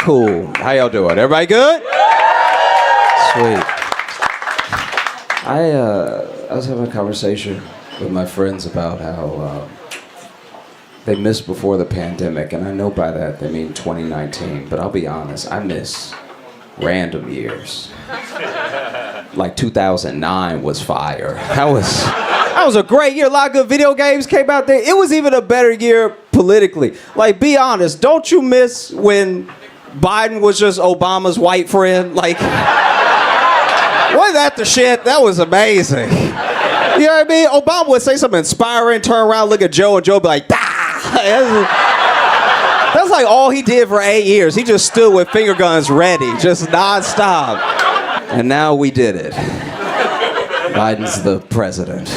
Cool. How y'all doing? Everybody good? Sweet. I was having a conversation with my friends about how they missed before the pandemic, and I know by that they mean 2019, but I'll be honest, I miss random years. Like 2009 was fire. That was a great year. A lot of good video games came out there. It was even a better year politically. Like, be honest, don't you miss when Biden was just Obama's white friend? Like, wasn't that the shit? That was amazing. You know what I mean? Obama would say something inspiring, turn around, look at Joe, and Joe would be like, "Dah!" That's like all he did for 8 years. He just stood with finger guns ready, just nonstop. And now we did it. Biden's the president.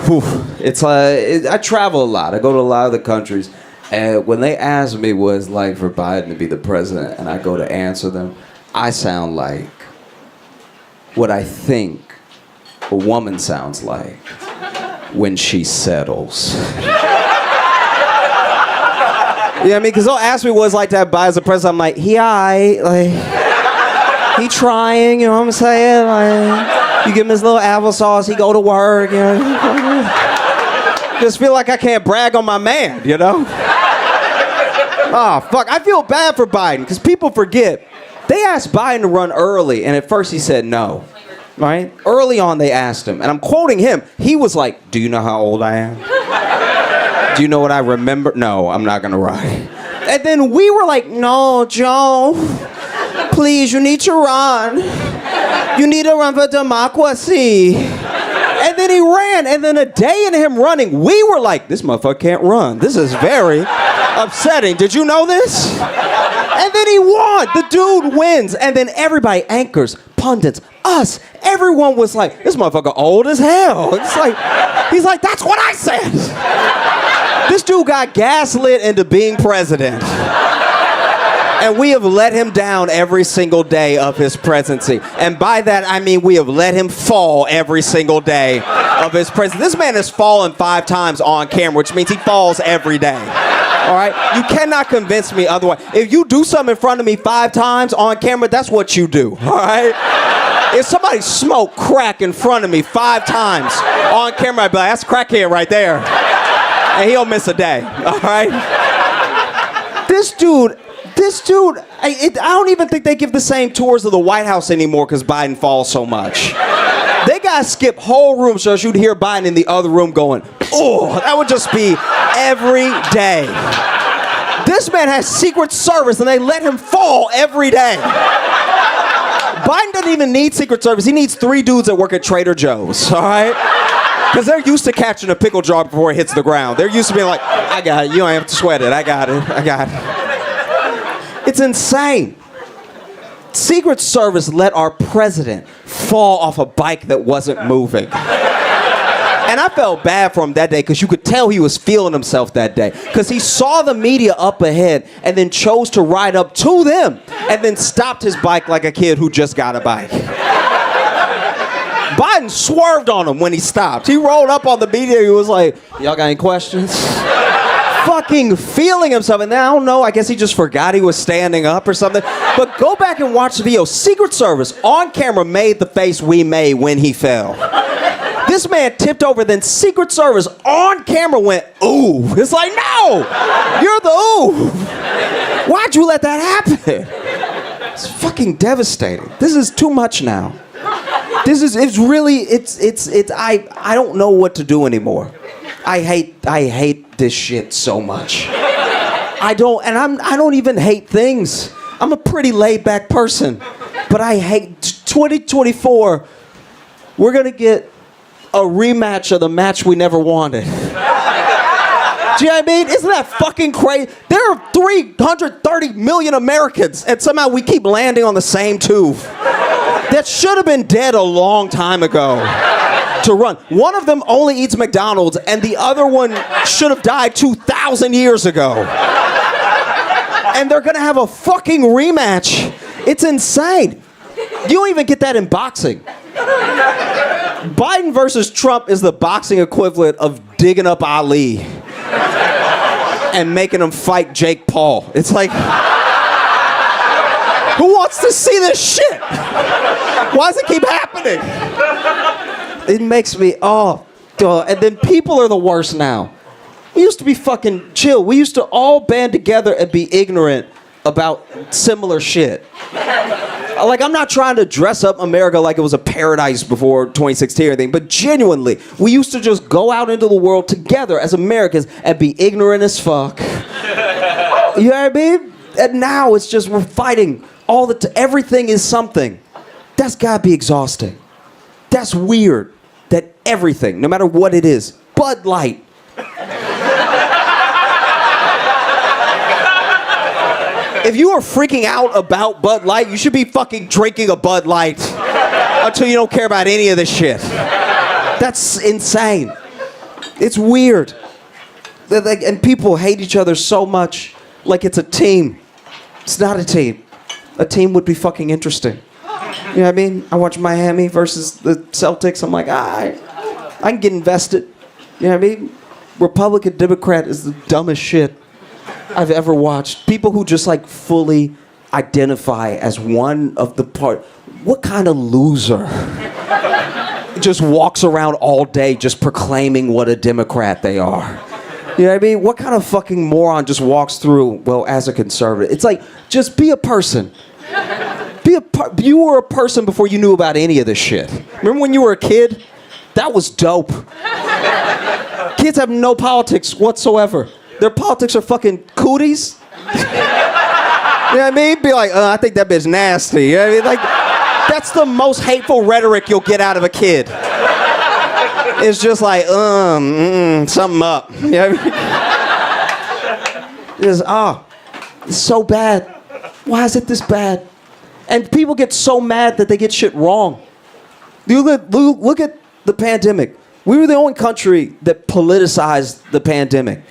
Whew. I travel a lot. I go to a lot of the countries. And when they ask me what it's like for Biden to be the president, and I go to answer them, I sound like what I think a woman sounds like when she settles. You know what I mean? Because they'll ask me what it's like to have Biden as the president. I'm like, he aight, like, he trying, you know what I'm saying? Like, you give him his little applesauce, he go to work, you know? Just feel like I can't brag on my man, you know? Oh, fuck, I feel bad for Biden, because people forget. They asked Biden to run early, and at first he said no, right? Early on they asked him, and I'm quoting him, he was like, do you know how old I am? Do you know what I remember? No, I'm not gonna run. And then we were like, no, Joe, please, you need to run. You need to run for democracy. And then he ran, and then a day into him running, we were like, this motherfucker can't run. This is very upsetting. Did you know this? And then he won. The dude wins. And then everybody, anchors, pundits, us, everyone was like, this motherfucker old as hell. It's like, he's like, that's what I said. This dude got gaslit into being president. And we have let him down every single day of his presidency. And by that, I mean we have let him fall every single day of his presidency. This man has fallen 5 times on camera, which means he falls every day. All right? You cannot convince me otherwise. If you do something in front of me 5 times on camera, that's what you do. All right? If somebody smoked crack in front of me 5 times on camera, I'd be like, that's a crackhead right there. And he'll miss a day. All right? This dude, I don't even think they give the same tours of the White House anymore because Biden falls so much. They gotta skip whole rooms so you'd hear Biden in the other room going, oh, that would just be every day. This man has Secret Service and they let him fall every day. Biden doesn't even need Secret Service. He needs 3 dudes that work at Trader Joe's, all right? Because they're used to catching a pickle jar before it hits the ground. They're used to being like, I got it. You don't have to sweat it. I got it. It's insane. Secret Service let our president fall off a bike that wasn't moving. And I felt bad for him that day because you could tell he was feeling himself that day. Because he saw the media up ahead and then chose to ride up to them and then stopped his bike like a kid who just got a bike. Biden swerved on him when he stopped. He rolled up on the media. He was like, y'all got any questions? Fucking feeling himself. And then, I don't know, I guess he just forgot he was standing up or something. But go back and watch the video. Secret Service on camera made the face we made when he fell. This man tipped over, then Secret Service on camera went, ooh. It's like, no, you're the ooh. Why'd you let that happen? It's fucking devastating. This is too much now. I don't know what to do anymore. I hate this shit so much. I don't even hate things. I'm a pretty laid back person, but I hate 2024. We're gonna get a rematch of the match we never wanted. Do you know what I mean? Isn't that fucking crazy? There are 330 million Americans, and somehow we keep landing on the same tube. That should have been dead a long time ago to run. One of them only eats McDonald's, and the other one should have died 2,000 years ago. And they're gonna have a fucking rematch. It's insane. You don't even get that in boxing. Biden versus Trump is the boxing equivalent of digging up Ali and making him fight Jake Paul. It's like, Who wants to see this shit? Why does it keep happening? It makes me, and then people are the worst now. We used to be fucking chill. We used to all band together and be ignorant about similar shit. Like, I'm not trying to dress up America like it was a paradise before 2016 or anything, but genuinely, we used to just go out into the world together as Americans and be ignorant as fuck. You know what I mean? And now it's just, we're fighting all everything is something. That's gotta be exhausting. That's weird that everything, no matter what it is, Bud Light. If you are freaking out about Bud Light, you should be fucking drinking a Bud Light until you don't care about any of this shit. That's insane. It's weird. And people hate each other so much like it's a team. It's not a team. A team would be fucking interesting. You know what I mean? I watch Miami versus the Celtics. I'm like, I can get invested. You know what I mean? Republican, Democrat is the dumbest shit I've ever watched. People who just like fully identify as one of the part. What kind of loser just walks around all day just proclaiming what a Democrat they are? You know what I mean? What kind of fucking moron just walks through, well, as a conservative? It's like, just be a person. You were a person before you knew about any of this shit. Remember when you were a kid? That was dope. Kids have no politics whatsoever. Their politics are fucking cooties. You know what I mean? Be like, I think that bitch nasty. You know what I mean? Like, that's the most hateful rhetoric you'll get out of a kid. It's just like, something up. You know what I mean? It's so bad. Why is it this bad? And people get so mad that they get shit wrong. Look at the pandemic. We were the only country that politicized the pandemic.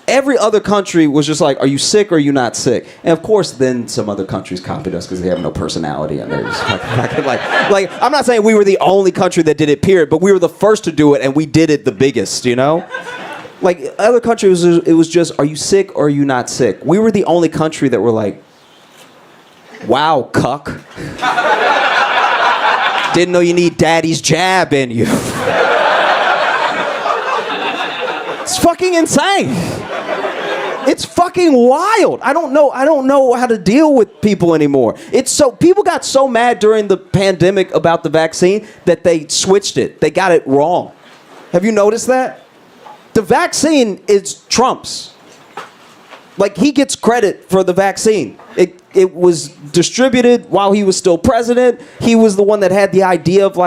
Every other country was just like, are you sick or are you not sick? And of course, then some other countries copied us because they have no personality and they're just like, I'm not saying we were the only country that did it, period, but we were the first to do it and we did it the biggest, you know? Like, other countries, it was just, are you sick or are you not sick? We were the only country that were like, wow, cuck. Didn't know you need daddy's jab in you. It's fucking insane. It's fucking wild. I don't know how to deal with people anymore. People got so mad during the pandemic about the vaccine that they switched it. They got it wrong. Have you noticed that? The vaccine is Trump's. Like, he gets credit for the vaccine. It was distributed while he was still president. He was the one that had the idea of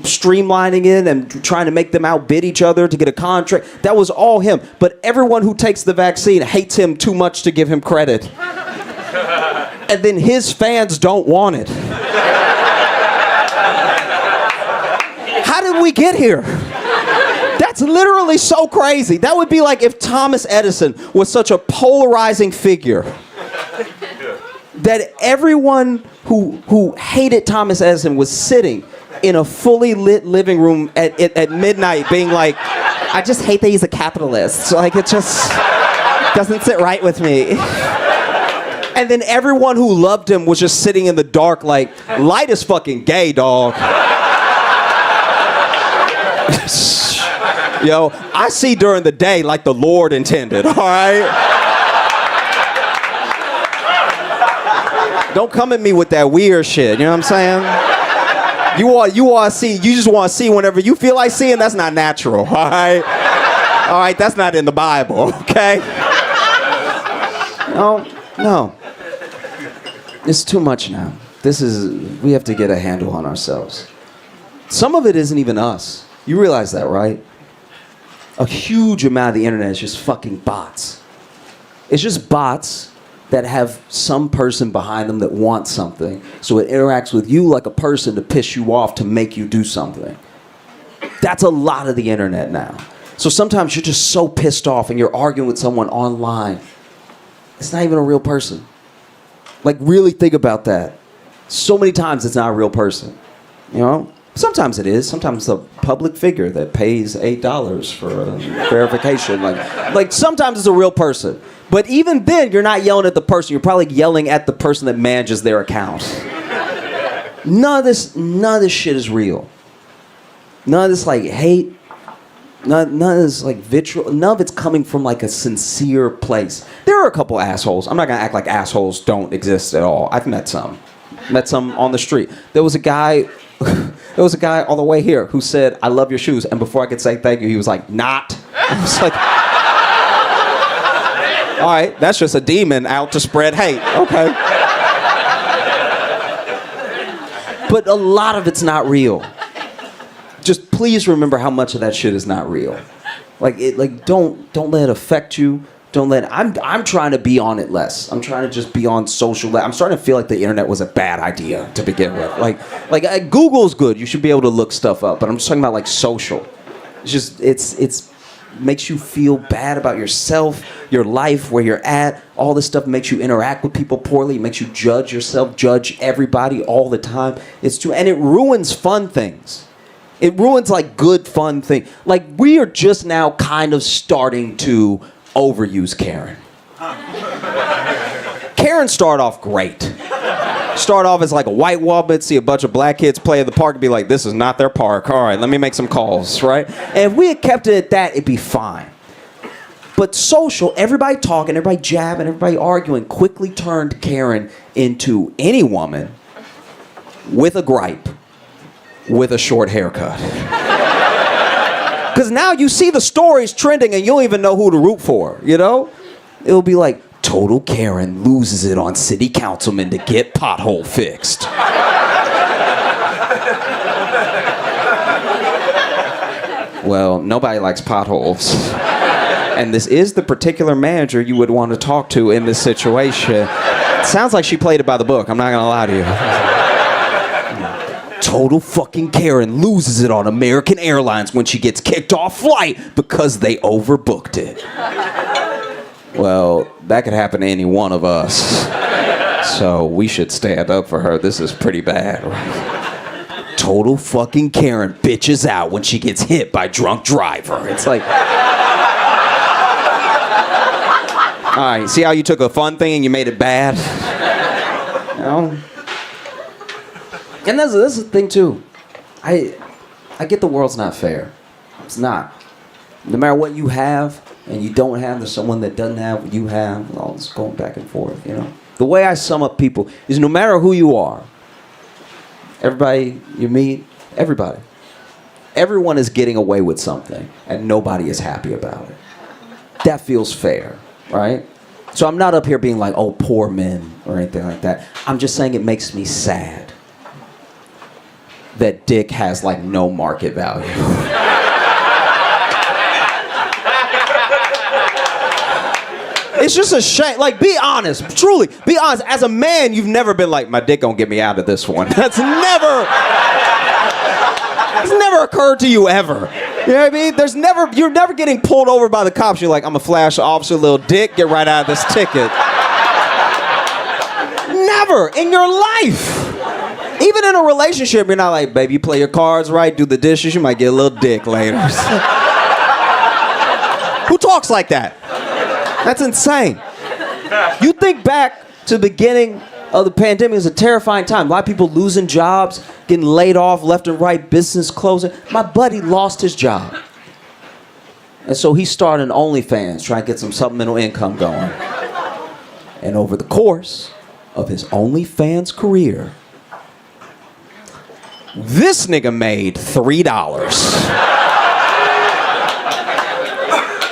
streamlining it and trying to make them outbid each other to get a contract. That was all him. But everyone who takes the vaccine hates him too much to give him credit. And then his fans don't want it. How did we get here? That's literally so crazy. That would be like if Thomas Edison was such a polarizing figure that everyone who hated Thomas Edison was sitting in a fully lit living room at midnight being like, I just hate that he's a capitalist. So, like, it just doesn't sit right with me. And then everyone who loved him was just sitting in the dark like, light is fucking gay, dog. Yo, I see during the day like the Lord intended, all right? Don't come at me with that weird shit, you know what I'm saying? You just want to see whenever you feel like seeing. That's not natural, all right? All right, that's not in the Bible, okay? No. It's too much now. We have to get a handle on ourselves. Some of it isn't even us. You realize that, right? A huge amount of the internet is just fucking bots. It's just bots that have some person behind them that wants something. So it interacts with you like a person to piss you off to make you do something. That's a lot of the internet now. So sometimes you're just so pissed off and you're arguing with someone online. It's not even a real person. Like, really think about that. So many times it's not a real person. You know? Sometimes it is. Sometimes it's a public figure that pays $8 for verification. Like sometimes it's a real person. But even then, you're not yelling at the person. You're probably yelling at the person that manages their account. None of this shit is real. None of this like hate. None of this like vitriol. None of it's coming from like a sincere place. There are a couple assholes. I'm not gonna act like assholes don't exist at all. I've met some. Met some on the street. There was a guy on the way here who said, "I love your shoes," and before I could say thank you, he was like, "Not." I was like, all right, that's just a demon out to spread hate. Okay. But a lot of it's not real. Just please remember how much of that shit is not real. Don't let it affect you. Don't let I'm trying to be on it less. I'm trying to just be on social. I'm starting to feel like the internet was a bad idea to begin with. Like Google's good. You should be able to look stuff up, but I'm just talking about like social. It's just it's makes you feel bad about yourself, your life, where you're at. All this stuff makes you interact with people poorly. It makes you judge yourself, judge everybody all the time. It's true, and it ruins fun things. It ruins like good fun things. Like we are just now kind of starting to overuse Karen. Karen started off great. Start off as like a white woman, see a bunch of black kids play at the park and be like, this is not their park. All right, let me make some calls, right? And if we had kept it at that, it'd be fine. But social, everybody talking, everybody jabbing, everybody arguing, quickly turned Karen into any woman with a gripe, with a short haircut. Because now you see the stories trending and you don't even know who to root for, you know? It'll be like, total Karen loses it on city councilman to get pothole fixed. Well, nobody likes potholes. And this is the particular manager you would want to talk to in this situation. It sounds like she played it by the book, I'm not gonna lie to you. Total fucking Karen loses it on American Airlines when she gets kicked off flight because they overbooked it. Well, that could happen to any one of us. So we should stand up for her. This is pretty bad. Total fucking Karen bitches out when she gets hit by drunk driver. It's like... All right, see how you took a fun thing and you made it bad? You know? And this is the thing, too. I get the world's not fair. It's not. No matter what you have and you don't have, there's someone that doesn't have what you have. All this going back and forth, you know. The way I sum up people is no matter who you are, everybody you meet, everyone is getting away with something and nobody is happy about it. That feels fair, right? So I'm not up here being like, oh, poor men or anything like that. I'm just saying it makes me sad that dick has like no market value. It's just a shame. Like, be honest. Truly, be honest. As a man, you've never been like, my dick gonna get me out of this one. It's never occurred to you ever. You know what I mean? You're never getting pulled over by the cops. You're like, I'm a flash officer, little dick, get right out of this ticket. Never in your life. Even in a relationship, you're not like, baby, you play your cards right, do the dishes, you might get a little dick later. Who talks like that? That's insane. You think back to the beginning of the pandemic, it was a terrifying time. A lot of people losing jobs, getting laid off left and right, business closing. My buddy lost his job. And so he started an OnlyFans, trying to get some supplemental income going. And over the course of his OnlyFans career, this nigga made $3.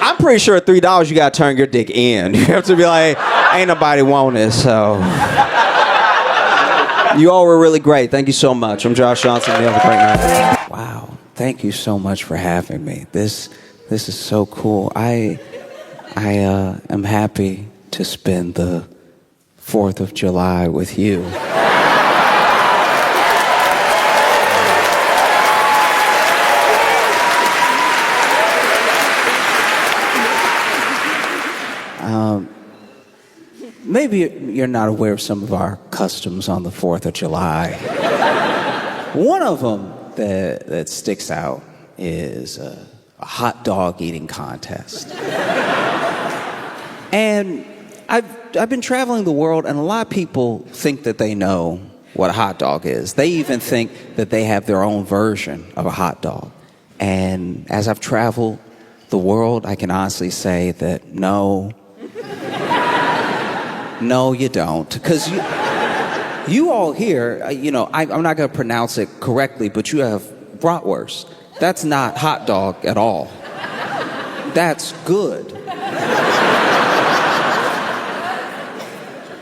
I'm pretty sure at $3 you gotta turn your dick in. You have to be like, ain't nobody want this, so. You all were really great. Thank you so much. I'm Josh Johnson. You have a great night. Wow. Thank you so much for having me. This is so cool. I am happy to spend the 4th of July with you. Maybe you're not aware of some of our customs on the 4th of July. One of them that sticks out is a hot dog eating contest. And I've been traveling the world, and a lot of people think that they know what a hot dog is. They even think that they have their own version of a hot dog. And as I've traveled the world, I can honestly say that no, you don't. Because you all here, I'm not going to pronounce it correctly, but you have bratwurst. That's not hot dog at all. That's good.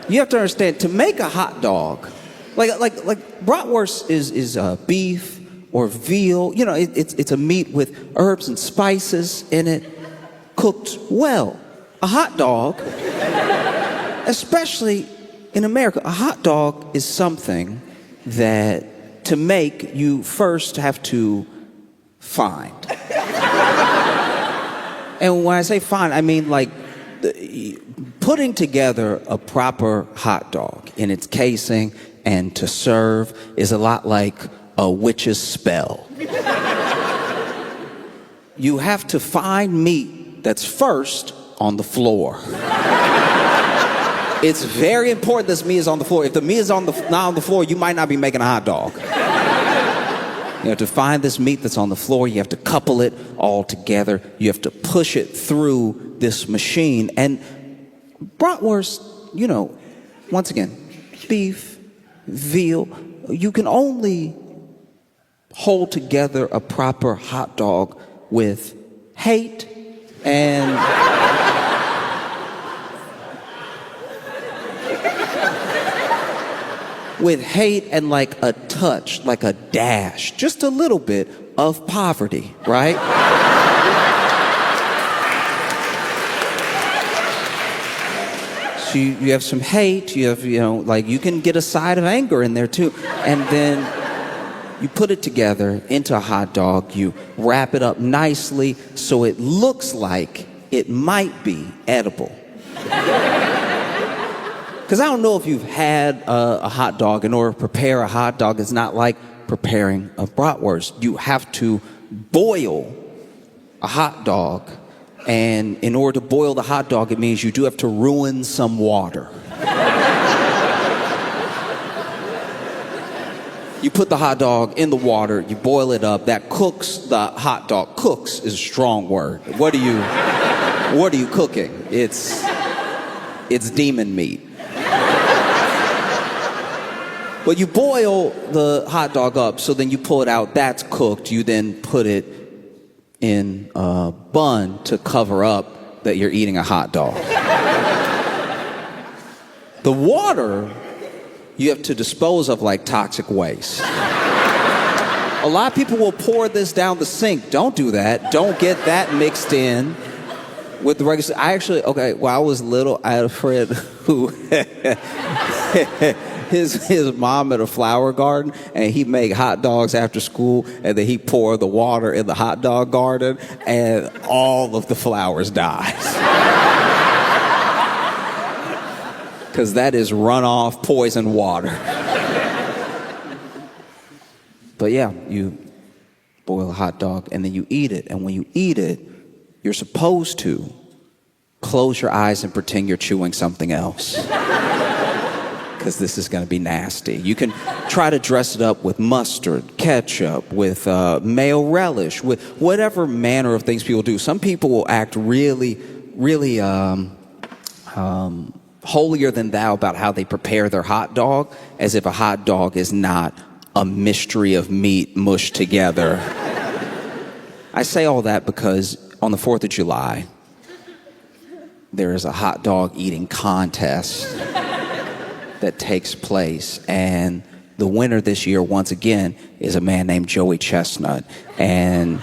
You have to understand, to make a hot dog, like bratwurst is beef or veal. It's a meat with herbs and spices in it, cooked well. A hot dog, especially in America, a hot dog is something that to make you first have to find. And when I say find, I mean like putting together a proper hot dog in its casing and to serve is a lot like a witch's spell. You have to find meat that's first on the floor. It's very important this meat is on the floor. If the meat is not on the floor, you might not be making a hot dog. You have to find this meat that's on the floor. You have to couple it all together. You have to push it through this machine. And bratwurst, once again, beef, veal, you can only hold together a proper hot dog with hate and like a touch, like a dash, just a little bit of poverty, right? So you have some hate, you have, you can get a side of anger in there too. And then you put it together into a hot dog, you wrap it up nicely so it looks like it might be edible. Because I don't know if you've had a hot dog. In order to prepare a hot dog, it's not like preparing a bratwurst. You have to boil a hot dog. And in order to boil the hot dog, it means you do have to ruin some water. You put the hot dog in the water, you boil it up, that cooks the hot dog. Cooks is a strong word. What are you cooking? It's demon meat. But you boil the hot dog up, so then you pull it out, that's cooked. You then put it in a bun to cover up that you're eating a hot dog. The water you have to dispose of like toxic waste. A lot of people will pour this down the sink. Don't do that. Don't get that mixed in with the regular. When I was little, I had a friend who his mom had a flower garden, and he'd make hot dogs after school, and then he'd pour the water in the hot dog garden, and all of the flowers died. Because that is runoff poison water. But yeah, you boil a hot dog, and then you eat it, and when you eat it, you're supposed to close your eyes and pretend you're chewing something else. Because this is going to be nasty. You can try to dress it up with mustard, ketchup, with mayo relish, with whatever manner of things people do. Some people will act really, really holier than thou about how they prepare their hot dog, as if a hot dog is not a mystery of meat mushed together. I say all that because on the 4th of July, there is a hot dog eating contest that takes place, and the winner this year, once again, is a man named Joey Chestnut. And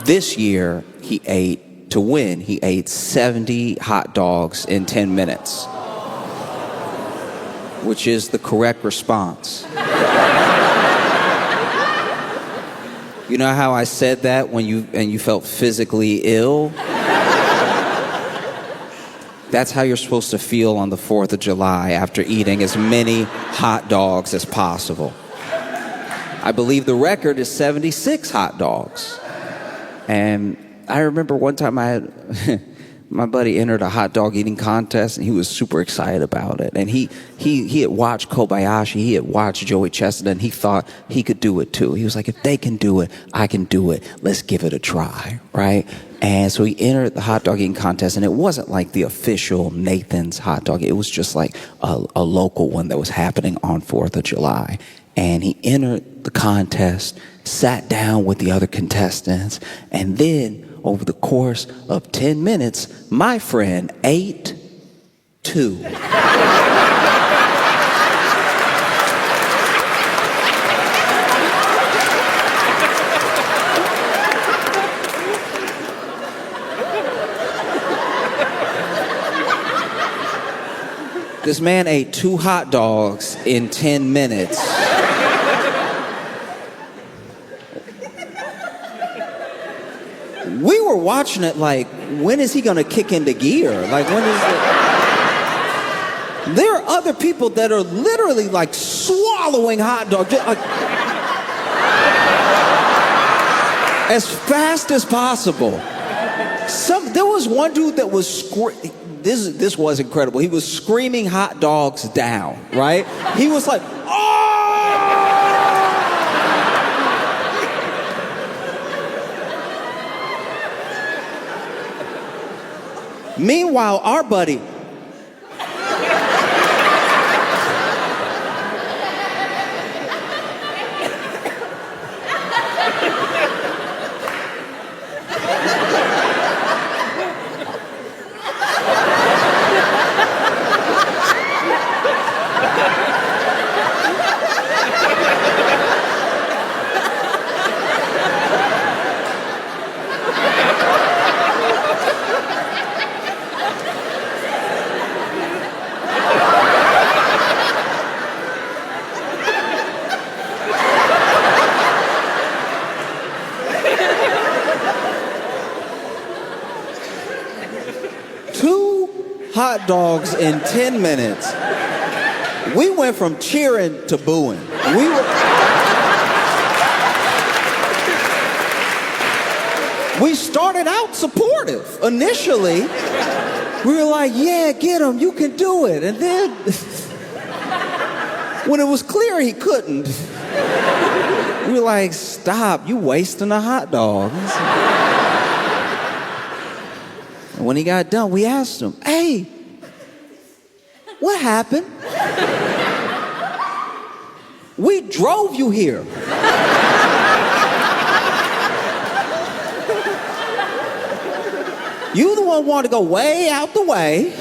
this year, he ate 70 hot dogs in 10 minutes, which is the correct response. You know how I said that when you felt physically ill? That's how you're supposed to feel on the 4th of July after eating as many hot dogs as possible. I believe the record is 76 hot dogs. And I remember one time I had my buddy entered a hot dog eating contest, and he was super excited about it. And he had watched Kobayashi, he had watched Joey Chestnut, and he thought he could do it too. He was like, if they can do it, I can do it. Let's give it a try, right? And so he entered the hot dog eating contest, and it wasn't like the official Nathan's hot dog. It was just like a local one that was happening on 4th of July. And he entered the contest, sat down with the other contestants, and then over the course of 10 minutes, my friend ate 2. This man ate 2 hot dogs in 10 minutes. We were watching it like, when is he gonna kick into gear? Like, when is it? There are other people that are literally like swallowing hot dogs like, as fast as possible. There was one dude that was this was incredible. He was screaming hot dogs down, right? He was like, oh! Meanwhile, our buddy, hot dogs in 10 minutes. We went from cheering to booing. We started out supportive. Initially, we were like, yeah, get him, you can do it. And then, when it was clear he couldn't, we were like, stop, you wasting a hot dog. And when he got done, we asked him, hey, what happened? We drove you here. You the one wanted to go way out the way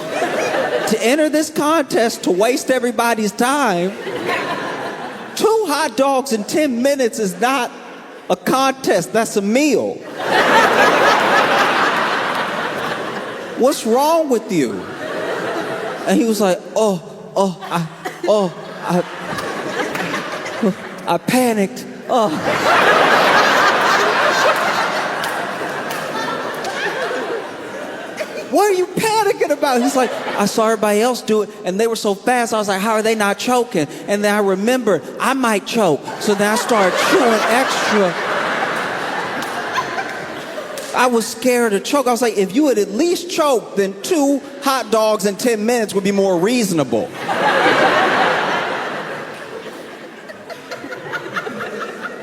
to enter this contest to waste everybody's time. 2 hot dogs in 10 minutes is not a contest, that's a meal. What's wrong with you? And he was like, I panicked. What are you panicking about? He's like, I saw everybody else do it, and they were so fast. I was like, how are they not choking? And then I remembered I might choke. So then I started chewing extra. I was scared to choke. I was like, if you had at least choked, then 2 hot dogs in 10 minutes would be more reasonable.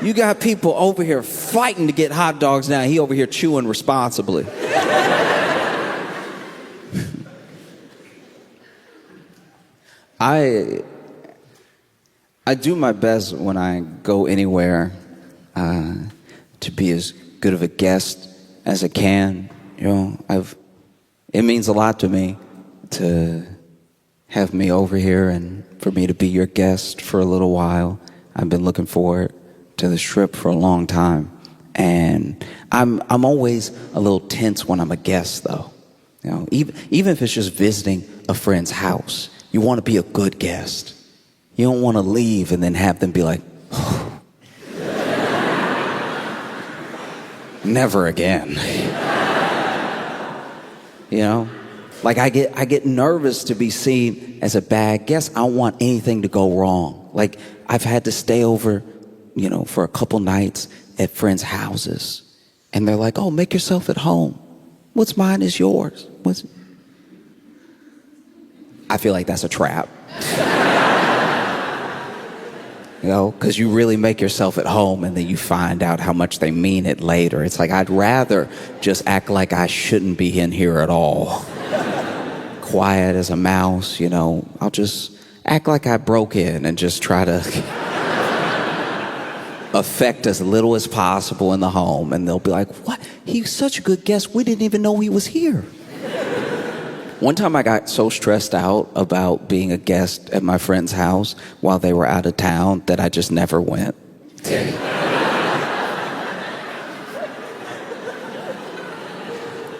You got people over here fighting to get hot dogs now. He over here chewing responsibly. I do my best when I go anywhere to be as good of a guest as I can. You know, it means a lot to me to have me over here and for me to be your guest for a little while. I've been looking forward to this trip for a long time, and I'm always a little tense when I'm a guest, though. You know, even if it's just visiting a friend's house, you want to be a good guest. You don't want to leave and then have them be like, oh, never again. You know, like I get nervous to be seen as a bad guest. I don't want anything to go wrong. Like I've had to stay over for a couple nights at friends' houses. And they're like, oh, make yourself at home. What's mine is yours. I feel like that's a trap. Because you really make yourself at home and then you find out how much they mean it later. It's like, I'd rather just act like I shouldn't be in here at all. Quiet as a mouse, I'll just act like I broke in and just try to affect as little as possible in the home. And they'll be like, what? He's such a good guest. We didn't even know he was here. One time I got so stressed out about being a guest at my friend's house while they were out of town that I just never went.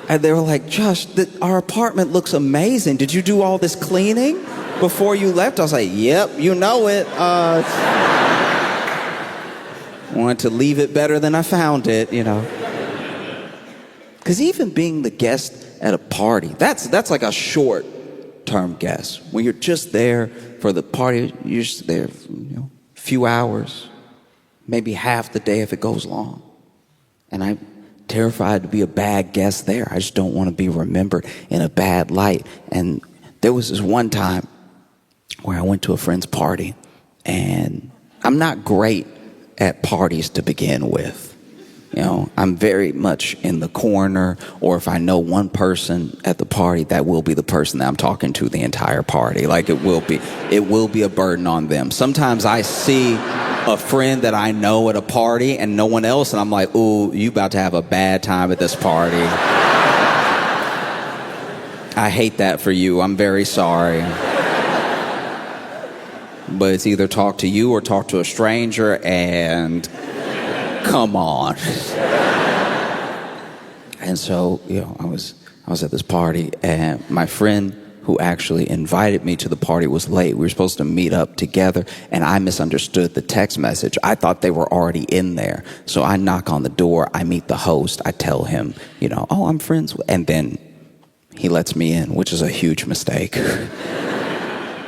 And they were like, Josh, our apartment looks amazing. Did you do all this cleaning before you left? I was like, yep, you know it. Wanted to leave it better than I found it, Because even being the guest at a party, that's like a short-term guest. When you're just there for the party, you're just there for, a few hours, maybe half the day if it goes long. And I'm terrified to be a bad guest there. I just don't want to be remembered in a bad light. And there was this one time where I went to a friend's party, and I'm not great at parties to begin with. I'm very much in the corner, or if I know one person at the party, that will be the person that I'm talking to the entire party. Like it will be a burden on them. Sometimes I see a friend that I know at a party and no one else, and I'm like, ooh, you about to have a bad time at this party. I hate that for you. I'm very sorry. But it's either talk to you or talk to a stranger, and come on. And so, I was at this party, and my friend who actually invited me to the party was late. We were supposed to meet up together, and I misunderstood the text message. I thought they were already in there. So I knock on the door, I meet the host, I tell him, oh, I'm friends with, and then he lets me in, which is a huge mistake.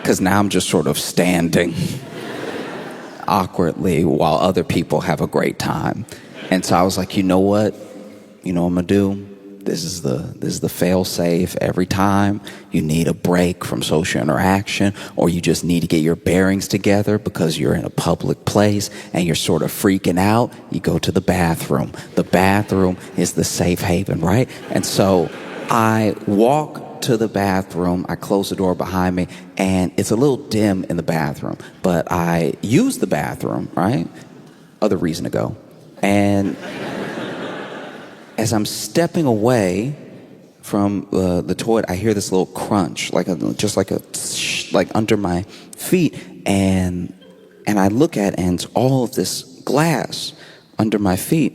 Because now I'm just sort of standing awkwardly while other people have a great time. And so I was like, you know what I'm gonna do? This is the fail safe. Every time you need a break from social interaction, or you just need to get your bearings together because you're in a public place and you're sort of freaking out, you go to the bathroom. The bathroom is the safe haven, right? And so I walk to the bathroom, I close the door behind me, and it's a little dim in the bathroom, but I use the bathroom, right? Other reason to go. And as I'm stepping away from the toilet, I hear this little crunch, like under my feet, and I look at it, and it's all of this glass under my feet,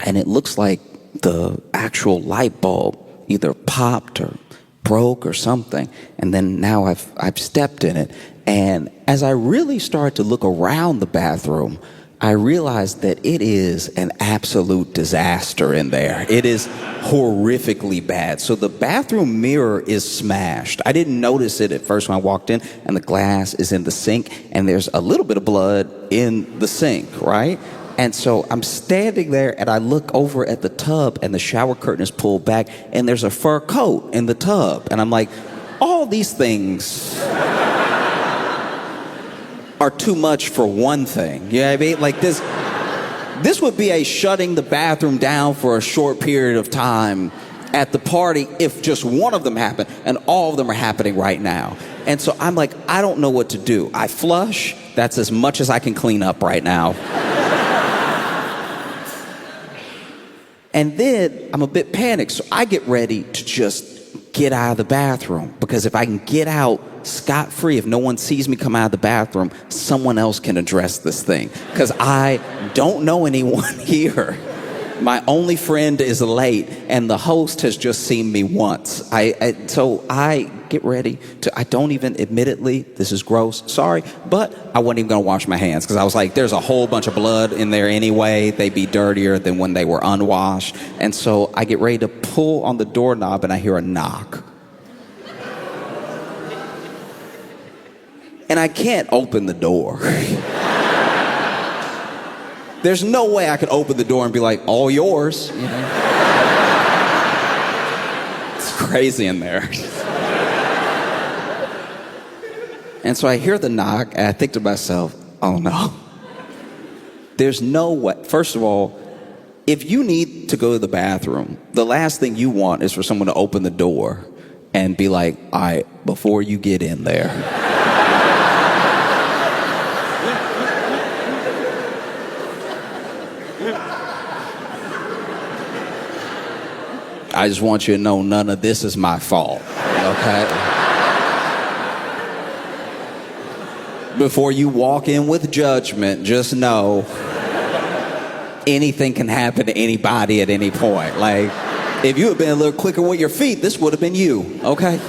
and it looks like the actual light bulb either popped or broke or something, and then now I've stepped in it. And as I really started to look around the bathroom, I realized that it is an absolute disaster in there. It is horrifically bad. So the bathroom mirror is smashed. I didn't notice it at first when I walked in, and the glass is in the sink, and there's a little bit of blood in the sink, right? And so I'm standing there, and I look over at the tub, and the shower curtain is pulled back, and there's a fur coat in the tub. And I'm like, all these things are too much for one thing. You know what I mean? Like this would be a shutting the bathroom down for a short period of time at the party if just one of them happened, and all of them are happening right now. And so I'm like, I don't know what to do. I flush. That's as much as I can clean up right now. And then I'm a bit panicked, so I get ready to just get out of the bathroom, because if I can get out scot-free, if no one sees me come out of the bathroom, someone else can address this thing, because I don't know anyone here. My only friend is late, and the host has just seen me once. So I get ready to, I don't even, admittedly, this is gross, sorry, but I wasn't even gonna wash my hands, because I was like, there's a whole bunch of blood in there anyway. They'd be dirtier than when they were unwashed. And so I get ready to pull on the doorknob, and I hear a knock. And I can't open the door. There's no way I could open the door and be like, all yours. You know? It's crazy in there. And so I hear the knock, and I think to myself, oh no. There's no way. First of all, if you need to go to the bathroom, the last thing you want is for someone to open the door and be like, all right, before you get in there. I just want you to know none of this is my fault, okay? Before you walk in with judgment, just know anything can happen to anybody at any point. Like, if you had been a little quicker with your feet, this would have been you, okay?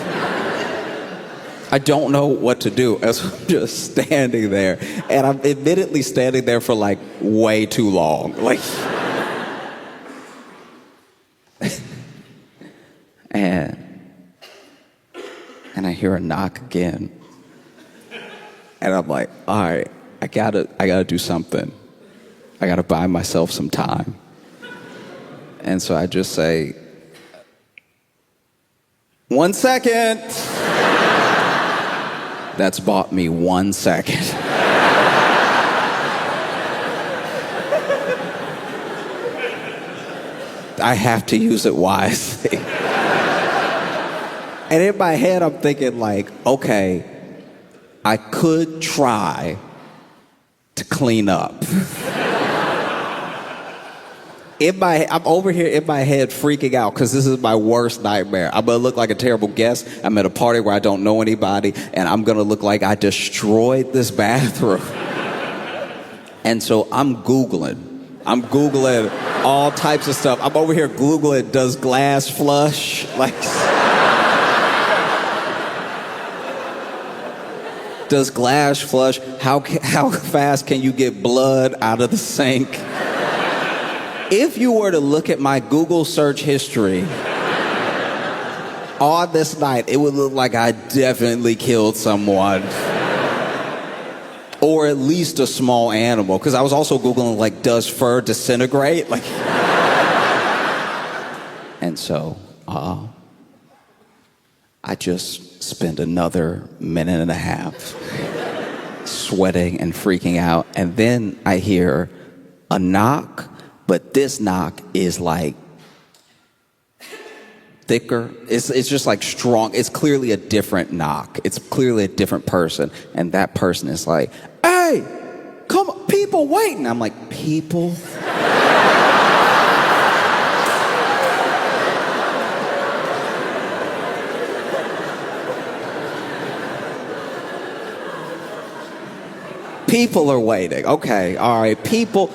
I don't know what to do as I'm just standing there. And I'm admittedly standing there for like way too long. Like, and I hear a knock again. And I'm like, all right, I gotta do something. I gotta buy myself some time. And so I just say, 1 second. That's bought me 1 second. I have to use it wisely. And in my head, I'm thinking like, okay, I could try to clean up. I'm over here in my head freaking out because this is my worst nightmare. I'm going to look like a terrible guest. I'm at a party where I don't know anybody, and I'm going to look like I destroyed this bathroom. And so I'm Googling all types of stuff. I'm over here Googling, does glass flush? Like, does glass flush? How fast can you get blood out of the sink? If you were to look at my Google search history on this night, it would look like I definitely killed someone. Or at least a small animal. Because I was also Googling, like, does fur disintegrate? Like, and so, I just spent another minute and a half sweating and freaking out. And then I hear a knock. But this knock is like thicker. It's just like strong. It's clearly a different knock. It's clearly a different person. And that person is like, hey, come on, people waiting. I'm like, people? People are waiting. Okay, all right. People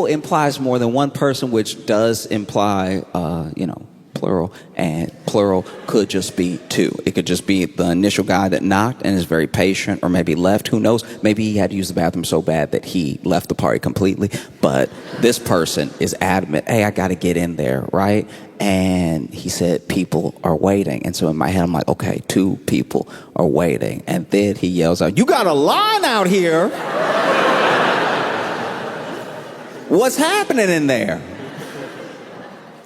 implies more than one person, which does imply, plural. And plural could just be two. It could just be the initial guy that knocked and is very patient, or maybe left. Who knows? Maybe he had to use the bathroom so bad that he left the party completely. But this person is adamant. Hey, I got to get in there, right? And he said, people are waiting. And so in my head, I'm like, okay, 2 people are waiting. And then he yells out, you got a line out here. What's happening in there?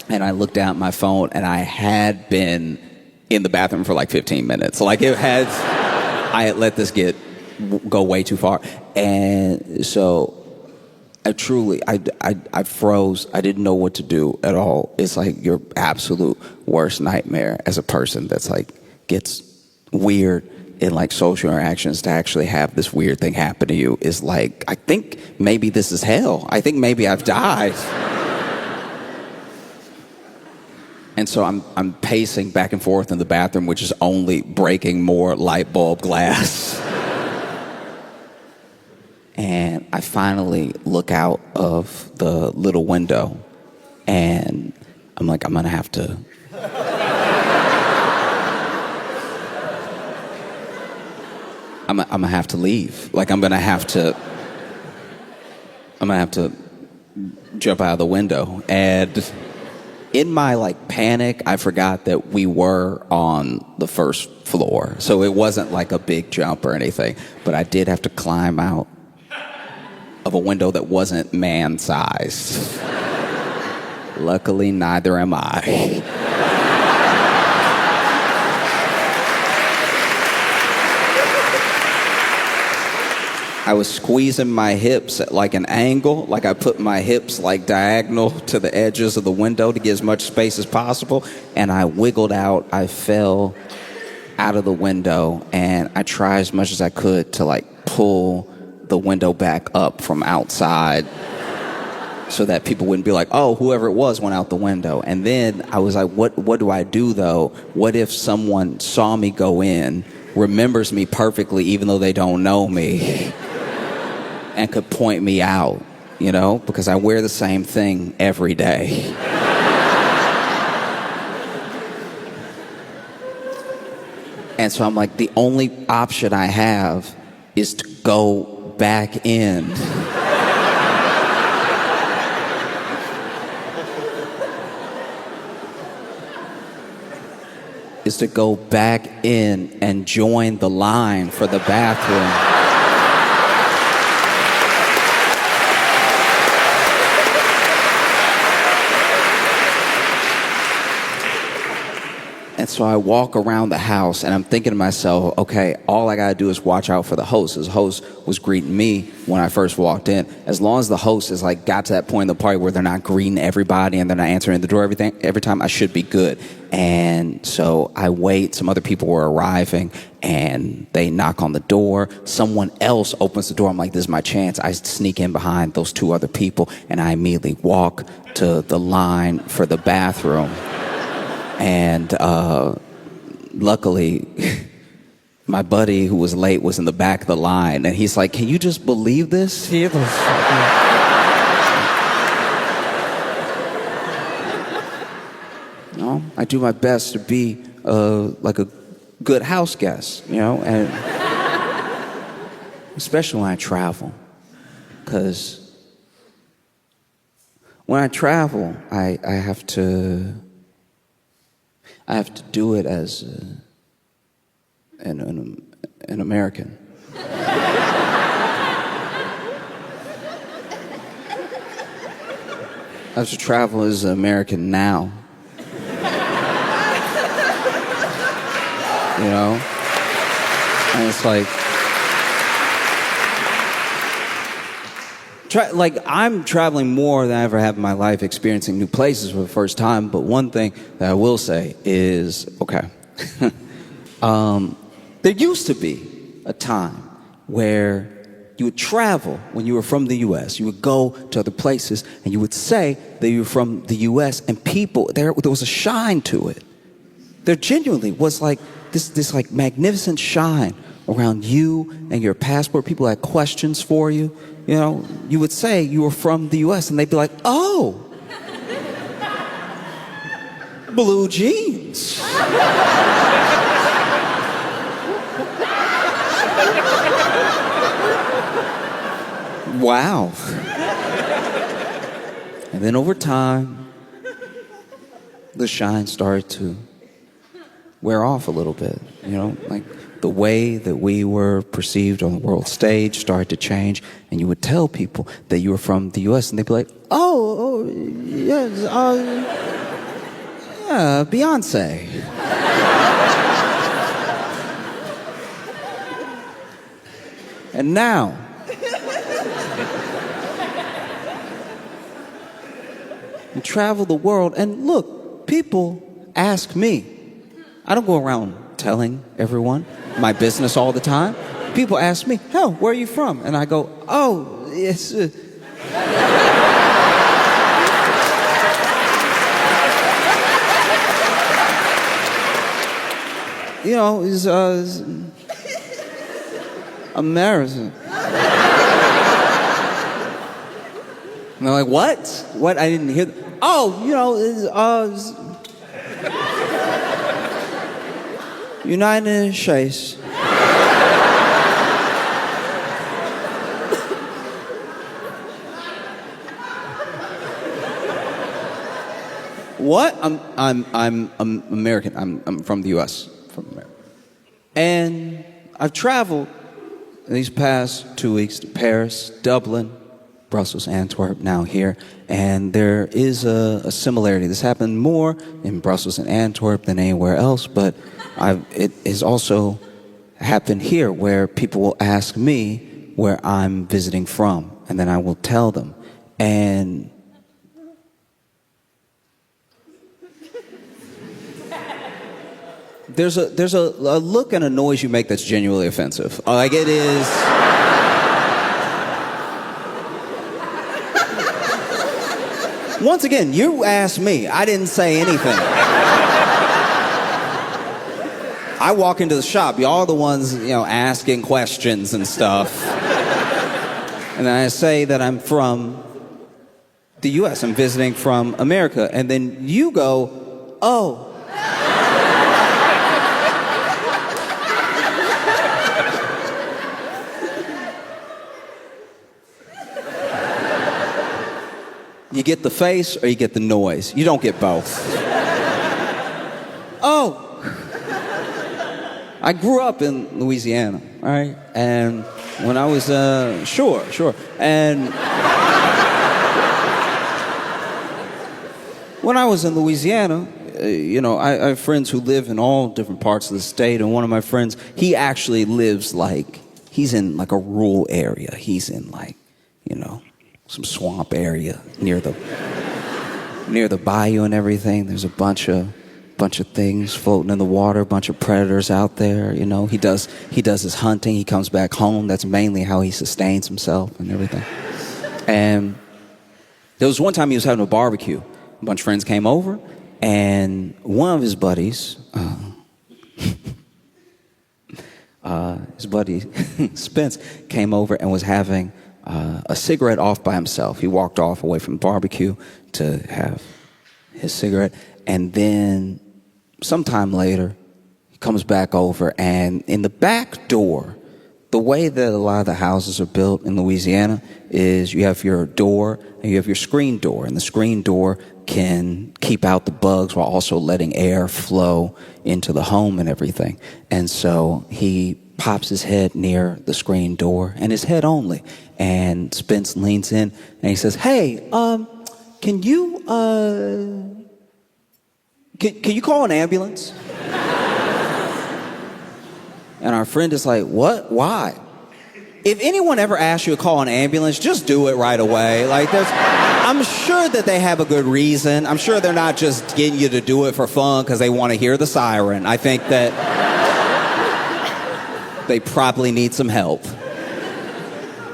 And I looked down at my phone, and I had been in the bathroom for like 15 minutes. Like I had let this go way too far. And so I froze. I didn't know what to do at all. It's like your absolute worst nightmare as a person that's like gets weird in like social interactions. To actually have this weird thing happen to you is like, I think maybe this is hell. I think maybe I've died. And so I'm pacing back and forth in the bathroom, which is only breaking more light bulb glass. And I finally look out of the little window, and I'm like, I'm gonna have to. I'm gonna have to leave. Like I'm gonna have to jump out of the window. And in my like panic, I forgot that we were on the first floor, so it wasn't like a big jump or anything. But I did have to climb out of a window that wasn't man-sized. Luckily, neither am I. I was squeezing my hips at like an angle, like I put my hips like diagonal to the edges of the window to get as much space as possible, and I wiggled out. I fell out of the window, and I tried as much as I could to like pull the window back up from outside so that people wouldn't be like, oh, whoever it was went out the window. And then I was like, what do I do though? What if someone saw me go in, remembers me perfectly even though they don't know me, and could point me out, you know, because I wear the same thing every day. And so I'm like, the only option I have is to go back in. Is to go back in and join the line for the bathroom. And so I walk around the house and I'm thinking to myself, okay, all I gotta do is watch out for the host. His host was greeting me when I first walked in. As long as the host has like got to that point in the party where they're not greeting everybody and they're not answering the door every time, I should be good. And so I wait, some other people were arriving and they knock on the door. Someone else opens the door. I'm like, this is my chance. I sneak in behind those two other people and I immediately walk to the line for the bathroom. And luckily, my buddy who was late was in the back of the line. And he's like, can you just believe this? No, I do my best to be like a good house guest, you know, and especially when I travel. Because when I travel, I have to do it as an American. I have to travel as an American now. You know? And it's like... I'm traveling more than I ever have in my life, experiencing new places for the first time. But one thing that I will say is, okay, there used to be a time where you would travel when you were from the U.S. You would go to other places and you would say that you were from the U.S. and people, there was a shine to it. There genuinely was like this like magnificent shine around you and your passport. People had questions for you. You know, you would say you were from the U.S. and they'd be like, oh, blue jeans. Wow. And then over time, the shine started to wear off a little bit, you know, like the way that we were perceived on the world stage started to change, and you would tell people that you were from the U.S. and they'd be like, oh yes, yeah, Beyonce. And now, you travel the world, and look, people ask me. I don't go around telling everyone my business all the time. People ask me, hell, where are you from? And I go, oh, it's... you know, it's American. And they're like, what? What? I didn't hear... Oh, you know, it's United States. What? I'm American. I'm from the U.S. From America. And I've traveled these past 2 weeks to Paris, Dublin, Brussels, Antwerp, now here. And there is a similarity. This happened more in Brussels and Antwerp than anywhere else, but it has also happened here where people will ask me where I'm visiting from, and then I will tell them. And there's a look and a noise you make that's genuinely offensive. Like it is. Once again, you asked me. I didn't say anything. I walk into the shop. Y'all are the ones, asking questions and stuff. And then I say that I'm from the U.S. I'm visiting from America. And then you go, oh. You get the face or you get the noise. You don't get both. Oh. I grew up in Louisiana, all right? And when I was, sure. And when I was in Louisiana, I have friends who live in all different parts of the state. And one of my friends, he actually lives he's in a rural area. He's in some swamp area near the bayou and everything. There's a bunch of things floating in the water, a bunch of predators out there. He does his hunting. He comes back home. That's mainly how he sustains himself and everything. And there was one time he was having a barbecue. A bunch of friends came over, and one of his buddies, his buddy Spence, came over and was having a cigarette off by himself. He walked off away from the barbecue to have his cigarette, and then sometime later, he comes back over, and in the back door, the way that a lot of the houses are built in Louisiana is you have your door and you have your screen door, and the screen door can keep out the bugs while also letting air flow into the home and everything. And so he pops his head near the screen door, and his head only. And Spence leans in and he says, "Hey, can you call an ambulance?" And our friend is like, "What? Why?" If anyone ever asks you to call an ambulance, just do it right away. I'm sure that they have a good reason. I'm sure they're not just getting you to do it for fun because they want to hear the siren. I think that they probably need some help.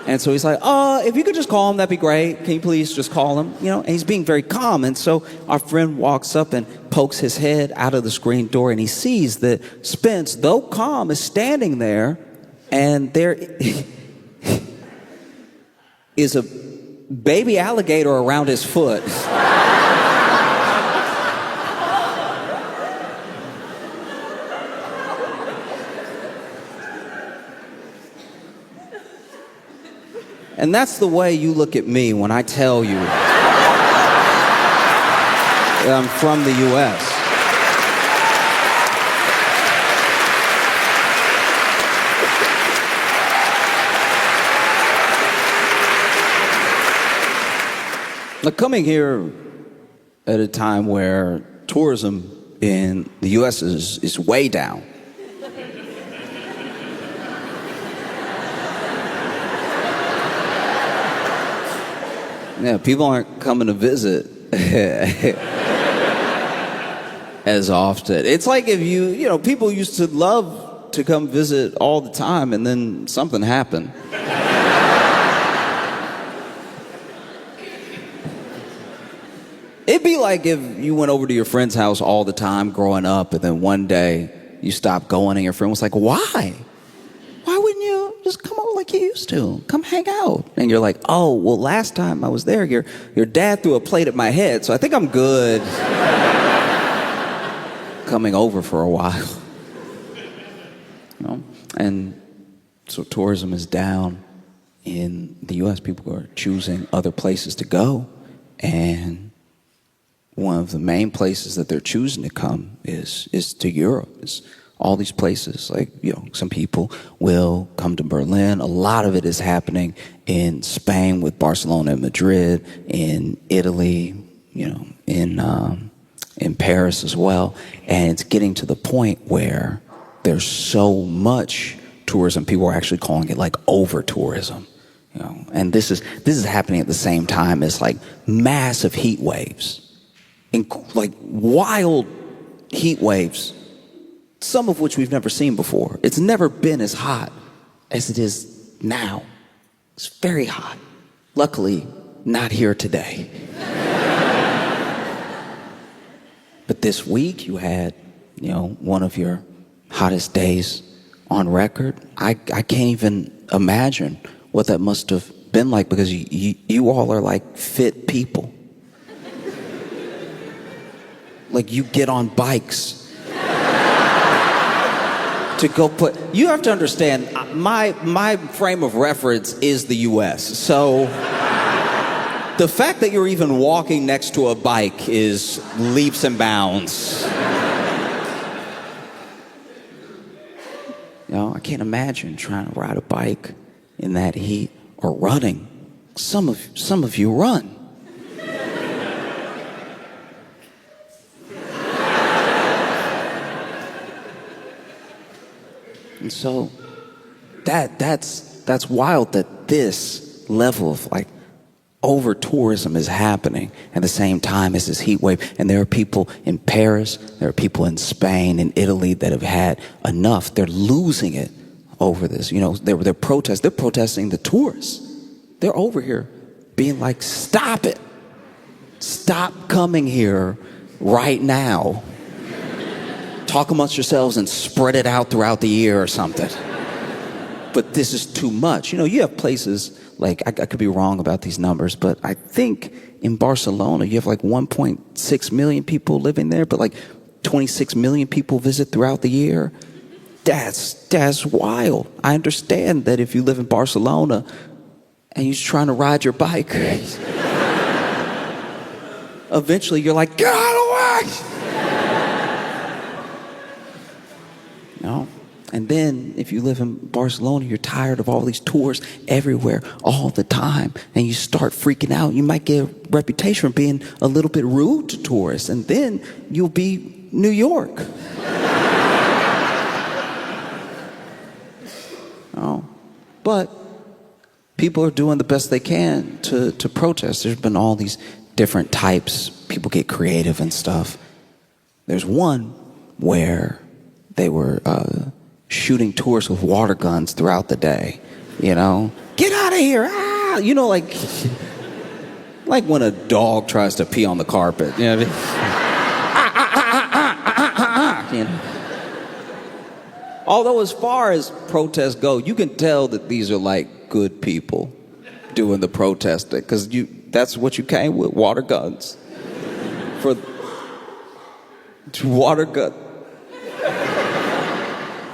And so he's like, if you could just call him, that'd be great. Can you please just call him? And he's being very calm. And so our friend walks up and pokes his head out of the screen door, and he sees that Spence, though calm, is standing there, and there is a baby alligator around his foot. And that's the way you look at me when I tell you that I'm from the U.S. Now, coming here at a time where tourism in the U.S. is way down. Yeah, people aren't coming to visit as often. It's like if people used to love to come visit all the time, and then something happened. It'd be like if you went over to your friend's house all the time growing up, and then one day you stopped going, and your friend was like, "Why? Why wouldn't you just come over like you used to? Come hang out." And you're like, "Oh, well, last time I was there, your dad threw a plate at my head, so I think I'm good coming over for a while." And so tourism is down in the U.S. People are choosing other places to go, and one of the main places that they're choosing to come is to Europe, is all these places. Like, some people will come to Berlin. A lot of it is happening in Spain with Barcelona and Madrid, in Italy, in Paris as well. And it's getting to the point where there's so much tourism, people are actually calling it like over tourism. And this is happening at the same time as like massive heat waves, like wild heat waves, some of which we've never seen before. It's never been as hot as it is now. It's very hot. Luckily, not here today. But this week you had, one of your hottest days on record. I can't even imagine what that must have been like, because you all are like fit people. Like, you get on bikes to go you have to understand, my frame of reference is the US. So the fact that you're even walking next to a bike is leaps and bounds. I can't imagine trying to ride a bike in that heat, or running. Some of you run. And so that's wild that this level of like over tourism is happening at the same time as this heat wave. And there are people in Paris, there are people in Spain and Italy that have had enough. They're losing it over this. They're protesting the tourists. They're over here being like, stop it. Stop coming here right now. Talk amongst yourselves and spread it out throughout the year or something. But this is too much. You have places like, I could be wrong about these numbers, but I think in Barcelona you have like 1.6 million people living there, but like 26 million people visit throughout the year. That's wild. I understand that if you live in Barcelona and you're trying to ride your bike, eventually you're like, get out of the way! And then if you live in Barcelona, you're tired of all these tourists everywhere all the time, and you start freaking out. You might get a reputation for being a little bit rude to tourists, and then you'll be New York. But people are doing the best they can to protest. There's been all these different types. People get creative and stuff. There's one where they were shooting tourists with water guns throughout the day. Get out of here! Ah! Like when a dog tries to pee on the carpet. Although as far as protests go, you can tell that these are like good people doing the protesting, because that's what you came with, water guns. Water gun.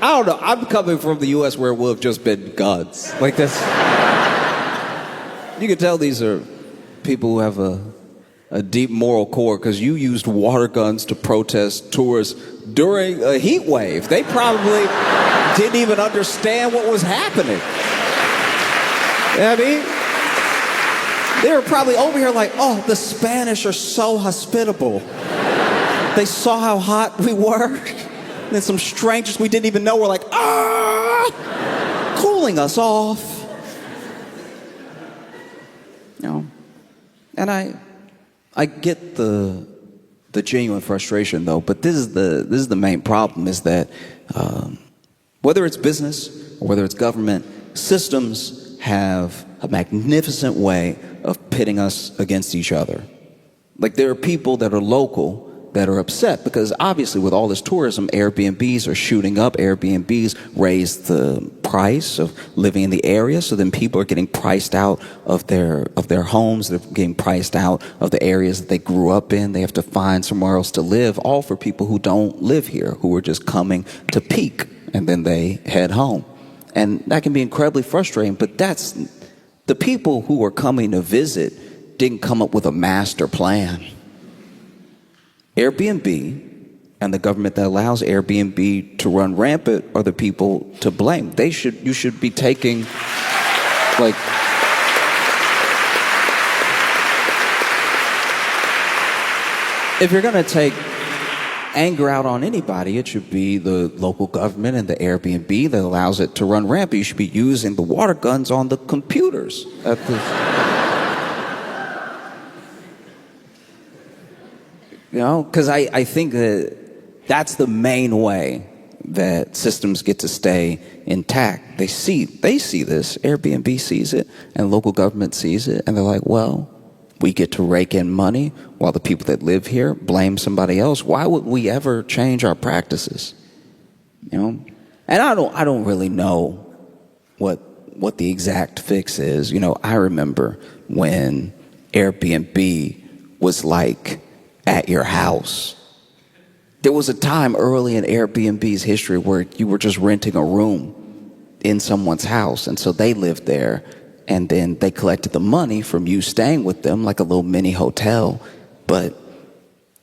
I don't know. I'm coming from the U.S. where it would have just been guns. Like this. You can tell these are people who have a deep moral core, because you used water guns to protest tourists during a heat wave. They probably didn't even understand what was happening. They were probably over here like, oh, the Spanish are so hospitable. They saw how hot we were. And then some strangers we didn't even know were like, cooling us off. And I get the genuine frustration though, but this is the main problem, is that whether it's business or whether it's government, systems have a magnificent way of pitting us against each other. Like, there are people that are local that are upset because obviously with all this tourism, Airbnbs are shooting up. Airbnbs raise the price of living in the area, so then people are getting priced out of their homes. They're getting priced out of the areas that they grew up in. They have to find somewhere else to live, all for people who don't live here, who are just coming to peak, and then they head home. And that can be incredibly frustrating, but that's the people who are coming to visit didn't come up with a master plan. Airbnb and the government that allows Airbnb to run rampant are the people to blame. You should be taking, like, if you're gonna take anger out on anybody, it should be the local government and the Airbnb that allows it to run rampant. You should be using the water guns on the computers at the... You know, because I think that that's the main way that systems get to stay intact. They see this, Airbnb sees it, and local government sees it, and they're like, well, we get to rake in money while the people that live here blame somebody else. Why would we ever change our practices? You know? And I don't really know what the exact fix is. You know, I remember when Airbnb was like at your house. There was a time early in Airbnb's history where you were just renting a room in someone's house, and so they lived there, and then they collected the money from you staying with them, like a little mini hotel. But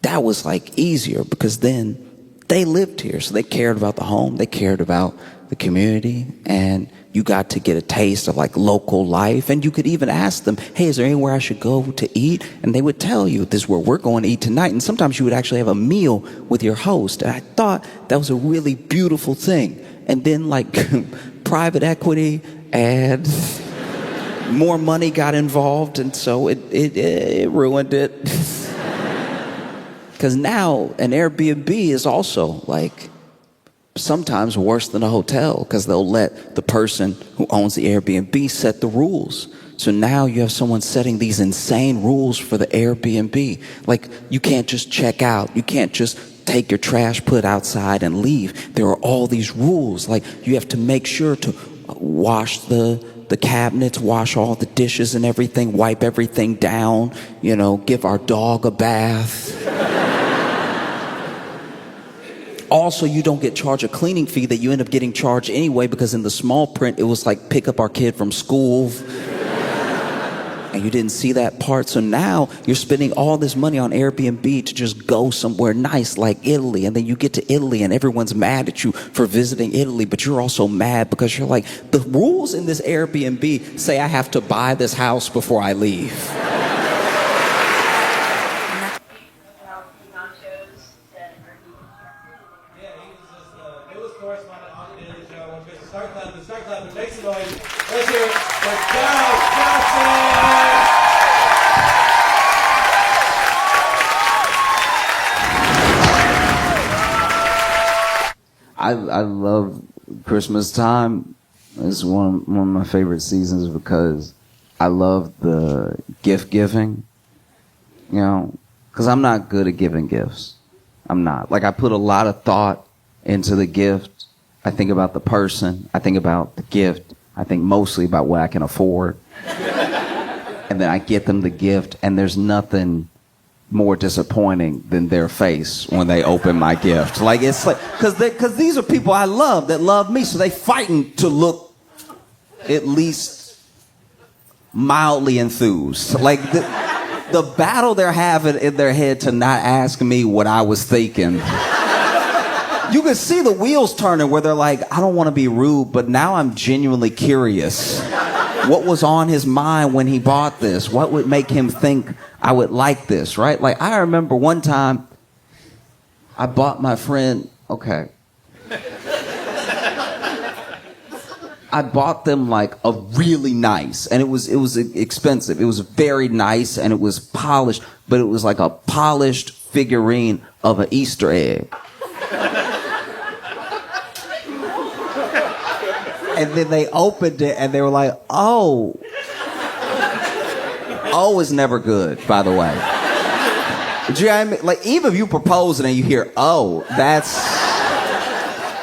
that was like easier because then they lived here, so they cared about the home, they cared about the community, and you got to get a taste of like local life. And you could even ask them, hey, is there anywhere I should go to eat? And they would tell you, this is where we're going to eat tonight. And sometimes you would actually have a meal with your host. And I thought that was a really beautiful thing. And then like private equity and more money got involved, and so it ruined it. Because now an Airbnb is also like sometimes worse than a hotel, because they'll let the person who owns the Airbnb set the rules. So now you have someone setting these insane rules for the Airbnb. Like, you can't just check out. You can't just take your trash, put outside, and leave. There are all these rules. Like, you have to make sure to wash the cabinets, wash all the dishes and everything, wipe everything down, you know, give our dog a bath. Also, you don't get charged a cleaning fee that you end up getting charged anyway, because in the small print, it was like, pick up our kid from school. And you didn't see that part. So now you're spending all this money on Airbnb to just go somewhere nice like Italy. And then you get to Italy and everyone's mad at you for visiting Italy, but you're also mad because you're like, the rules in this Airbnb say I have to buy this house before I leave. I love Christmas time. It's one of my favorite seasons because I love the gift giving, you know, because I'm not good at giving gifts. I'm not. Like, I put a lot of thought into the gift. I think about the person. I think about the gift. I think mostly about what I can afford. And then I get them the gift, and there's nothing more disappointing than their face when they open my gift. Like, it's like, because these are people I love that love me, so they fighting to look at least mildly enthused. Like, the battle they're having in their head to not ask me what I was thinking. You can see the wheels turning where they're like, I don't want to be rude, but now I'm genuinely curious. What was on his mind when he bought this? What would make him think I would like this, right? Like, I remember one time I bought my friend, okay. I bought them like a really nice, and it was expensive. It was very nice, and it was polished, but it was like a polished figurine of an Easter egg. And then they opened it, and they were like, oh. Oh is never good, by the way. Do you know what I mean? Like, even if you propose and then you hear, oh,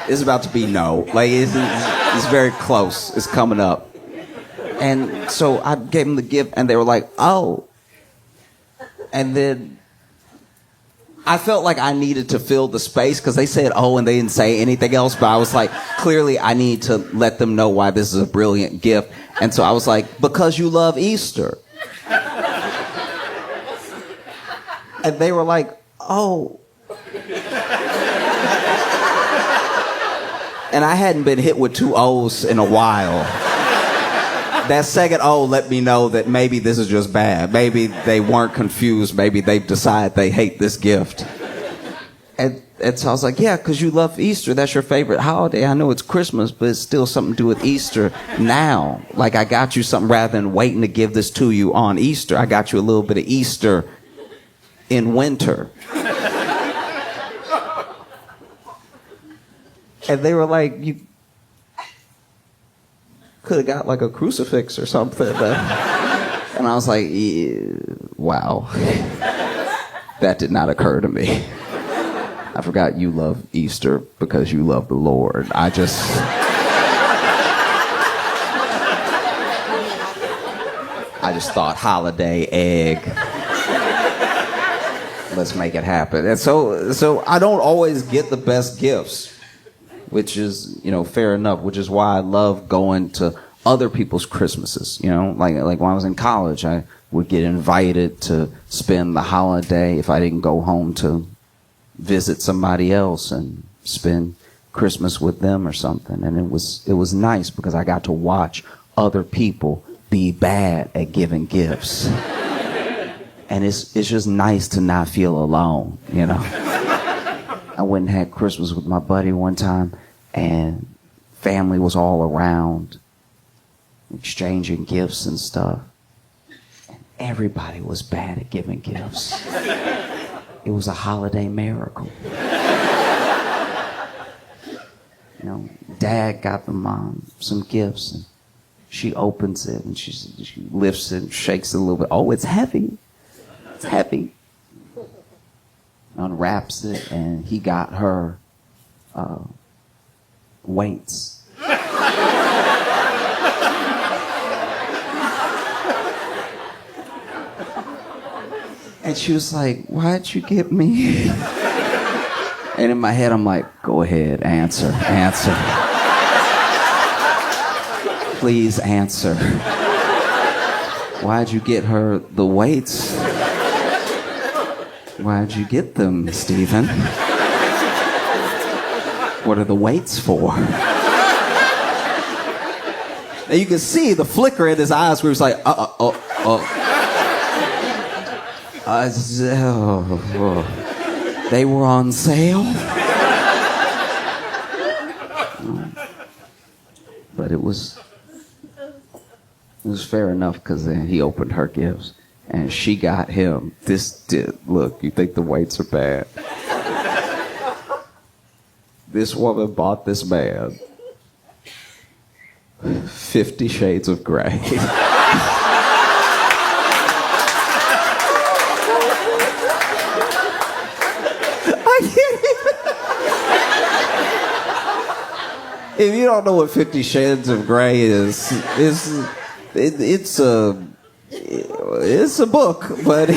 it's about to be no. Like, it's very close. It's coming up. And so I gave them the gift, and they were like, oh. And then I felt like I needed to fill the space because they said, oh, and they didn't say anything else. But I was like, clearly I need to let them know why this is a brilliant gift. And so I was like, because you love Easter. And they were like, oh. And I hadn't been hit with 2 O's in a while. That second O let me know that maybe this is just bad. Maybe they weren't confused. Maybe they've decided they hate this gift. And so I was like, yeah, because you love Easter. That's your favorite holiday. I know it's Christmas, but it's still something to do with Easter now. Like, I got you something rather than waiting to give this to you on Easter. I got you a little bit of Easter in winter. And they were like, you could have got like a crucifix or something. And I was like, wow. That did not occur to me. I forgot you love Easter because you love the Lord. I just thought holiday egg. Let's make it happen. And so I don't always get the best gifts, which is, fair enough, which is why I love going to other people's Christmases. Like when I was in college, I would get invited to spend the holiday if I didn't go home to visit somebody else and spend Christmas with them or something. And it was nice because I got to watch other people be bad at giving gifts. And it's just nice to not feel alone, I went and had Christmas with my buddy one time, and family was all around exchanging gifts and stuff. And everybody was bad at giving gifts. It was a holiday miracle. Dad got the mom some gifts, and she opens it, and she lifts it and shakes it a little bit. Oh, it's heavy. It's heavy. Unwraps it, and he got her weights. And she was like, why'd you get me? And in my head, I'm like, go ahead, answer. Please answer. Why'd you get her the weights? Why'd you get them, Stephen? What are the weights for? And you can see the flicker in his eyes where he was like, they were on sale. But it was fair enough because then he opened her gifts and she got him. Look, you think the weights are bad? This woman bought this man 50 Shades of Grey. If you don't know what 50 Shades of Grey is, it's a book, but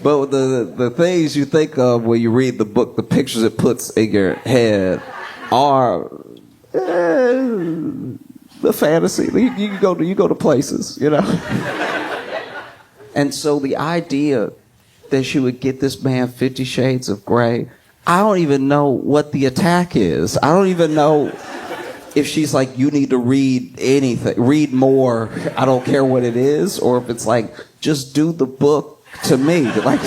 but the things you think of when you read the book, the pictures it puts in your head are the fantasy. You go to places, And so the idea that she would get this man 50 Shades of Grey, I don't even know what the attack is. I don't even know if she's like, you need to read anything, read more, I don't care what it is, or if it's like, just do the book to me. Like,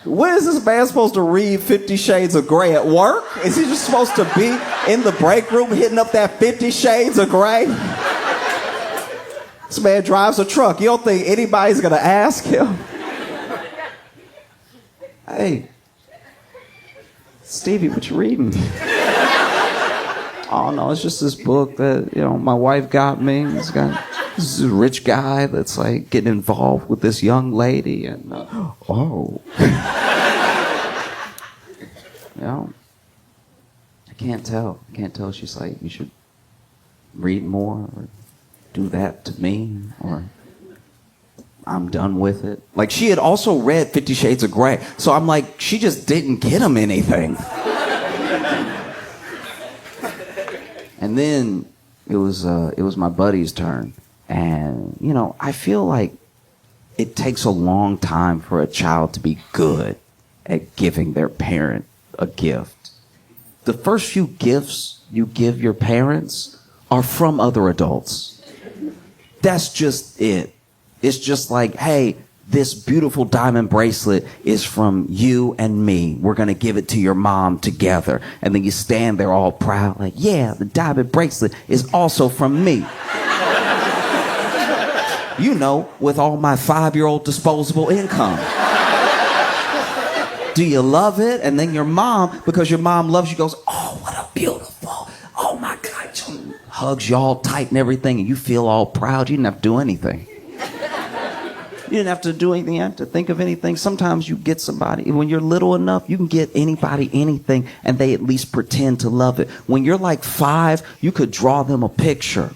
when is this man supposed to read 50 Shades of Grey at work? Is he just supposed to be in the break room hitting up that 50 Shades of Grey? This man drives a truck. You don't think anybody's gonna ask him? Hey, Stevie, what you reading? Oh no, it's just this book that my wife got me. This is a rich guy that's like getting involved with this young lady, and I can't tell. She's like, you should read more or do that to me, or I'm done with it. Like, she had also read 50 Shades of Grey, so I'm like, she just didn't get him anything. And then it was my buddy's turn, and I feel like it takes a long time for a child to be good at giving their parent a gift. The first few gifts you give your parents are from other adults. That's just it. It's just like, hey, this beautiful diamond bracelet is from you and me. We're going to give it to your mom together. And then you stand there all proud like, yeah, the diamond bracelet is also from me. You know, with all my 5-year-old disposable income. Do you love it? And then your mom, because your mom loves you, goes, oh, what a beautiful, oh my God. She hugs you all tight and everything, and you feel all proud. You didn't have to do anything. You didn't have to do anything. You didn't have to think of anything. Sometimes you get somebody, when you're little enough, you can get anybody anything, and they at least pretend to love it. When you're like 5, you could draw them a picture.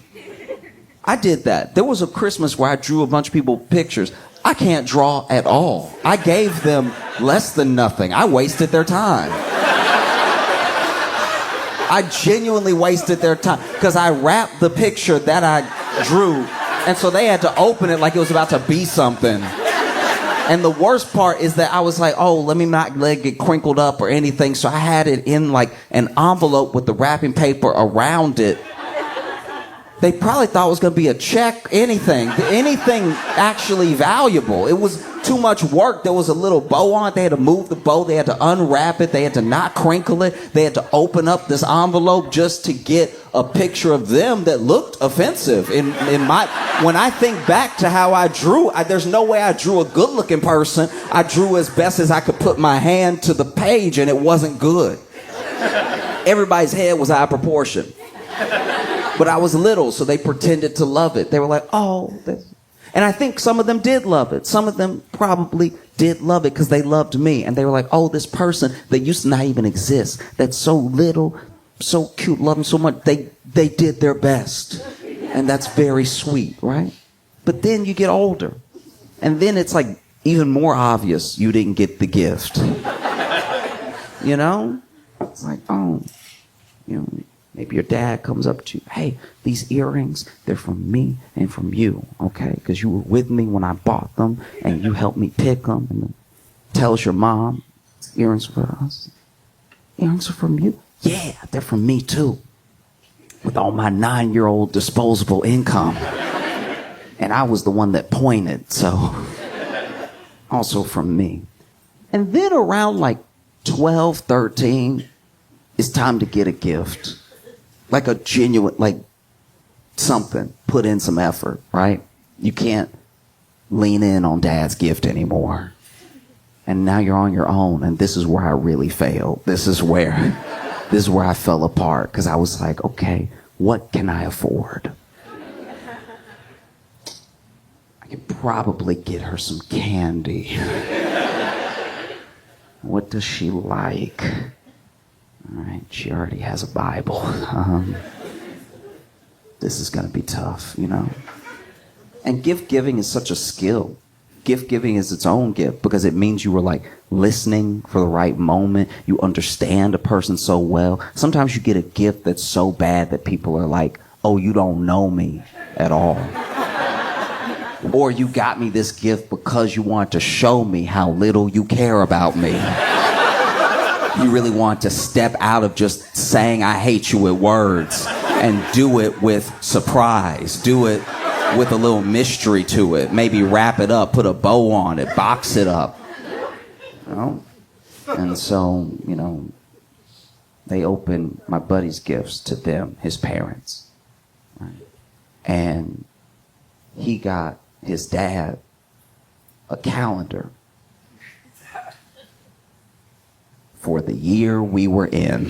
I did that. There was a Christmas where I drew a bunch of people pictures. I can't draw at all. I gave them less than nothing. I wasted their time. I genuinely wasted their time because I wrapped the picture that I drew, and so they had to open it like it was about to be something. And the worst part is that I was like, oh, let me not let it get crinkled up or anything, so I had it in like an envelope with the wrapping paper around it. They probably thought it was going to be a check, anything actually valuable. It was too much work. There was a little bow on it. They had to move the bow. They had to unwrap it. They had to not crinkle it. They had to open up this envelope just to get a picture of them that looked offensive. When I think back to how I drew, there's no way I drew a good-looking person. I drew as best as I could put my hand to the page, and it wasn't good. Everybody's head was out of proportion. But I was little, so they pretended to love it. They were like, oh. And I think some of them did love it. Some of them probably did love it because they loved me. And they were like, oh, this person that used to not even exist, that's so little, so cute, love them so much. They did their best. And that's very sweet, right? But then you get older. And then it's like even more obvious you didn't get the gift. You know? It's like, oh, you know. Maybe your dad comes up to you, hey, these earrings, they're from me and from you, okay? Because you were with me when I bought them, and you helped me pick them. And then tells your mom, earrings are for us. Earrings are from you? Yeah, they're from me too. With all my 9-year-old disposable income. And I was the one that pointed, so also from me. And then around like 12, 13, it's time to get a gift. Like a genuine, like something, put in some effort, right? You can't lean in on dad's gift anymore. And now you're on your own, and this is where I really failed. This is where I fell apart, because I was like, okay, what can I afford? I could probably get her some candy. What does she like? All right, she already has a Bible. This is going to be tough, you know? And gift giving is such a skill. Gift giving is its own gift because it means you were like listening for the right moment. You understand a person so well. Sometimes you get a gift that's so bad that people are like, oh, you don't know me at all. Or you got me this gift because you want to show me how little you care about me. You really want to step out of just saying I hate you with words and do it with surprise. Do it with a little mystery to it. Maybe wrap it up, put a bow on it, box it up. You know? And so, you know, they opened my buddy's gifts to them, his parents. Right? And he got his dad a calendar for the year we were in.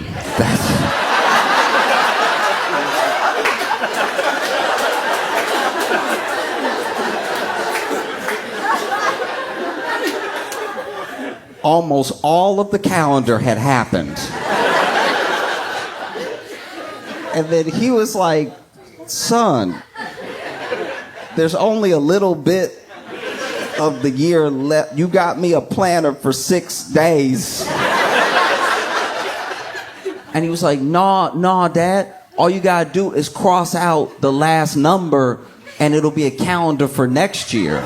Almost all of the calendar had happened. And then he was like, son, there's only a little bit of the year left. You got me a planner for 6 days. And he was like, nah, Dad. All you gotta do is cross out the last number and it'll be a calendar for next year.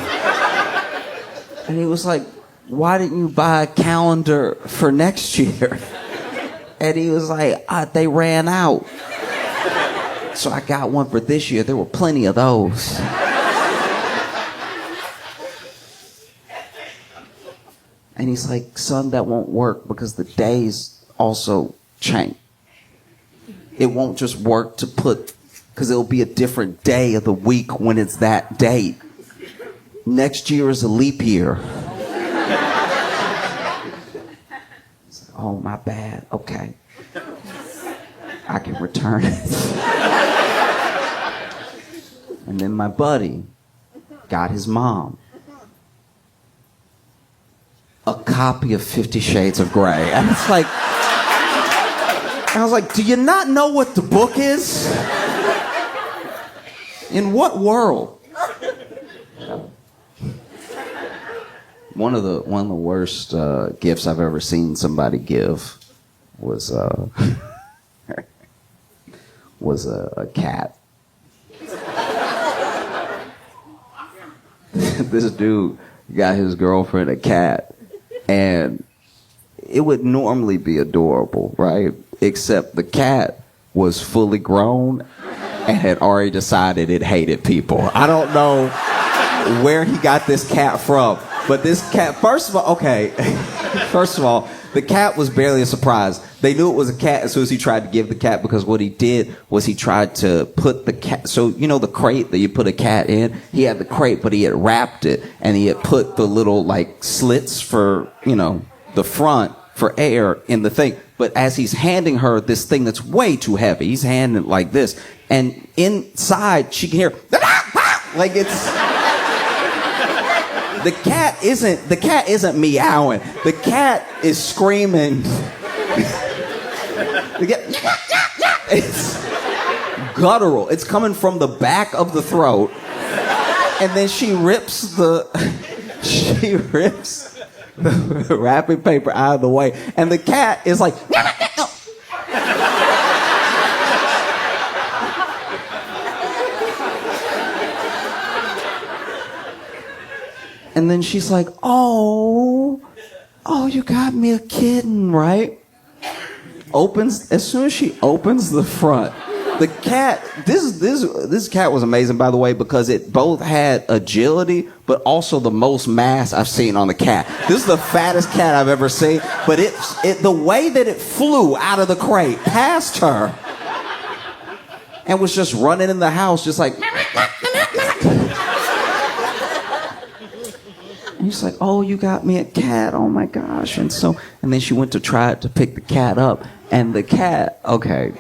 And he was like, why didn't you buy a calendar for next year? And he was like, they ran out. So I got one for this year. There were plenty of those. And he's like, son, that won't work because the days also change. It won't just work to put, because it'll be a different day of the week when it's that date. Next year is a leap year. Oh, my bad. Okay. I can return it. And then my buddy got his mom a copy of 50 Shades of Grey. And it's like, I was like, do you not know what the book is? In what world? One of the worst gifts I've ever seen somebody give was a cat. This dude got his girlfriend a cat, and it would normally be adorable, right? Except the cat was fully grown and had already decided it hated people. I don't know where he got this cat from, but this cat, first of all, the cat was barely a surprise. They knew it was a cat as soon as he tried to give the cat, because what he did was he tried to put the cat, so you know the crate that you put a cat in? He had the crate, but he had wrapped it, and he had put the little like slits for, you know, the front for air in the thing. But as he's handing her this thing that's way too heavy, he's handing it like this, and inside she can hear, like it's... The cat isn't meowing. The cat is screaming. It's guttural. It's coming from the back of the throat. And then she rips the wrapping paper out of the way. And the cat is like, and then she's like, oh, you got me a kitten, right? As soon as she opens the front, the cat, this cat was amazing, by the way, because it both had agility, but also the most mass I've seen on the cat. This is the fattest cat I've ever seen, but the way that it flew out of the crate past her and was just running in the house, just like, and he's like, oh, you got me a cat, oh my gosh. And then she went to try to pick the cat up, and the cat, okay,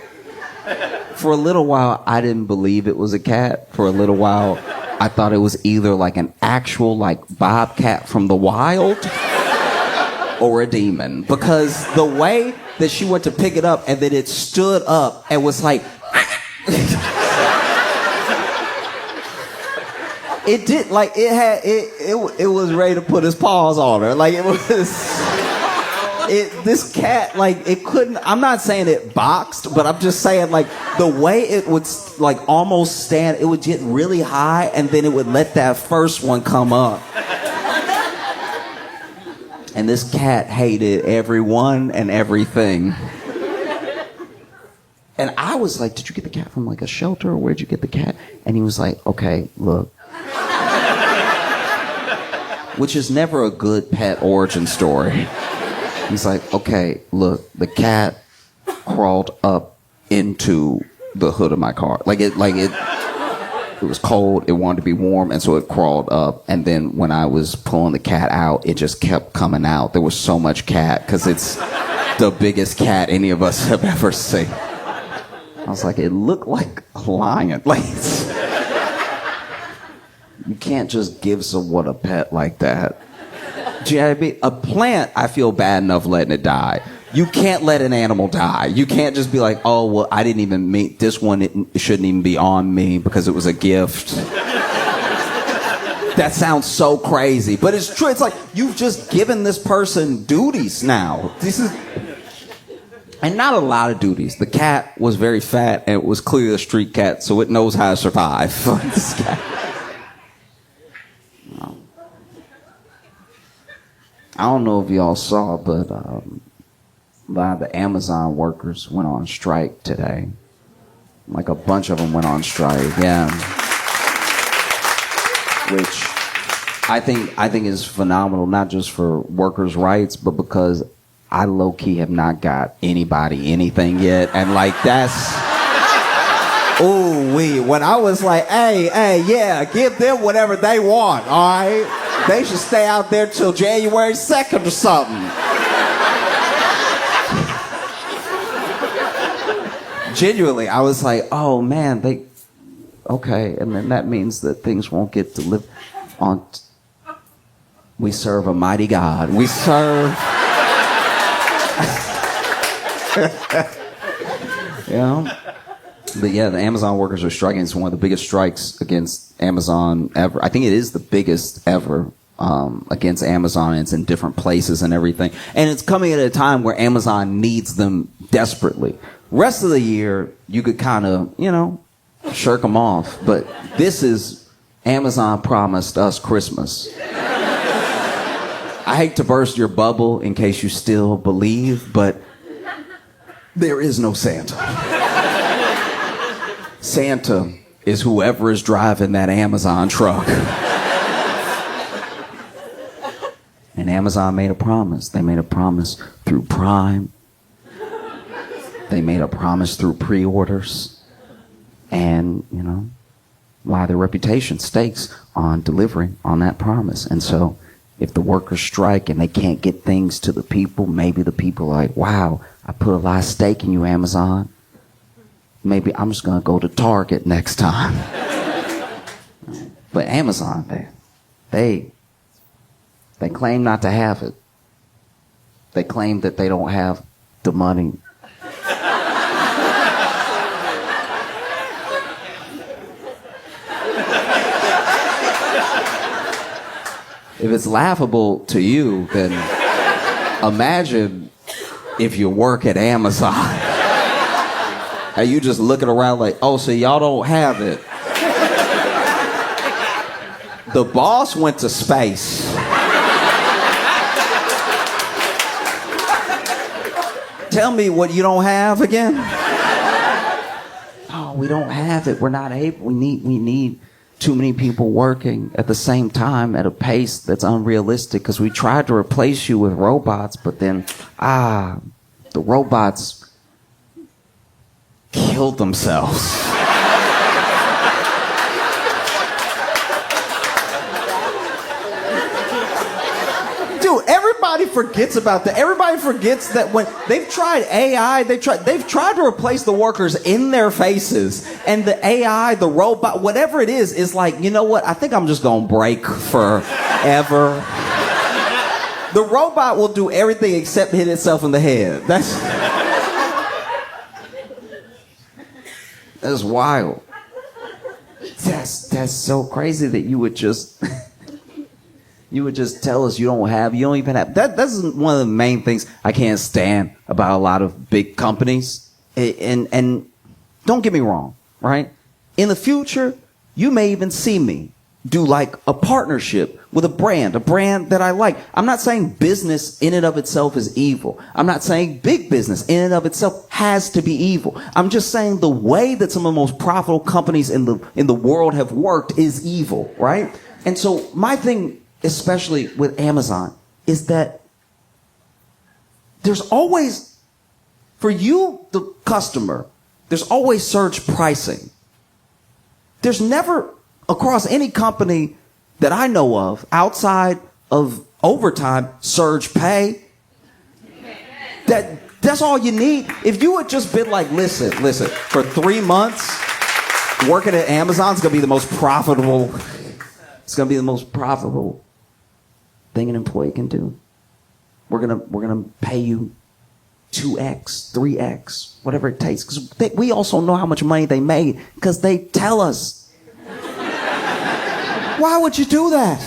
for a little while, I didn't believe it was a cat. For a little while, I thought it was either like an actual like bobcat from the wild or a demon, because the way that she went to pick it up and then it stood up and was like, it did, like, it was ready to put his paws on her. Like, this cat, like, it couldn't, I'm not saying it boxed, but I'm just saying, like, the way it would, like, almost stand, it would get really high, and then it would let that first one come up. And this cat hated everyone and everything. And I was like, did you get the cat from, like, a shelter, or where'd you get the cat? And he was like, okay, look. Which is never a good pet origin story. He's like, okay, look, the cat crawled up into the hood of my car. It was cold, it wanted to be warm, and so it crawled up. And then when I was pulling the cat out, it just kept coming out. There was so much cat, because it's the biggest cat any of us have ever seen. I was like, it looked like a lion. Like, you can't just give someone a pet like that. A plant, I feel bad enough letting it die. You can't let an animal die. You can't just be like, oh, well, I didn't even meet this one. It shouldn't even be on me because it was a gift. That sounds so crazy, but it's true. It's like, you've just given this person duties now. And not a lot of duties. The cat was very fat, and it was clearly a street cat, so it knows how to survive. This cat. I don't know if y'all saw, but a lot of the Amazon workers went on strike today. Like a bunch of them went on strike, yeah. Which I think is phenomenal, not just for workers' rights, but because I low-key have not got anybody anything yet. And like that's, when I was like, hey, yeah, give them whatever they want, all right? They should stay out there till January 2nd or something. Genuinely, I was like, oh man, okay, and then that means that things won't get delivered on. We serve a mighty God. We serve. You know? But yeah, the Amazon workers are striking. It's one of the biggest strikes against Amazon ever. I think it is the biggest ever against Amazon. It's in different places and everything. And it's coming at a time where Amazon needs them desperately. Rest of the year, you could kind of, shirk them off. But this is Amazon promised us Christmas. I hate to burst your bubble in case you still believe, but there is no Santa. Santa is whoever is driving that Amazon truck. And Amazon made a promise. They made a promise through Prime. They made a promise through pre-orders. And, why their reputation stakes on delivering on that promise. And so if the workers strike and they can't get things to the people, maybe the people are like, wow, I put a lot of stake in you, Amazon. Maybe I'm just going to go to Target next time. But Amazon, they claim not to have it. They claim that they don't have the money. If it's laughable to you, then imagine if you work at Amazon. And you just looking around like, oh, so y'all don't have it. The boss went to space. Tell me what you don't have again. Oh, we don't have it. We're not able. We need too many people working at the same time at a pace that's unrealistic because we tried to replace you with robots, but then, the robots killed themselves. Dude, everybody forgets about that. Everybody forgets that when they've tried AI, they've tried to replace the workers in their faces, and the AI, the robot, whatever it is like, you know what? I think I'm just gonna break forever. The robot will do everything except hit itself in the head. That's wild. That's so crazy that you would just tell us you don't even have. That's one of the main things I can't stand about a lot of big companies. And don't get me wrong, right? In the future, you may even see me do like a partnership with a brand that I like. I'm not saying business in and of itself is evil. I'm not saying big business in and of itself has to be evil. I'm just saying the way that some of the most profitable companies in the world have worked is evil, right? And so my thing, especially with Amazon, is that there's always, for you, the customer, there's always surge pricing. There's never, across any company that I know of, outside of overtime, surge pay. That's all you need. If you had just been like, listen, for 3 months, working at Amazon is going to be the most profitable. It's going to be the most profitable thing an employee can do. We're gonna pay you 2x, 3x, whatever it takes. Because we also know how much money they made because they tell us. Why would you do that?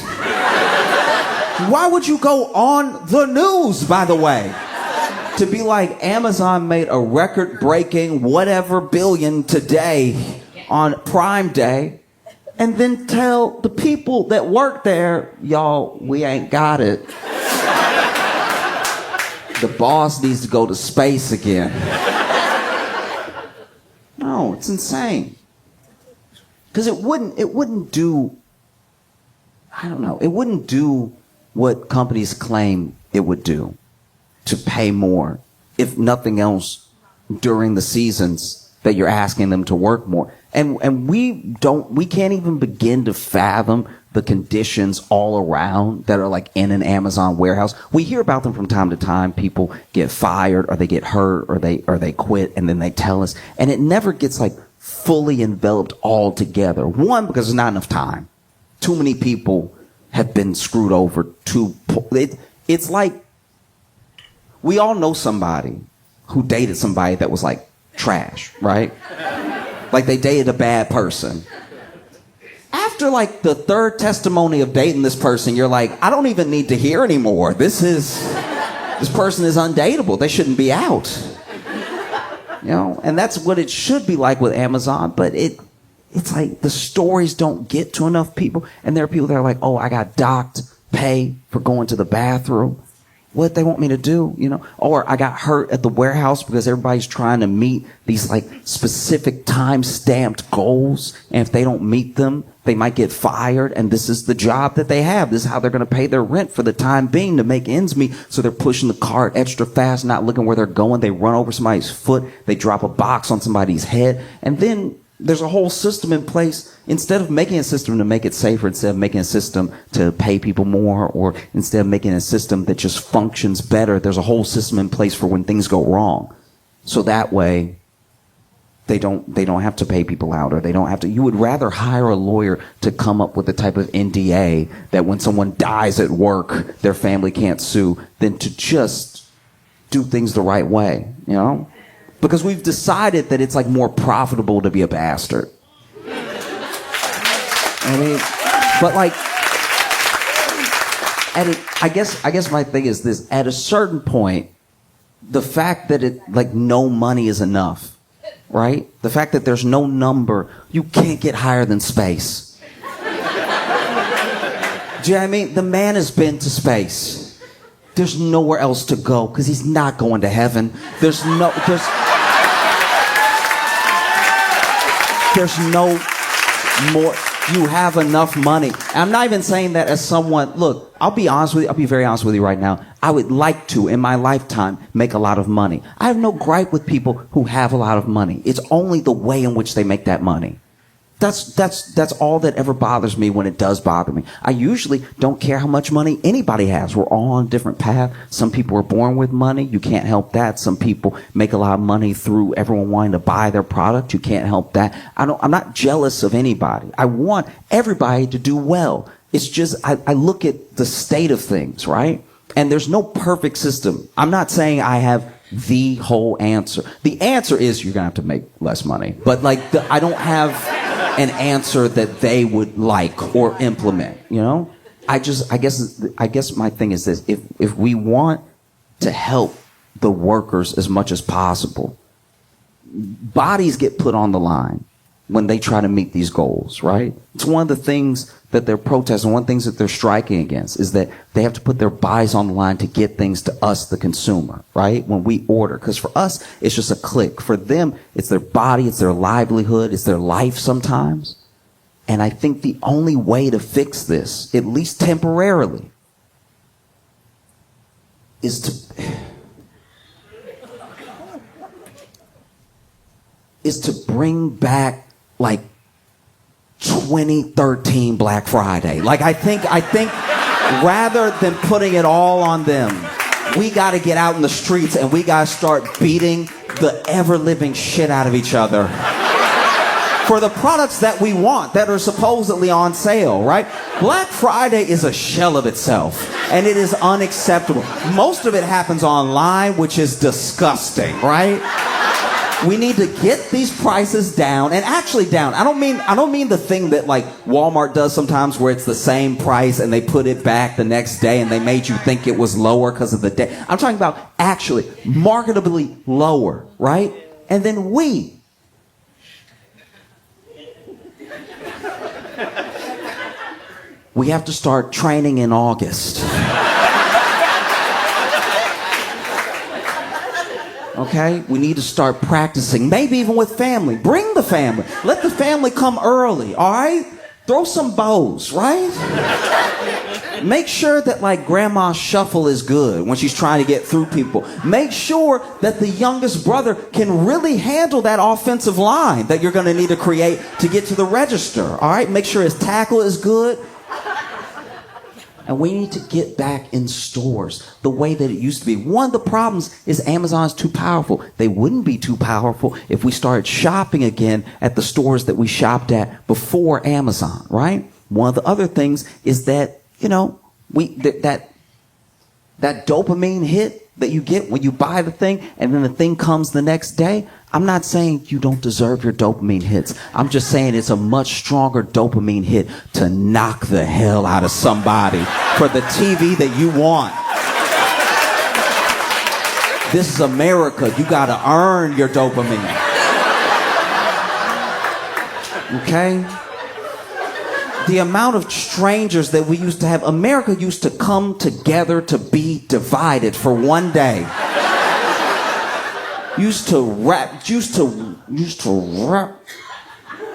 Why would you go on the news, by the way, to be like, Amazon made a record-breaking whatever billion today on Prime Day, and then tell the people that work there, y'all, we ain't got it. The boss needs to go to space again. No, it's insane. Because it wouldn't do, I don't know, it wouldn't do what companies claim it would do, to pay more, if nothing else, during the seasons that you're asking them to work more. And we can't even begin to fathom the conditions all around that are like in an Amazon warehouse. We hear about them from time to time. People get fired or they get hurt or they quit, and then they tell us. And it never gets like fully enveloped all together. One, because there's not enough time. Too many people have been screwed over. It's like, we all know somebody who dated somebody that was like trash, right? Like they dated a bad person. After like the third testimony of dating this person, you're like, I don't even need to hear anymore. This person is undateable. They shouldn't be out. You know, and that's what it should be like with Amazon, but it's like the stories don't get to enough people, and there are people that are like, oh, I got docked pay for going to the bathroom. What they want me to do, you know? Or I got hurt at the warehouse because everybody's trying to meet these like specific time-stamped goals, and if they don't meet them, they might get fired, and this is the job that they have. This is how they're going to pay their rent for the time being to make ends meet. So they're pushing the cart extra fast, not looking where they're going. They run over somebody's foot. They drop a box on somebody's head. And then there's a whole system in place. Instead of making a system to make it safer, instead of making a system to pay people more, or instead of making a system that just functions better, there's a whole system in place for when things go wrong. So that way, they don't have to pay people out, or they don't have to. You would rather hire a lawyer to come up with the type of NDA that when someone dies at work, their family can't sue, than to just do things the right way, you know? Because we've decided that it's like more profitable to be a bastard. I mean, but like, I guess my thing is this: at a certain point, the fact that no money is enough, right? The fact that there's no number, you can't get higher than space. Do you know what I mean? The man has been to space. There's nowhere else to go because he's not going to heaven. There's no more. You have enough money. I'm not even saying that as someone, look, I'll be honest with you. I'll be very honest with you right now. I would like to, in my lifetime, make a lot of money. I have no gripe with people who have a lot of money. It's only the way in which they make that money. That's all that ever bothers me when it does bother me. I usually don't care how much money anybody has. We're all on a different path. Some people are born with money. You can't help that. Some people make a lot of money through everyone wanting to buy their product. You can't help that. I'm not jealous of anybody. I want everybody to do well. It's just, I look at the state of things, right? And there's no perfect system. I'm not saying I have the whole answer. The answer is you're going to have to make less money. But I don't have an answer that they would like or implement, you know? I guess my thing is this: if we want to help the workers as much as possible, bodies get put on the line when they try to meet these goals, right? It's one of the things that they're protesting, one of the things that they're striking against is that they have to put their bodies on the line to get things to us, the consumer, right? When we order. Because for us, it's just a click. For them, it's their body, it's their livelihood, it's their life sometimes. And I think the only way to fix this, at least temporarily, is to bring back like 2013 Black Friday. I think rather than putting it all on them, we got to get out in the streets and we got to start beating the ever-living shit out of each other for the products that we want, that are supposedly on sale, right? Black Friday is a shell of itself, and it is unacceptable. Most of it happens online, which is disgusting, right? We need to get these prices down, and actually down. I don't mean the thing that like Walmart does sometimes where it's the same price and they put it back the next day and they made you think it was lower because of the day. I'm talking about actually marketably lower, right? And then we have to start training in August. Okay? We need to start practicing, maybe even with family. Bring the family. Let the family come early, all right? Throw some bows, right? Make sure that like grandma's shuffle is good when she's trying to get through people. Make sure that the youngest brother can really handle that offensive line that you're going to need to create to get to the register, all right? Make sure his tackle is good. And we need to get back in stores the way that it used to be. One of the problems is Amazon's too powerful. They wouldn't be too powerful if we started shopping again at the stores that we shopped at before Amazon, right? One of the other things is that, you know, that dopamine hit that you get when you buy the thing and then the thing comes the next day. I'm not saying you don't deserve your dopamine hits. I'm just saying it's a much stronger dopamine hit to knock the hell out of somebody for the TV that you want. This is America. You gotta earn your dopamine. Okay? The amount of strangers that we used to have, America used to come together to be divided for one day. Used to wrap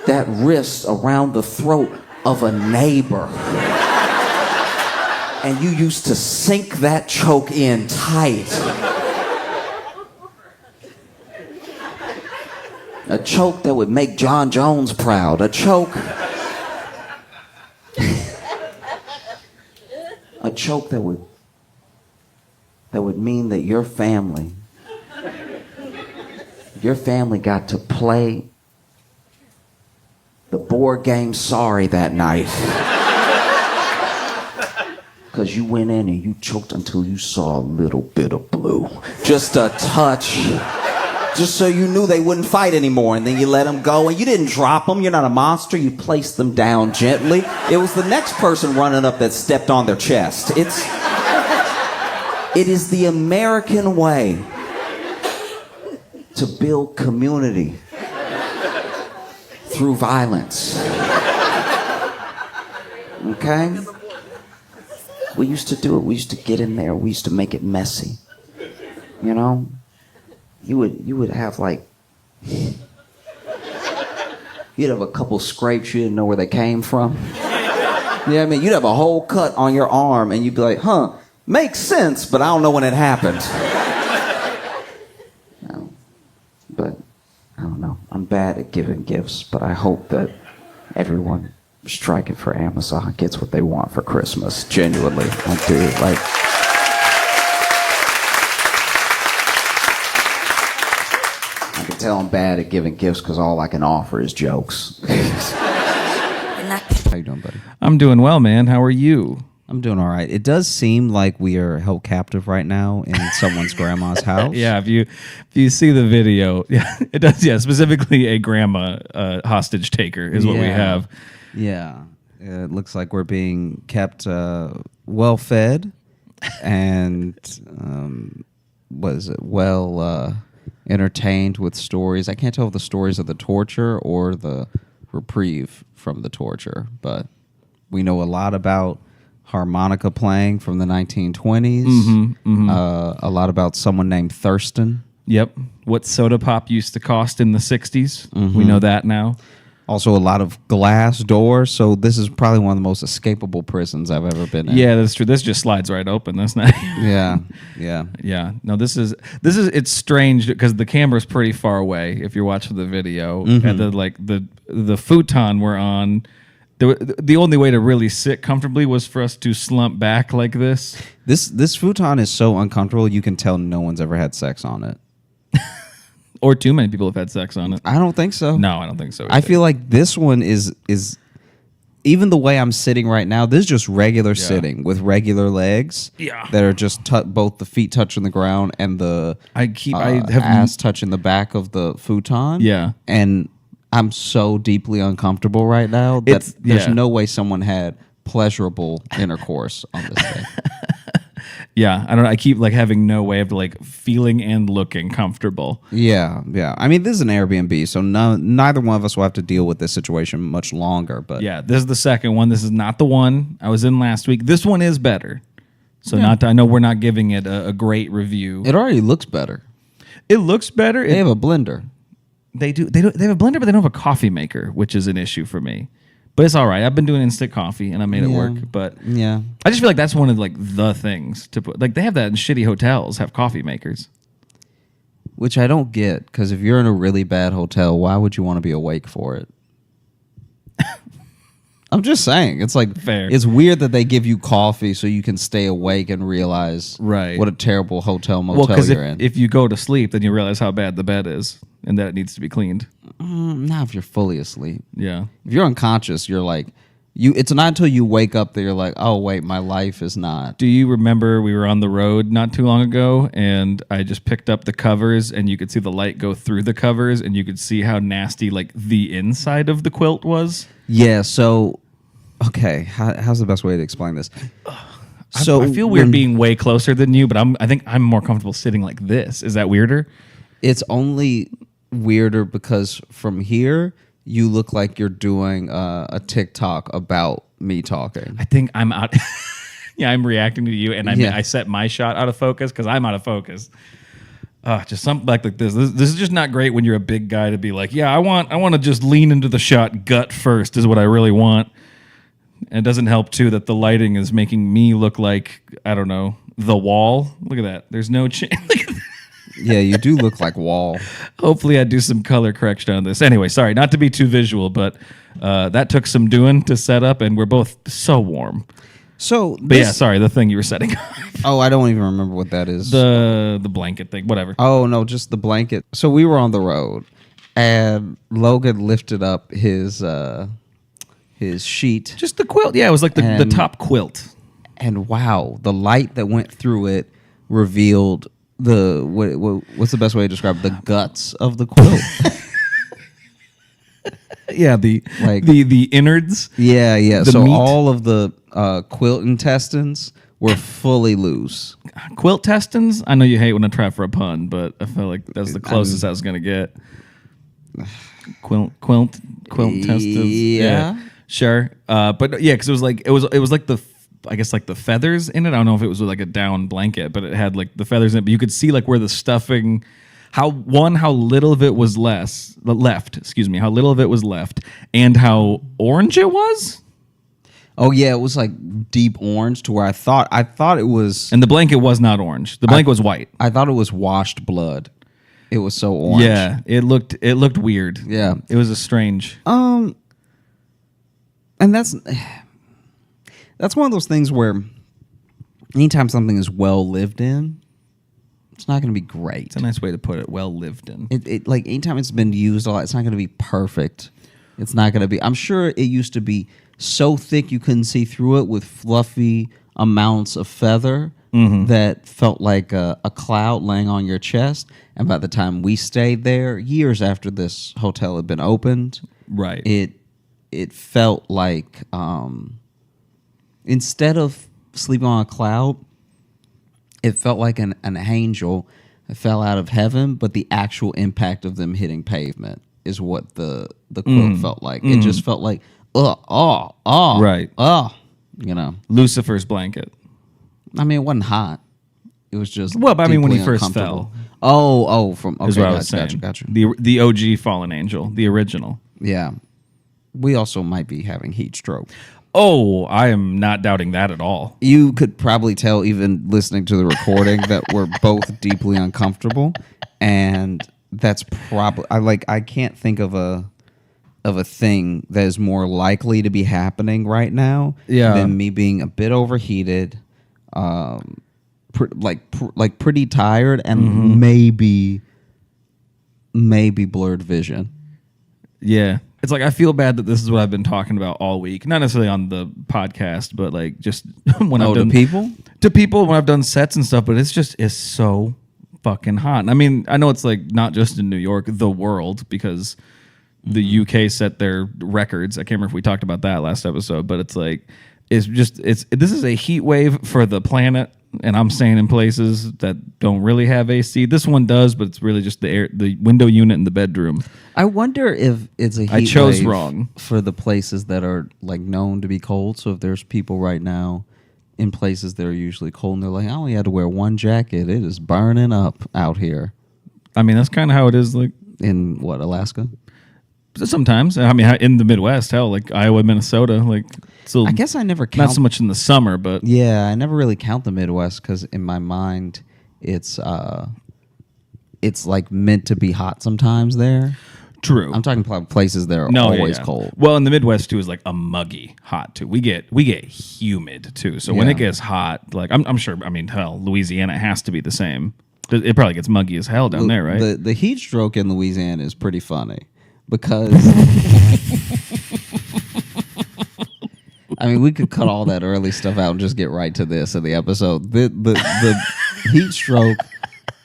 that wrist around the throat of a neighbor. And you used to sink that choke in tight. A choke that would make John Jones proud. A choke that would mean that your family got to play the board game Sorry that night. Because you went in and you choked until you saw a little bit of blue. Just a touch. Just so you knew they wouldn't fight anymore. And then you let them go. And you didn't drop them. You're not a monster. You placed them down gently. It was the next person running up that stepped on their chest. It is the American way to build community through violence. Okay? We used to do it. We used to get in there. We used to make it messy. You know? You would have like... You'd have a couple scrapes. You didn't know where they came from. You know what I mean? You'd have a whole cut on your arm and you'd be like, huh, makes sense, but I don't know when it happened. But I don't know. I'm bad at giving gifts, but I hope that everyone striking for Amazon gets what they want for Christmas. Genuinely, I do. Like, I can tell I'm bad at giving gifts because all I can offer is jokes. How you doing, buddy? I'm doing well, man. How are you? I'm doing all right. It does seem like we are held captive right now in someone's grandma's house. Yeah, if you see the video, yeah, it does. Yeah, specifically a grandma hostage taker is what we have. Yeah, it looks like we're being kept well fed and entertained with stories. I can't tell if the stories of the torture or the reprieve from the torture, but we know a lot about harmonica playing from the 1920s. A lot about someone named Thurston. Yep. What soda pop used to cost in the 60s. We know that now. Also a lot of glass doors. So this is probably one of the most escapable prisons I've ever been in. Yeah, that's true. This just slides right open. That's not. Yeah. No, this is. It's strange because the camera's pretty far away. If you're watching the video, and the futon we're on. The only way to really sit comfortably was for us to slump back like this. This futon is so uncomfortable, you can tell no one's ever had sex on it. Or too many people have had sex on it. I don't think so. No, I don't think so either. I feel like this one is even the way I'm sitting right now, this is just regular sitting with regular legs that are just both the feet touching the ground and the ass touching the back of the futon. Yeah. And I'm so deeply uncomfortable right now that there's no way someone had pleasurable intercourse on this thing. Yeah, I don't know. I keep like having no way of like feeling and looking comfortable. Yeah. I mean, this is an Airbnb, so neither one of us will have to deal with this situation much longer. But yeah, this is the second one. This is not the one I was in last week. This one is better. So I know we're not giving it a great review. It already looks better. It looks better. They have a blender. They do. They have a blender, but they don't have a coffee maker, which is an issue for me. But it's all right. I've been doing instant coffee, and I made it work. But yeah, I just feel like that's one of like the things to put. Like they have that in shitty hotels, have coffee makers. which I don't get, because if you're in a really bad hotel, why would you want to be awake for it? I'm just saying, it's like Fair. It's weird that they give you coffee so you can stay awake and realize Right. what a terrible hotel motel Well, because you're in. if you go to sleep, then you realize how bad the bed is and that it needs to be cleaned. Not if you're fully asleep. Yeah. If you're unconscious, you're like it's not until you wake up that you're like, oh wait, my life is not. Do you remember we were on the road not too long ago and I just picked up the covers and you could see the light go through the covers and you could see how nasty like the inside of the quilt was? Yeah, so okay, how's the best way to explain this? So I feel weird being way closer than you, but I think I'm more comfortable sitting like this. Is that weirder? It's only weirder because from here you look like you're doing a TikTok about me talking. I think I'm out. Yeah, I'm reacting to you, and I set my shot out of focus because I'm out of focus. Just something like this. This is just not great when you're a big guy to be like, yeah, I want to just lean into the shot gut first is what I really want. And it doesn't help too that the lighting is making me look like, I don't know, the wall. Look at that. There's no change. Yeah, you do look like Wall. Hopefully I do some color correction on this. Anyway, sorry, not to be too visual, but that took some doing to set up, and we're both so warm. So, But yeah, sorry, the thing you were setting up. Oh, I don't even remember what that is. The blanket thing, whatever. Oh no, just the blanket. So we were on the road, and Logan lifted up his sheet, Just the quilt. Yeah, it was like the top quilt. and wow, the light that went through it revealed what's the best way to describe it? The guts of the quilt. Yeah, the innards. Yeah. The So meat. all of the quilt intestines were fully loose. Quilt testins? I know you hate when I try for a pun, but I felt like that's the closest I was gonna get. Quilt testins. Yeah. Sure. But yeah, because it was like I guess like the feathers in it. I don't know if it was like a down blanket, but it had like the feathers in it. But you could see like where the stuffing, how little of it was left. Excuse me, how little of it was left, and how orange it was. Oh yeah, it was like deep orange to where I thought it was. And the blanket was not orange. The blanket was white. I thought it was washed blood. It was so orange. Yeah, it looked weird. Yeah. It was a strange. And that's one of those things where anytime something is well lived in, it's not going to be great. It's a nice way to put it. Well lived in. It like anytime it's been used a lot, it's not going to be perfect. It's not going to be. I'm sure it used to be so thick you couldn't see through it with fluffy amounts of feather that felt like a cloud laying on your chest. And by the time we stayed there, years after this hotel had been opened, Right. It felt like instead of sleeping on a cloud, it felt like an angel fell out of heaven, but the actual impact of them hitting pavement is what the quilt felt like. It just felt like, Right. you know. Lucifer's blanket. I mean, it wasn't hot. It was just Well, but I mean, when he deeply first uncomfortable. fell. From Is okay, what I was saying. gotcha. The OG fallen angel, the original. Yeah, we also might be having heat stroke. Oh, I am not doubting that at all. You could probably tell, even listening to the recording, that we're both deeply uncomfortable, and that's probably I can't think of a thing that is more likely to be happening right now than me being a bit overheated, pretty tired, and maybe blurred vision. Yeah. It's like I feel bad that this is what I've been talking about all week. Not necessarily on the podcast, but like just when I've done to people when I've done sets and stuff, but it's so fucking hot. And I mean, I know it's like not just in New York, the world, because the UK set their records. I can't remember if we talked about that last episode, but it's like this is a heat wave for the planet. And I'm staying in places that don't really have AC. This one does, but it's really just the window unit in the bedroom. I wonder if it's a heat I chose wave wrong for the places that are like known to be cold. So if there's people right now in places that are usually cold and they're like, I only had to wear one jacket, it is burning up out here. I mean, that's kind of how it is. Like In what, Alaska? sometimes, I mean, in the Midwest, hell, like Iowa, Minnesota, like. So I guess I never count. not so much in the summer, but Yeah, I never really count the Midwest because in my mind, it's like meant to be hot sometimes there. true. I'm talking about places that are always cold. Well, in the Midwest too is like a muggy hot too. We get humid too. So when Yeah. it gets hot, like I'm sure. I mean, hell, Louisiana has to be the same. It probably gets muggy as hell down there, right? The heat stroke in Louisiana is pretty funny because I mean we could cut all that early stuff out and just get right to this in the episode. The heat stroke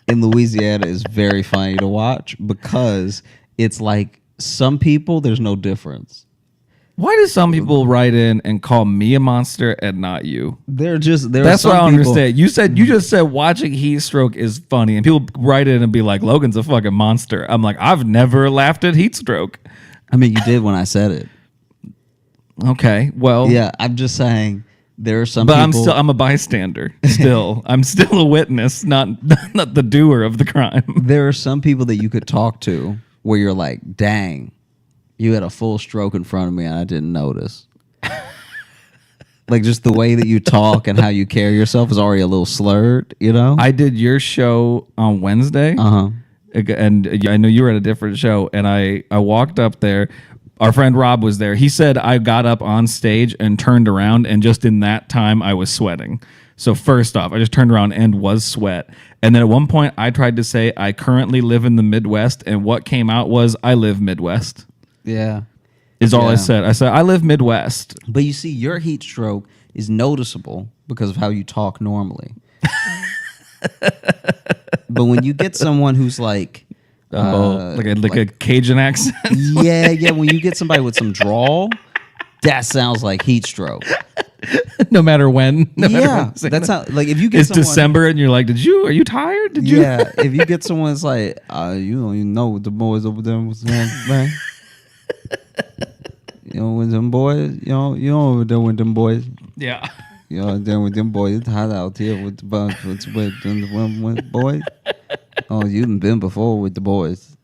in Louisiana is very funny to watch because it's like some people there's no difference. Why do some people write in and call me a monster and not you? That's what I don't understand. You just said watching heat stroke is funny, and people write in and be like, "Logan's a fucking monster." I'm like, I've never laughed at heat stroke. I mean, you did when I said it. Okay, well, Yeah, I'm just saying there are some but people. I'm a bystander. Still, I'm still a witness, not the doer of the crime. There are some people that you could talk to where you're like, dang, you had a full stroke in front of me and I didn't notice. Like just the way that you talk and how you carry yourself is already a little slurred, you know? I did your show on Wednesday, and I know you were at a different show, and I walked up there. Our friend Rob was there. He said I got up on stage and turned around, and just in that time, I was sweating. So first off, I just turned around and was sweat. And then at one point, I tried to say I currently live in the Midwest, and what came out was I live Midwest. Yeah. Is all I Yeah. said. I said I live Midwest. But you see, your heat stroke is noticeable because of how you talk normally. But when you get someone who's like, like a Cajun accent. yeah, when you get somebody with some drawl, that sounds like heat stroke. No matter when. No matter Yeah, when saying that's that. how. Like if you get It's someone, December and you're like, are you tired? Did you? yeah, if you get someone that's like, you don't even know what the boys over there was saying, man. You know with them boys, you know over there with them boys. Yeah. You know there with them boys. It's hot out here with the bunch with the boys. Oh, you done been before with the boys.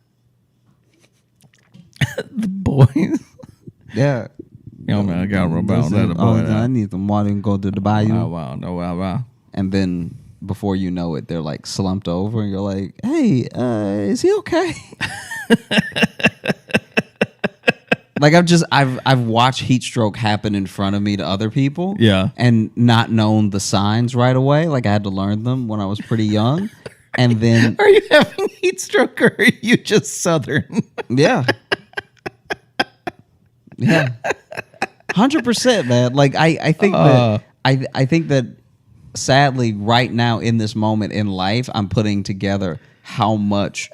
The boys. Yeah. Yo, man, I got to about Listen, that boy. I need some water and go to the bayou. Wow. And then before you know it, they're like slumped over, and you're like, "Hey, is he okay?" Like I've watched heat stroke happen in front of me to other people, Yeah. and not known the signs right away. Like I had to learn them when I was pretty young, and then Are you having heat stroke or are you just Southern? yeah, 100%, man. Like I think that I think that sadly right now in this moment in life, I'm putting together how much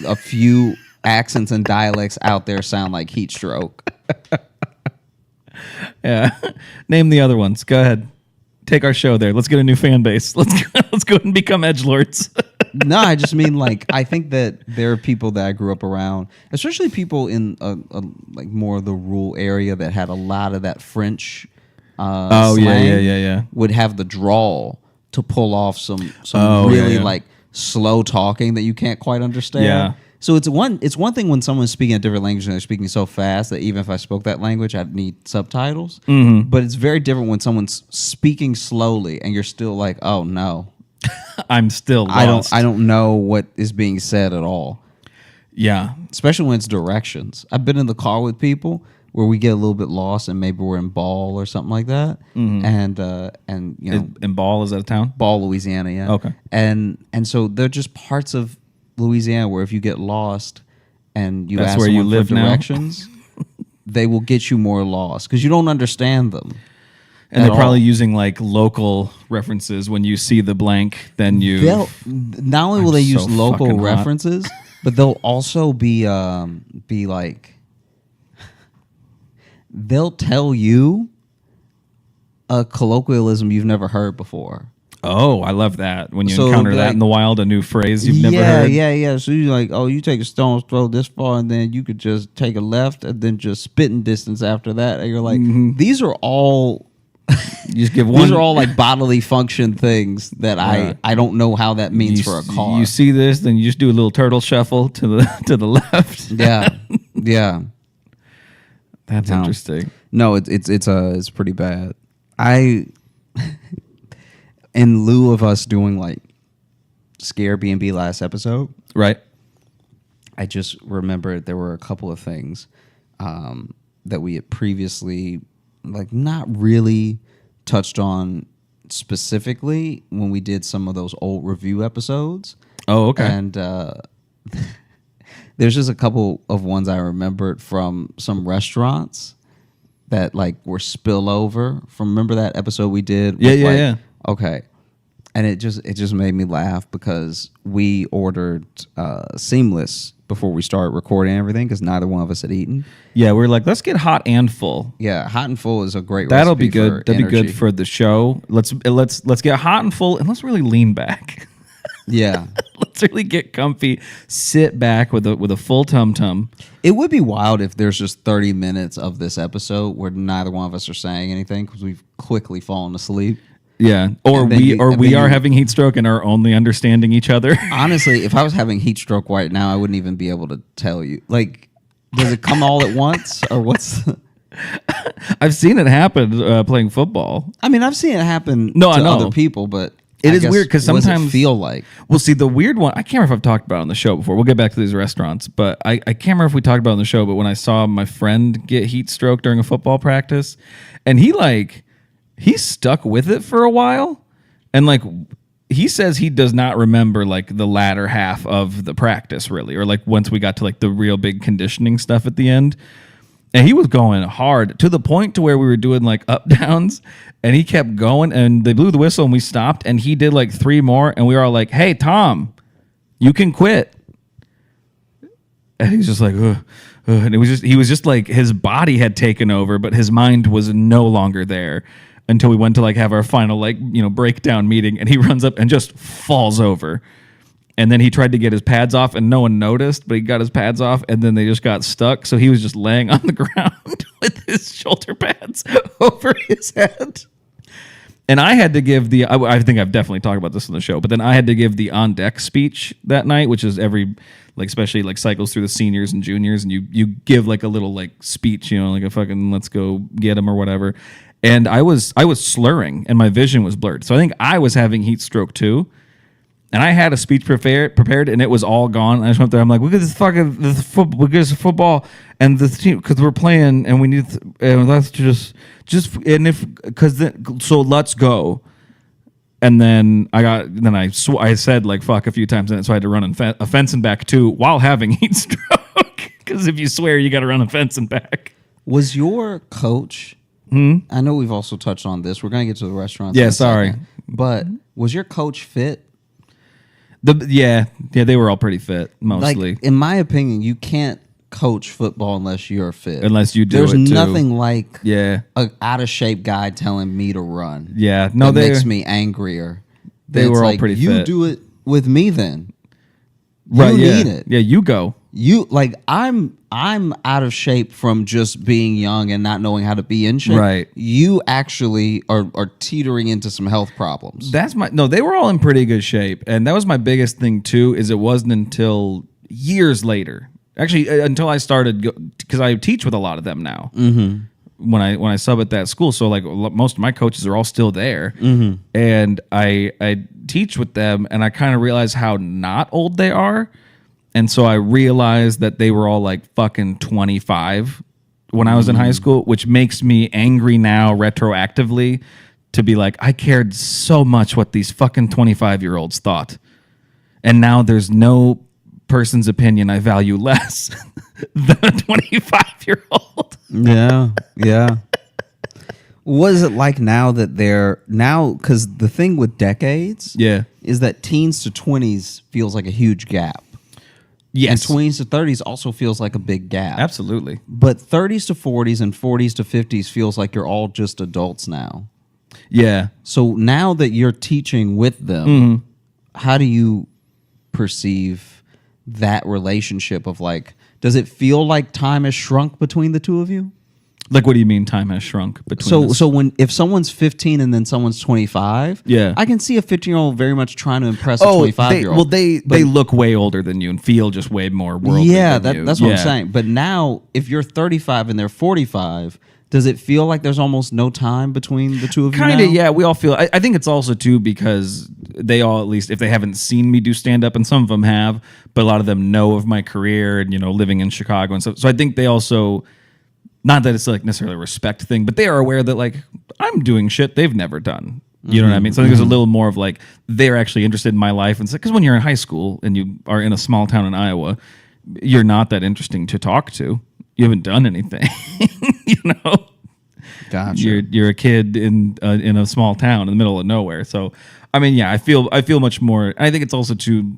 a few accents and dialects out there sound like heat stroke. Yeah. Name the other ones. Go ahead. Take our show there. Let's get a new fan base. Let's go and become edgelords. No, I just mean like I think that there are people that I grew up around, especially people in like more of the rural area that had a lot of that French. Slang, yeah. Would have the drawl to pull off some Oh, really yeah. like slow talking that you can't quite understand. Yeah. So it's one thing when someone's speaking a different language and they're speaking so fast that even if I spoke that language, I'd need subtitles. Mm-hmm. But it's very different when someone's speaking slowly and you're still like, oh no, I'm still lost. I don't know what is being said at all. Yeah. Especially when it's directions. I've been in the car with people where we get a little bit lost and maybe we're in Ball or something like that, and you know, In Ball, is that a town? Ball, Louisiana, yeah. Okay. And so they're just parts of Louisiana where if you get lost and you That's ask where you someone live for now? directions, they will get you more lost because you don't understand them. And they're at probably all. using like local references. When you see the blank, then you. They'll not only will I'm they use so local fucking hot. references, but they'll also be like they'll tell you a colloquialism you've never heard before. Oh, I love that. When you So encounter it'll be that like- in the wild, a new phrase you've never heard. Yeah. So you're like, oh, you take a stone's throw this far, and then you could just take a left, and then just spitting distance after that. And you're like, these are all You just give one. These are all like bodily function things that I don't know how that means for a car. You see this, then you just do a little turtle shuffle to the left. Yeah, yeah. That's interesting. No, it's pretty bad. In lieu of us doing like Scare B&B last episode, Right. I just remembered there were a couple of things that we had previously like not really touched on specifically when we did some of those old review episodes. Oh, okay. And there's just a couple of ones I remembered from some restaurants that like were spillover from. Remember that episode we did? Yeah. Okay. And it just made me laugh because we ordered Seamless before we started recording everything because neither one of us had eaten. Yeah, we're like, let's get hot and full. Yeah, hot and full is a great That'll recipe be good. for That'll energy. be good for the show. Let's get hot and full and let's really lean back. Yeah. Let's really get comfy, sit back with a full tum-tum. It would be wild if there's just 30 minutes of this episode where neither one of us are saying anything because we've quickly fallen asleep. Yeah, or we are having heat stroke and are only understanding each other. Honestly, if I was having heat stroke right now, I wouldn't even be able to tell you. Like, does it come all at once, or what's? I've seen it happen playing football. I mean, I've seen it happen No, I to know. other people, but It is weird because what does it sometimes feel like. Well, see, the weird one, I can't remember if I've talked about it on the show before. We'll get back to these restaurants, but I can't remember if we talked about it on the show. But when I saw my friend get heat stroke during a football practice, and he stuck with it for a while. And like he says he does not remember like the latter half of the practice really, or like once we got to like the real big conditioning stuff at the end. And he was going hard to the point to where we were doing like up downs and he kept going and they blew the whistle and we stopped and he did like 3 more and we were all like, "Hey, Tom, you can quit." And he's just like, ugh. And he was just like his body had taken over, but his mind was no longer there. Until we went to like have our final like, breakdown meeting and he runs up and just falls over. And then he tried to get his pads off and no one noticed, but he got his pads off and then they just got stuck. So he was just laying on the ground with his shoulder pads over his head. And I had to give I think I've definitely talked about this on the show, but then I had to give the on deck speech that night, which is especially like cycles through the seniors and juniors. And you give like a little like speech, like a fucking let's go get him or whatever. And I was slurring and my vision was blurred. So I think I was having heat stroke too. And I had a speech prepared and it was all gone. I just went there. I'm like, look at this football and the team because we're playing and we need and let's just and if so let's go. And then I said like fuck a few times and so I had to run a fence and back too while having heat stroke because if you swear you got to run a fence and back. Was your coach? I know we've also touched on this. We're gonna get to the restaurants. Yeah, sorry. But was your coach fit? Yeah, they were all pretty fit mostly. Like, in my opinion, you can't coach football unless you're fit. Unless you do There's it too. nothing like a out of shape guy telling me to run. Yeah, no, that makes me angrier. They were all pretty fit. You do it with me then. Right, you need it. Yeah, you go. I'm out of shape from just being young and not knowing how to be in shape. Right. You actually are teetering into some health problems. They were all in pretty good shape. And that was my biggest thing too, is it wasn't until years later. Actually, until I started, because I teach with a lot of them now. Mm-hmm. When I sub at that school. So like most of my coaches are all still there. Mm-hmm. And I teach with them and I kind of realize how not old they are. And so I realized that they were all like fucking 25 when I was in high school, which makes me angry now retroactively to be like, I cared so much what these fucking 25-year-olds thought. And now there's no person's opinion I value less than a 25-year-old. Yeah. What is it like now that because the thing with decades is that teens to 20s feels like a huge gap. Yes. And 20s to 30s also feels like a big gap. Absolutely. But 30s to 40s and 40s to 50s feels like you're all just adults now. Yeah. So now that you're teaching with them, how do you perceive that relationship of like, does it feel like time has shrunk between the two of you? Like, what do you mean time has shrunk between? So if someone's 15 and then someone's 25, Yeah. I can see a 15-year-old very much trying to impress a 25-year-old. Well, they look way older than you and feel just way more worldly. Yeah, than you. that's what I'm saying. But now, if you're 35 and they're 45, does it feel like there's almost no time between the two of you? Kind of, now? yeah. We all feel. I think it's also too because they all, at least if they haven't seen me do stand up, and some of them have, but a lot of them know of my career and living in Chicago and stuff. So I think they also. Not that it's like necessarily a respect thing, but they are aware that like I'm doing shit they've never done. You know what I mean? So I think there's a little more of like they're actually interested in my life, and because when you're in high school and you are in a small town in Iowa, you're not that interesting to talk to. You haven't done anything, Gotcha. You're a kid in a small town in the middle of nowhere. So I mean, yeah, I feel much more. I think it's also too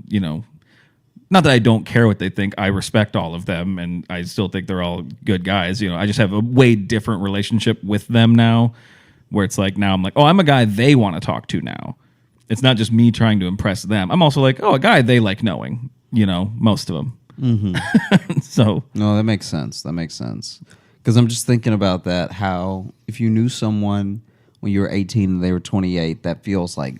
Not that I don't care what they think. I respect all of them, and I still think they're all good guys. I just have a way different relationship with them now, where it's like now I'm like, oh, I'm a guy they want to talk to now. It's not just me trying to impress them. I'm also like, oh, a guy they like knowing. Most of them. Mm-hmm. So no, that makes sense. Because I'm just thinking about that. How if you knew someone when you were 18 and they were 28, that feels like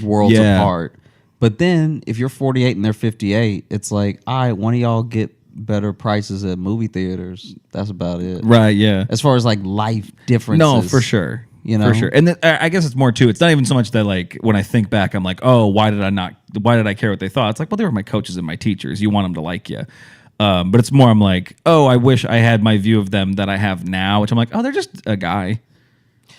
worlds apart. But then, if you're 48 and they're 58, it's like, all right, one of y'all get better prices at movie theaters. That's about it. Right, yeah. As far as like life differences. No, for sure. For sure. And I guess it's more too. It's not even so much that like when I think back, I'm like, oh, why did I care what they thought? It's like, well, they were my coaches and my teachers. You want them to like you. But it's more, I'm like, oh, I wish I had my view of them that I have now, which I'm like, oh, they're just a guy.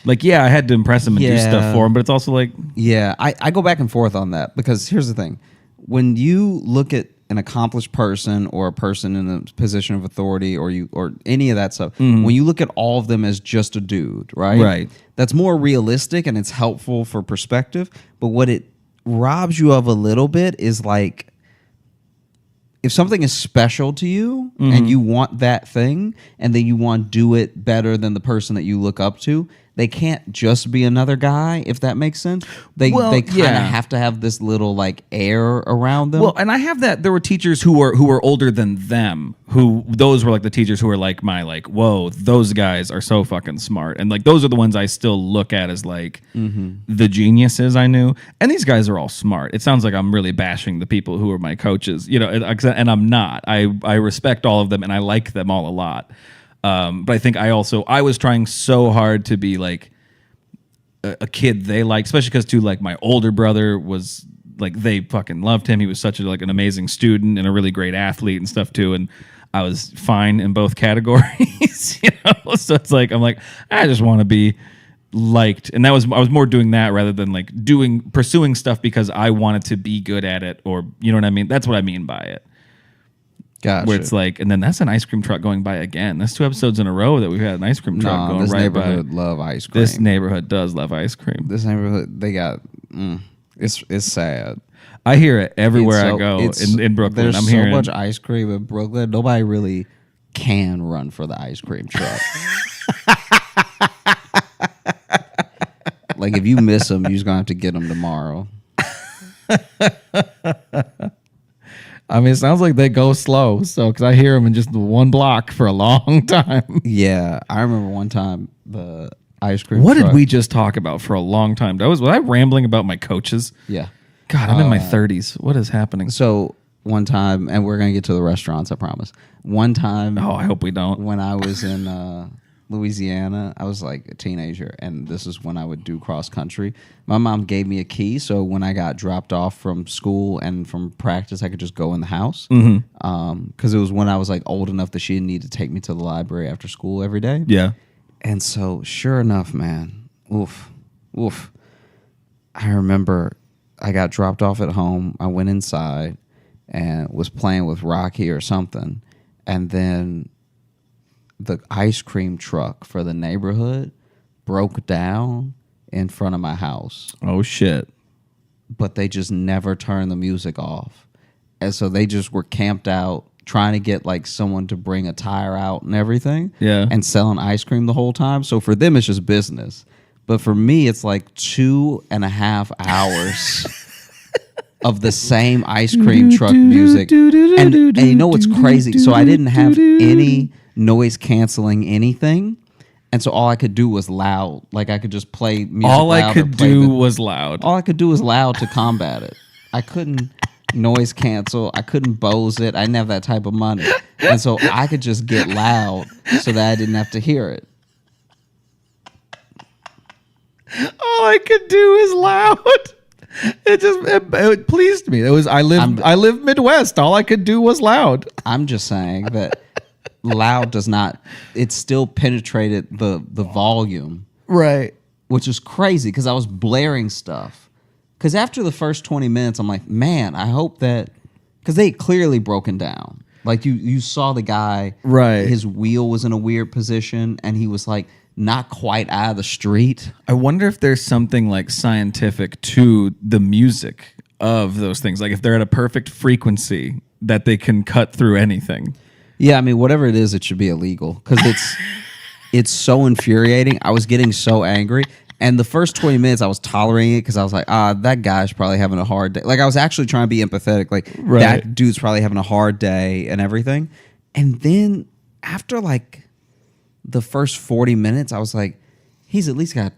Like, yeah, I had to impress him and do stuff for him, but it's also like... Yeah, I go back and forth on that because here's the thing. When you look at an accomplished person or a person in a position of authority or any of that stuff, when you look at all of them as just a dude, right? Right. That's more realistic and it's helpful for perspective. But what it robs you of a little bit is like... If something is special to you and you want that thing and then you want to do it better than the person that you look up to, they can't just be another guy, if that makes sense. They kind of have to have this little like air around them. Well, and I have that. There were teachers who were older than them. Those were like the teachers who were like whoa, those guys are so fucking smart. And like those are the ones I still look at as like the geniuses I knew. And these guys are all smart. It sounds like I'm really bashing the people who are my coaches, and I'm not. I respect all of them and I like them all a lot. But I think I was trying so hard to be like a kid they liked, especially because too like my older brother was like they fucking loved him. He was such an amazing student and a really great athlete and stuff too. And I was fine in both categories, So it's like I'm like I just want to be liked, and I was more doing that rather than like pursuing stuff because I wanted to be good at it, or you know what I mean. That's what I mean by it. Gotcha. Where it's like, and then that's an ice cream truck going by again. That's 2 episodes in a row that we've had an ice cream truck going right by. This neighborhood love ice cream. This neighborhood does love ice cream. This neighborhood, they got, it's sad. I hear it everywhere I go in Brooklyn. There's so much ice cream in Brooklyn. Nobody really can run for the ice cream truck. Like if you miss them, you're just going to have to get them tomorrow. I mean, it sounds like they go slow. So, because I hear them in just one block for a long time. Yeah, I remember one time the ice cream. What truck. did we just talk about for a long time? Was I rambling about my coaches? Yeah. God, I'm in my 30s. What is happening? So one time, and we're gonna get to the restaurants, I promise. One time. Oh, I hope we don't. When I was in Louisiana, I was like a teenager, and this is when I would do cross country. My mom gave me a key, so when I got dropped off from school and from practice, I could just go in the house. Because it was when I was like old enough that she didn't need to take me to the library after school every day. Yeah. And so, sure enough, man, oof. I remember I got dropped off at home. I went inside and was playing with Rocky or something, and then the ice cream truck for the neighborhood broke down in front of my house. Oh, shit. But they just never turned the music off. And so they just were camped out trying to get like someone to bring a tire out and everything. Yeah. And selling ice cream the whole time. So for them, it's just business. But for me, it's like 2.5 hours of the same ice cream truck music. And you know what's crazy? So I didn't have any noise canceling anything, And so all I could do was loud. Like I could just play music All loud I or could play do was loud. all I could do was loud to combat it. I couldn't noise cancel. I couldn't Bose it. I didn't have that type of money. And so I could just get loud so that I didn't have to hear it. All I could do is loud. It pleased me. It was I live Midwest. All I could do was loud. I'm just saying that loud does not, it still penetrated the volume, Right. which is crazy because I was blaring stuff. Because after the first 20 minutes, I'm like, man, I hope that, because they had clearly broken down. Like you saw the guy, Right. His wheel was in a weird position and he was like not quite out of the street. I wonder if there's something like scientific to the music of those things. Like if they're at a perfect frequency that they can cut through anything. Yeah, I mean, whatever it is, it should be illegal because it's so infuriating. I was getting so angry. And the first 20 minutes, I was tolerating it because I was like, that guy's probably having a hard day. Like, I was actually trying to be empathetic. Like, Right. that dude's probably having a hard day and everything. And then after, like, the first 40 minutes, I was like, he's at least got to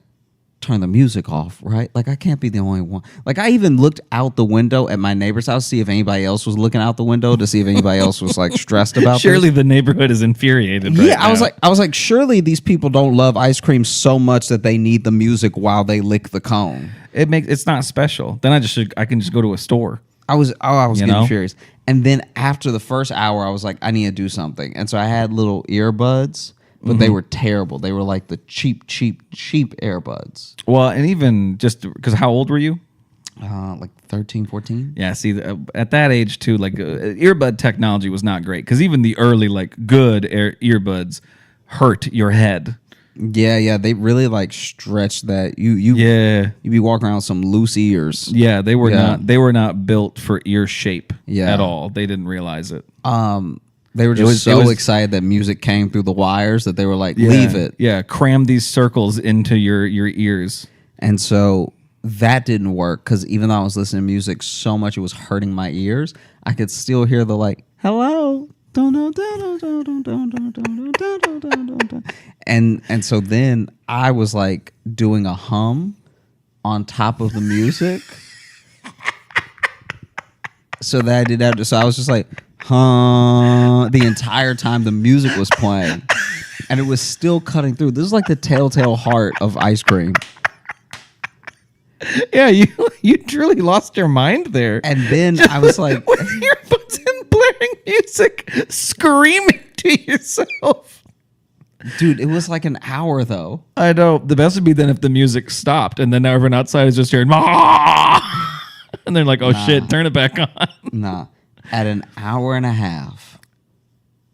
turn the music off, right? Like, I can't be the only one. Like, I even looked out the window at my neighbor's house to see if anybody else was looking out the window to see if anybody else was, like, stressed about Surely this. the neighborhood is infuriated right Yeah, I was now. like, surely these people don't love ice cream so much that they need the music while they lick the cone. It's not special. Then I can just go to a store. I was You getting know? furious. And then after the first hour, I was like, I need to do something. And so I had little earbuds, but they were terrible. They were like the cheap earbuds. Well, and even just because how old were you? Like 13, 14. Yeah, see, at that age too, like earbud technology was not great because even the early like good earbuds hurt your head. Yeah, they really like stretched that. You be walking around with some loose ears. Yeah, they were Yeah. not built for ear shape Yeah. at all. They didn't realize it. They were just was- so it was- excited that music came through the wires that they were like, leave it. Yeah, cram these circles into your ears. And so that didn't work because even though I was listening to music so much it was hurting my ears, I could still hear the like, hello. And so then I was like doing a hum on top of the music. So that I did that. So I was just like, the entire time the music was playing. And it was still cutting through. This is like the telltale heart of ice cream. Yeah, you truly lost your mind there. And then I was like, with earbuds and blaring music, screaming to yourself. dude, it was like an hour though. I know. The best would be then if the music stopped and then everyone outside is just hearing, "Mah!" And they're like, oh shit, turn it back on. Nah. At an hour and a half,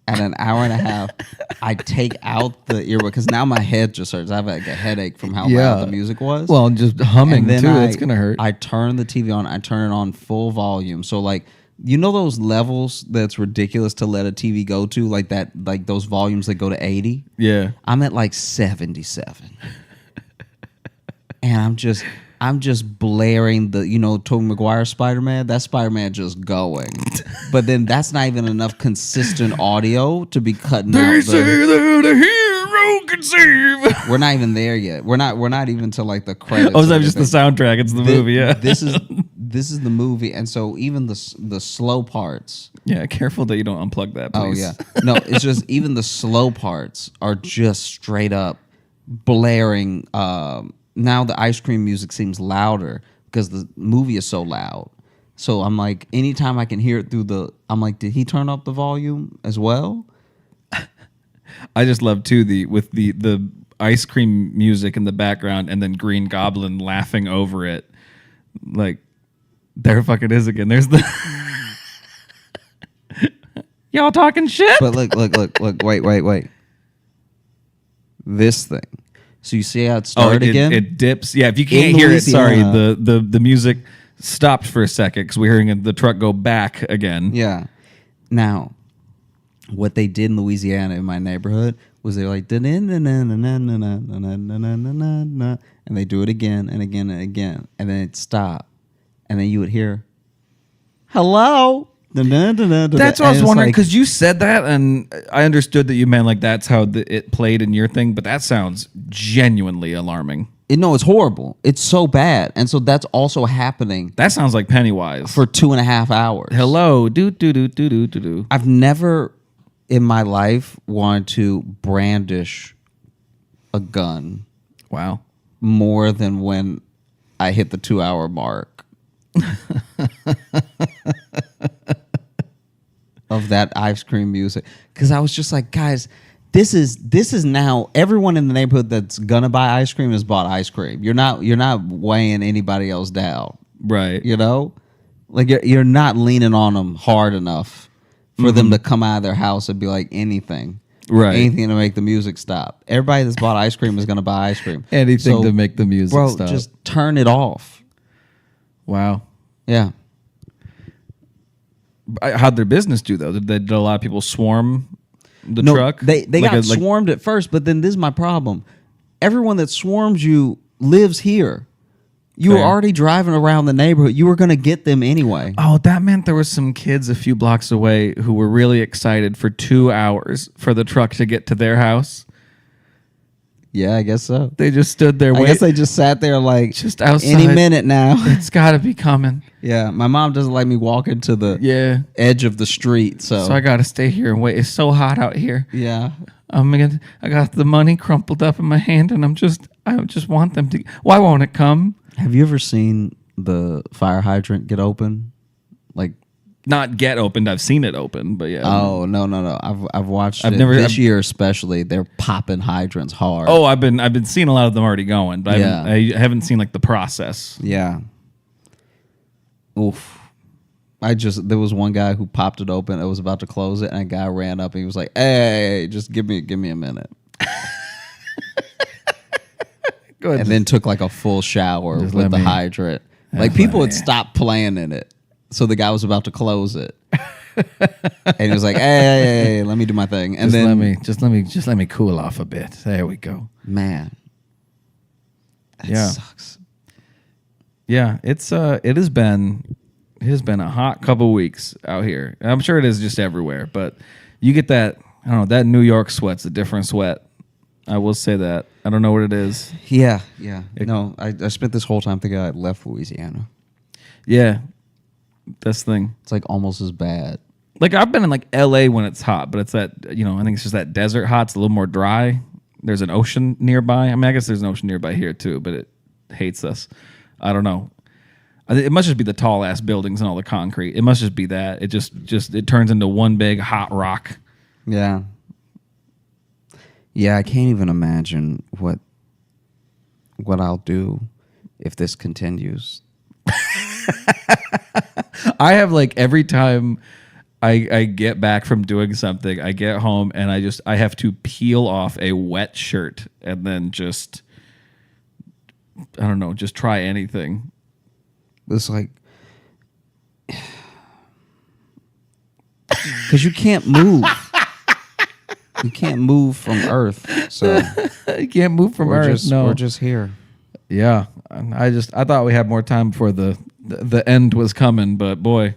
I take out the earbud because now my head just hurts. I have like a headache from how loud the music was. Well, just humming and then too. That's gonna hurt. I turn the TV on. I turn it on full volume. So like, you know those levels that's ridiculous to let a TV go to, like that, like those volumes that go to 80. Yeah. I'm at like 77, and I'm just blaring the, Tobey Maguire Spider-Man. That Spider-Man just going, but then that's not even enough consistent audio to be cutting out. They say that a hero can save. We're not even there yet. We're not even to like the credits. Oh, is that just the soundtrack? It's the movie. Yeah. This is the movie, and so even the slow parts. Yeah. Careful that you don't unplug that. Please. Oh yeah, no, it's just even the slow parts are just straight up blaring. Now the ice cream music seems louder because the movie is so loud. So I'm like, anytime I can hear it I'm like, did he turn up the volume as well? I just love too the ice cream music in the background and then Green Goblin laughing over it. Like, there fucking is again. There's the y'all talking shit. But look, wait. This thing. So you see how it started again? It dips. Yeah, if you can't hear it, sorry, Louisiana. the music stopped for a second because we're hearing the truck go back again. Yeah. Now, what they did in Louisiana in my neighborhood was they're like, and they do it again and again and again, and then it stopped, and then you would hear, hello. That's what I was wondering, because you said that, and I understood that you meant like that's how it played in your thing, but that sounds genuinely alarming. No, it's horrible. It's so bad. And so that's also happening. That sounds like Pennywise. For 2.5 hours. Hello. Do. I've never in my life wanted to brandish a gun. Wow. More than when I hit the 2-hour mark. Of that ice cream music. Because I was just like, guys, this is now everyone in the neighborhood that's gonna buy ice cream has bought ice cream. You're not weighing anybody else down, right? You know, like you're not leaning on them hard enough for them to come out of their house and be like anything to make the music stop. Everybody that's bought ice cream is gonna buy ice cream. Anything to make the music stop. Just turn it off. Wow. Yeah. How'd their business do though? Did a lot of people swarm the truck? They got swarmed at first, but then this is my problem. Everyone that swarms you lives here. You were already driving around the neighborhood. You were going to get them anyway. Oh, that meant there were some kids a few blocks away who were really excited for 2 hours for the truck to get to their house. Yeah, I guess so. They just stood there waiting. I guess they just sat there like, just outside. Any minute now. It's got to be coming. Yeah, my mom doesn't like me walking to the edge of the street, so I got to stay here and wait. It's so hot out here. Yeah. I got the money crumpled up in my hand, and I just want them to. Why won't it come? Have you ever seen the fire hydrant get open? Like, not get opened. I've seen it open, but yeah. Oh no! I've watched it. This year especially. They're popping hydrants hard. Oh, I've been seeing a lot of them already going, but I haven't seen like the process. Yeah. Oof. There was one guy who popped it open. It was about to close it, and a guy ran up and he was like, "Hey, just give me a minute." And then took like a full shower with the hydrant. Like people had stopped playing in it. So the guy was about to close it. And he was like, hey, let me do my thing. And just let me cool off a bit. There we go. Man. That sucks. Yeah, it has been a hot couple weeks out here. I'm sure it is just everywhere, but you get that, I don't know, that New York sweat's a different sweat. I will say that. I don't know what it is. Yeah. I spent this whole time thinking I left Louisiana. Yeah. That's the thing. It's like almost as bad. Like I've been in like LA when it's hot, but it's that, I think it's just that desert hot. It's a little more dry. There's an ocean nearby. I mean, I guess there's an ocean nearby here too, but it hates us. I don't know. It must just be the tall ass buildings and all the concrete. It must just be that. It just it turns into one big hot rock. Yeah. Yeah, I can't even imagine what I'll do if this continues. I have like every time I get back from doing something, I get home and I have to peel off a wet shirt and then just, I don't know, just try anything. It's like, because you can't move. You can't move from Earth, so you can't move from Earth. We're just here. Yeah, I thought we had more time before the end was coming, but boy,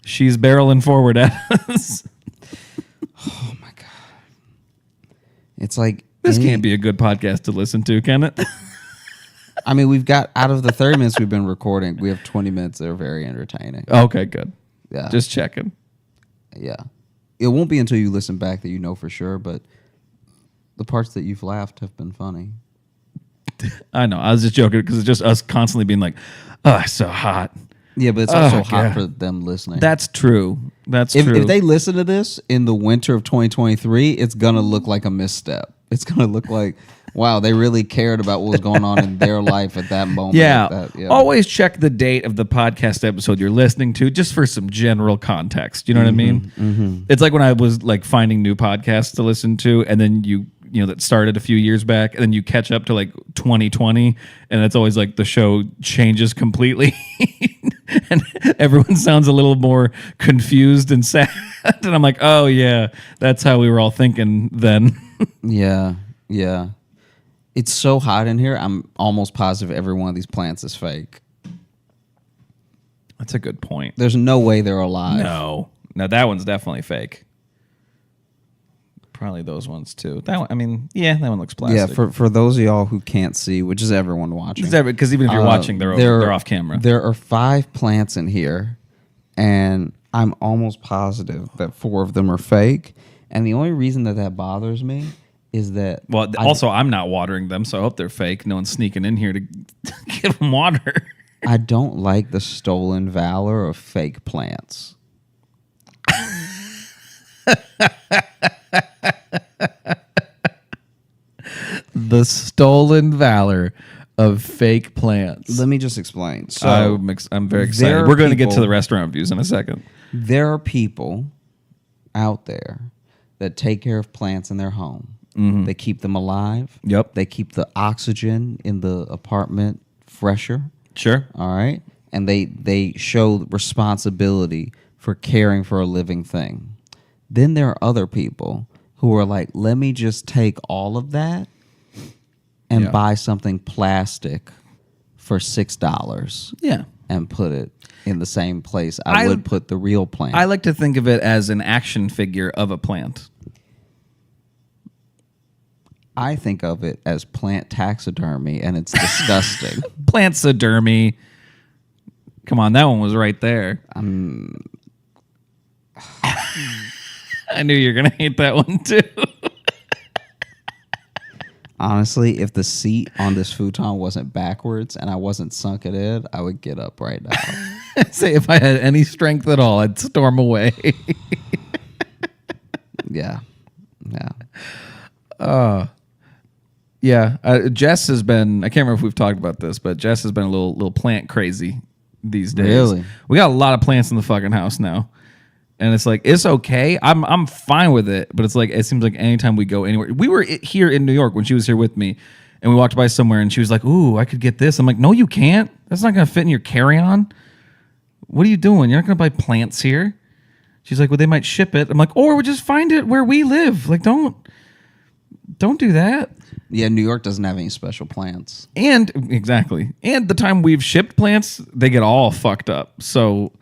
she's barreling forward at us. Oh my god! It's like this can't be a good podcast to listen to, can it? I mean, we've got out of the 30 minutes we've been recording, we have 20 minutes that are very entertaining. Okay, good. Yeah, just checking. Yeah. It won't be until you listen back that you know for sure, but the parts that you've laughed have been funny. I know. I was just joking because it's just us constantly being like, oh, it's so hot. Yeah, but it's also hot for them listening. That's true. That's true. If they listen to this in the winter of 2023, it's going to look like a misstep. It's going to look like, wow, they really cared about what was going on in their life at that moment. Yeah. Always check the date of the podcast episode you're listening to just for some general context. You know what I mean? Mm-hmm. It's like when I was like finding new podcasts to listen to, and then you that started a few years back, and then you catch up to like 2020, and it's always like the show changes completely. And everyone sounds a little more confused and sad. And I'm like, oh yeah, that's how we were all thinking then. Yeah. It's so hot in here, I'm almost positive every one of these plants is fake. That's a good point. There's no way they're alive. No, that one's definitely fake. Probably those ones too. That one, I mean, yeah, that one looks plastic. Yeah, for those of y'all who can't see, which is everyone watching. Because even if you're watching, they're off camera. There are 5 plants in here, and I'm almost positive that 4 of them are fake. And the only reason that bothers me is that... Well, I'm not watering them, so I hope they're fake. No one's sneaking in here to give them water. I don't like the stolen valor of fake plants. The stolen valor of fake plants. Let me just explain. So I'm very excited. We're going to get to the restaurant reviews in a second. There are people out there that take care of plants in their home. Mm-hmm. They keep them alive. Yep. They keep the oxygen in the apartment fresher. Sure. All right. And they show responsibility for caring for a living thing. Then there are other people who are like, let me just take all of that and buy something plastic for $6. Yeah. And put it in the same place I would put the real plant. I like to think of it as an action figure of a plant. I think of it as plant taxidermy, and it's disgusting. Plantsodermy. Come on, that one was right there. I knew you were going to hate that one, too. Honestly, if the seat on this futon wasn't backwards and I wasn't sunk it in, I would get up right now. Say if I had any strength at all, I'd storm away. Yeah. Jess has been, I can't remember if we've talked about this, but Jess has been a little plant crazy these days. Really? We got a lot of plants in the fucking house now. And it's like, it's okay. I'm fine with it. But it's like, it seems like anytime we go anywhere. We were here in New York when she was here with me. And we walked by somewhere and she was like, ooh, I could get this. I'm like, no, you can't. That's not going to fit in your carry-on. What are you doing? You're not going to buy plants here. She's like, well, they might ship it. I'm like, or we'll just find it where we live. Like, don't do that. Yeah, New York doesn't have any special plants. And, exactly. And the time we've shipped plants, they get all fucked up. So...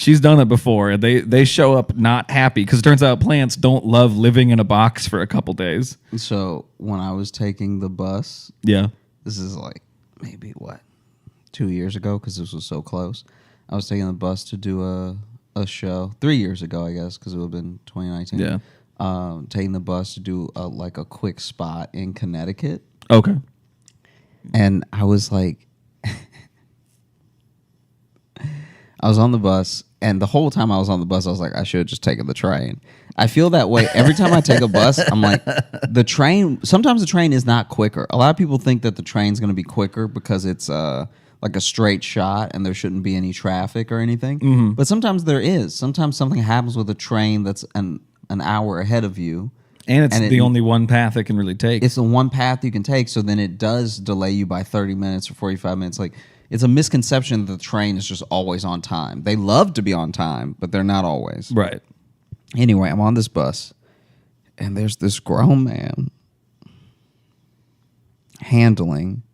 she's done it before. They show up not happy because it turns out plants don't love living in a box for a couple days. So when I was taking the bus, this is like maybe 2 years ago because this was so close. I was taking the bus to do a show 3 years ago, I guess, because it would have been 2019. Yeah, taking the bus to do a quick spot in Connecticut. Okay, and I was like, I was on the bus. And the whole time I was on the bus, I was like, I should have just taken the train. I feel that way every time I take a bus. I'm like, the train, sometimes the train is not quicker. A lot of people think that the train's going to be quicker because it's like a straight shot and there shouldn't be any traffic or anything. Mm-hmm. But sometimes there is. Sometimes something happens with a train that's an hour ahead of you. And it's the only one path it can really take. It's the one path you can take. So then it does delay you by 30 minutes or 45 minutes. Like, it's a misconception that the train is just always on time. They love to be on time, but they're not always. Right. Anyway, I'm on this bus, and there's this grown man handling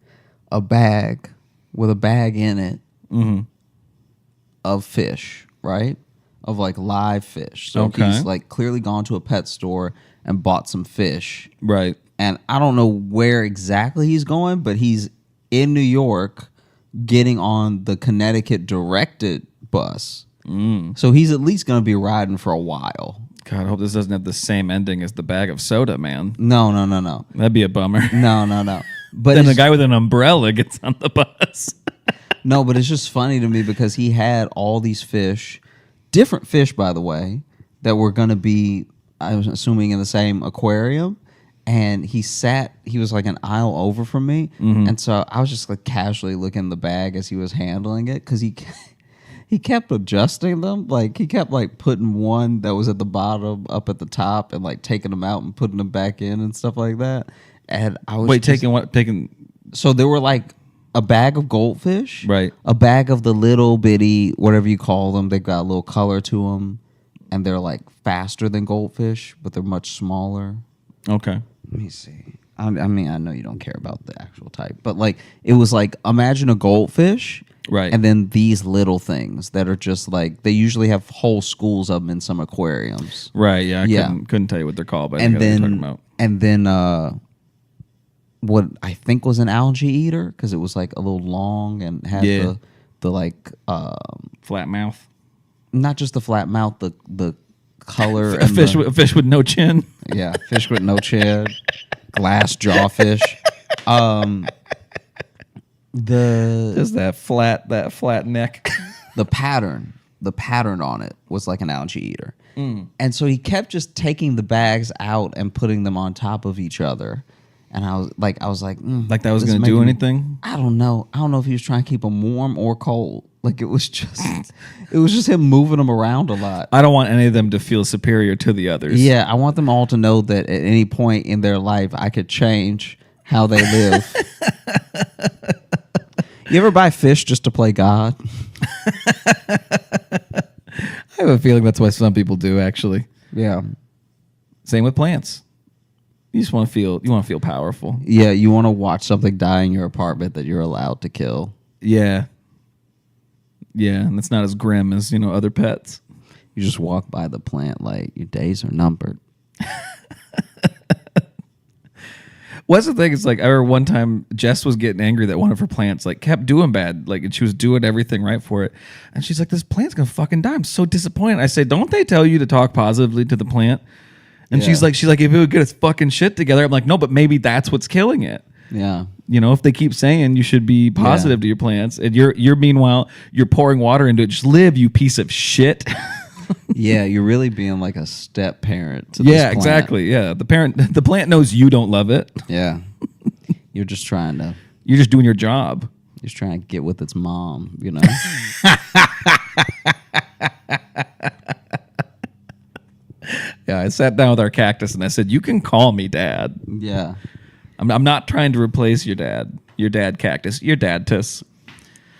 a bag with a bag in it of fish, right? Of like live fish. So he's like clearly gone to a pet store and bought some fish. Right. And I don't know where exactly he's going, but he's in New York getting on the Connecticut directed bus. So he's at least going to be riding for a while. God, I hope this doesn't have the same ending as the bag of soda, man. No. That'd be a bummer. No. But then the guy with an umbrella gets on the bus. No, but it's just funny to me because he had all these fish, different fish, by the way, that were going to be, I was assuming, in the same aquarium. And he was like an aisle over from me. Mm-hmm. And so I was just like casually looking in the bag as he was handling it because he kept adjusting them. Like he kept like putting one that was at the bottom up at the top and like taking them out and putting them back in and stuff like that. And I was taking. So there were like a bag of goldfish, right? A bag of the little bitty, whatever you call them. They got a little color to them, and they're like faster than goldfish, but they're much smaller. Okay. Let me see. I mean, I know you don't care about the actual type, but like it was like imagine a goldfish Right. And then these little things that are just like, they usually have whole schools of them in some aquariums. Right. Yeah. I Yeah. couldn't tell you what they're called, but I And think I know what you're then, talking about. and then, what I think was an algae eater, because it was like a little long and had the like Flat mouth. not just the flat mouth, the color A and fish, the, a fish with no chin. yeah, fish with no chin, glass jawfish. Just that flat neck. The pattern on it was like an algae eater. And so he kept just taking the bags out and putting them on top of each other. And I was like, Like that was this going to is do making- anything? I don't know. I don't know if he was trying to keep them warm or cold. Like it was just him moving them around a lot. I don't want any of them to feel superior to the others. Yeah, I want them all to know that at any point in their life, I could change how they live. You ever buy fish just to play God? I have a feeling that's why some people do, actually. Yeah. Same with plants. You just want to feel powerful. Yeah, you want to watch something die in your apartment that you're allowed to kill. Yeah. Yeah, and it's not as grim as, other pets. You just walk by the plant like your days are numbered. What's the thing? It's like I remember one time Jess was getting angry that one of her plants kept doing bad, and she was doing everything right for it, and she's like, "This plant's gonna fucking die." I'm so disappointed. I say, "Don't they tell you to talk positively to the plant?" And Yeah. she's like, "If it would get its fucking shit together." I'm like, "No, but maybe that's what's killing it." Yeah. If they keep saying you should be positive to your plants, and you're meanwhile you're pouring water into it, just live, you piece of shit. Yeah, you're really being like a step parent to this Yeah, plant. exactly. Yeah, the plant knows you don't love it. Yeah. You're just trying to You're just doing your job. get with its mom, Yeah, I sat down with our cactus and I said, "You can call me Dad. Yeah. I'm not trying to replace your dad. Your dad cactus. Your dad tuss."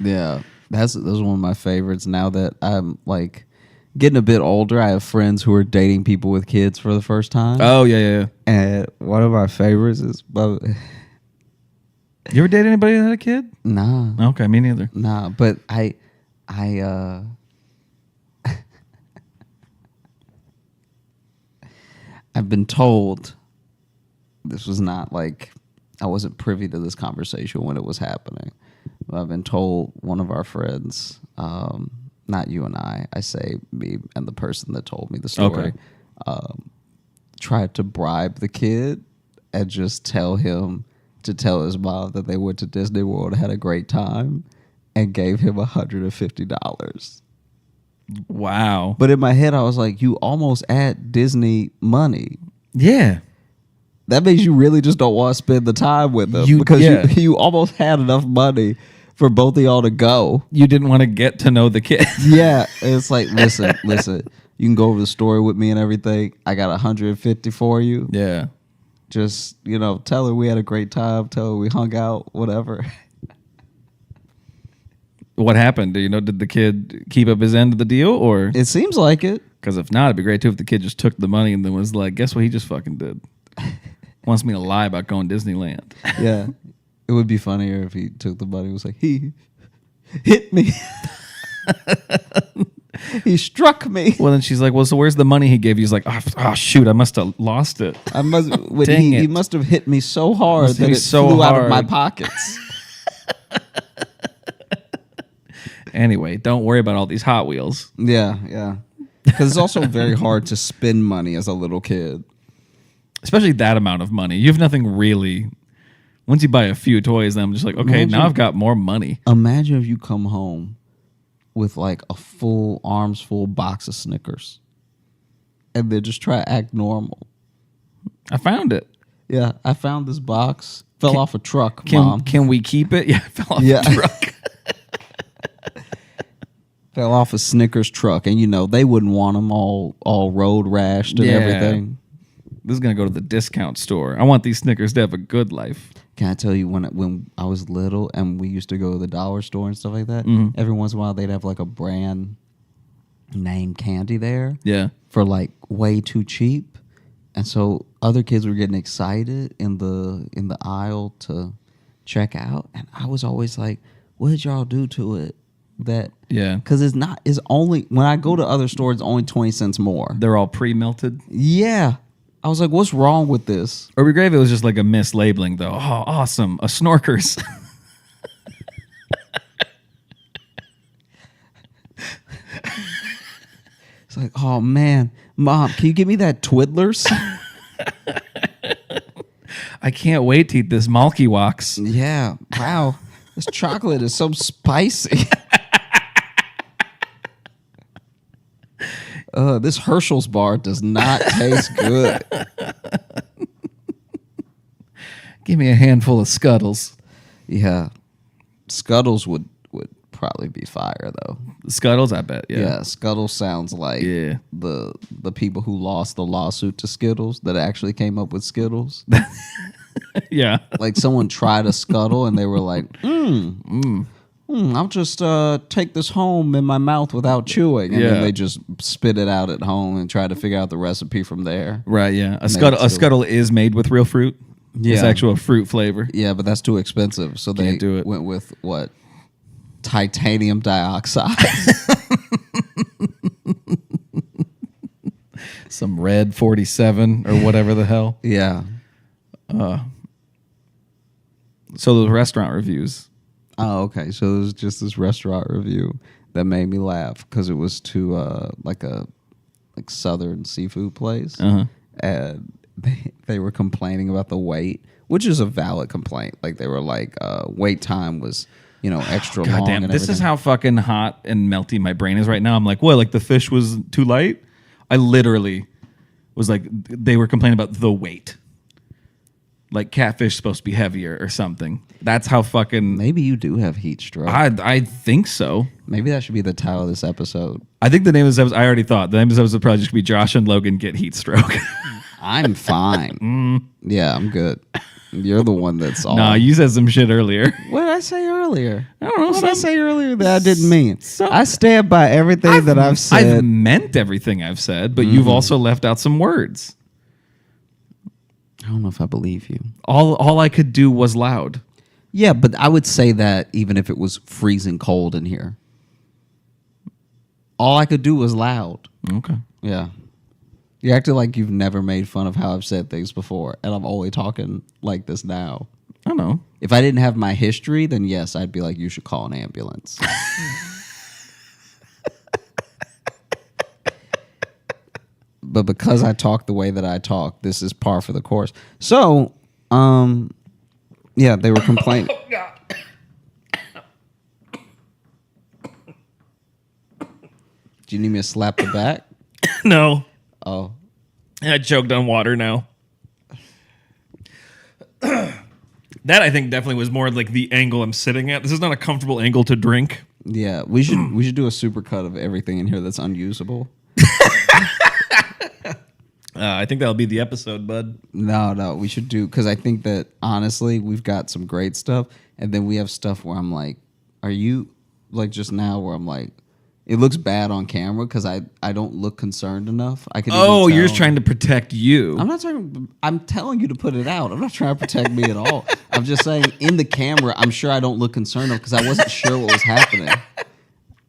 Yeah. Those are one of my favorites now that I'm like getting a bit older. I have friends who are dating people with kids for the first time. Oh yeah. And one of my favorites is You ever date anybody that had a kid? nah. Okay, me neither. Nah, but I I've been told, this was not like, I wasn't privy to this conversation when it was happening, but I've been told one of our friends, not you and I say me and the person that told me the story, tried to bribe the kid and just tell him to tell his mom that they went to Disney World and had a great time and gave him $150. Wow. But in my head, I was like, you almost at Disney money. Yeah. That means you really just don't want to spend the time with them because you almost had enough money for both of y'all to go. You didn't want to get to know the kid. Yeah. It's like, listen, you can go over the story with me and everything. I got 150 for you. Yeah. Just, tell her we had a great time. Tell her we hung out, whatever. What happened? Did the kid keep up his end of the deal, or? It seems like it. Because if not, it'd be great too if the kid just took the money and then was like, "Guess what he just fucking did? Wants me to lie about going to Disneyland." Yeah. It would be funnier if he took the money and was like, he hit me. He struck me. Well, then she's like, "Well, so where's the money he gave you?" He's like, "Oh shoot, I must have lost it." He must have hit me so hard that it flew out of my pockets. Anyway, don't worry about all these Hot Wheels. Yeah. Because it's also very hard to spend money as a little kid. Especially that amount of money. You have nothing really. Once you buy a few toys, then I'm just like, okay, now I've got more money. Imagine if you come home with like a full, arms full box of Snickers and then just try to act normal. I found it. Yeah, I found this box. Fell off a truck, Mom. Can we keep it? Yeah, it fell off a truck. Fell off a Snickers truck, and they wouldn't want them all road rashed and everything. This is gonna go to the discount store. I want these Snickers to have a good life. Can I tell you when I was little and we used to go to the dollar store and stuff like that? Every once in a while they'd have like a brand name candy there. Yeah, for like way too cheap, and so other kids were getting excited in the aisle to check out, and I was always like, what did y'all do to it? That Yeah. because it's only when I go to other stores, it's only 20 cents more. They're all pre-melted. Yeah. I was like, what's wrong with this? Or we gave it was just like a mislabeling though. Oh, awesome. A Snorkers. It's like, oh man, Mom, can you give me that Twiddlers? I can't wait to eat this Malky Walks. Yeah. Wow. This chocolate is so spicy. This Herschel's bar does not taste good. Give me a handful of Scuttles. Yeah. Scuttles would probably be fire though. Scuttles, I bet. Yeah, Yeah. Scuttles sounds like Yeah. the people who lost the lawsuit to Skittles that actually came up with Skittles. Yeah. Like someone tried a Scuttle and they were like, I'll just take this home in my mouth without chewing. And then Yeah. they just spit it out at home and try to figure out the recipe from there. Right, yeah. A Made Scuttle is made with real fruit. It's Yeah. actual fruit flavor. Yeah, but that's too expensive. So they Can't do it. went with what? Titanium dioxide. Some red 47 or whatever the hell. Yeah. So those restaurant reviews. Oh, okay. So it was just this restaurant review that made me laugh because it was to like southern seafood place, and they were complaining about the wait, which is a valid complaint. Like they were like, wait time was extra long. God damn, and this is everything. how fucking hot and melty my brain is right now. I'm like, what? Like the fish was too light? I literally was like, they were complaining about the weight. Like catfish supposed to be heavier or something. That's how fucking. Maybe you do have heat stroke. I think so. Maybe that should be the title of this episode. I think the name of this episode, I already thought. The name of this episode probably should be Josh and Logan Get Heat Stroke. I'm fine. Yeah, I'm good. You're the one that's all. Nah, you said some shit earlier. What did I say earlier? I don't know. What did I say earlier that I didn't mean? Some- I stand by everything that I've said. I've meant everything I've said, but you've also left out some words. I don't know if I believe you. All I could do was loud. Yeah, but I would say that even if it was freezing cold in here. All I could do was loud. Okay. Yeah. You acted like you've never made fun of how I've said things before, and I'm only talking like this now. I don't know. If I didn't have my history, then yes, I'd be like, you should call an ambulance. But because I talk the way that I talk, this is par for the course. So, yeah, they were complaining. Do you need me to slap the back? No. Oh. I choked on water now. That I think definitely was more like the angle I'm sitting at. This is not a comfortable angle to drink. Yeah, we should do a super cut of everything in here that's unusable. I think that'll be the episode, bud. No, we should do, because I think that honestly we've got some great stuff, and then we have stuff where I'm like, are you like just now where I'm like, it looks bad on camera because I don't look concerned enough. I can. Oh, even you're tell. just trying to protect you. I'm not talking. I'm telling you to put it out. I'm not trying to protect me at all. I'm just saying in the camera, I'm sure I don't look concerned enough because I wasn't sure what was happening.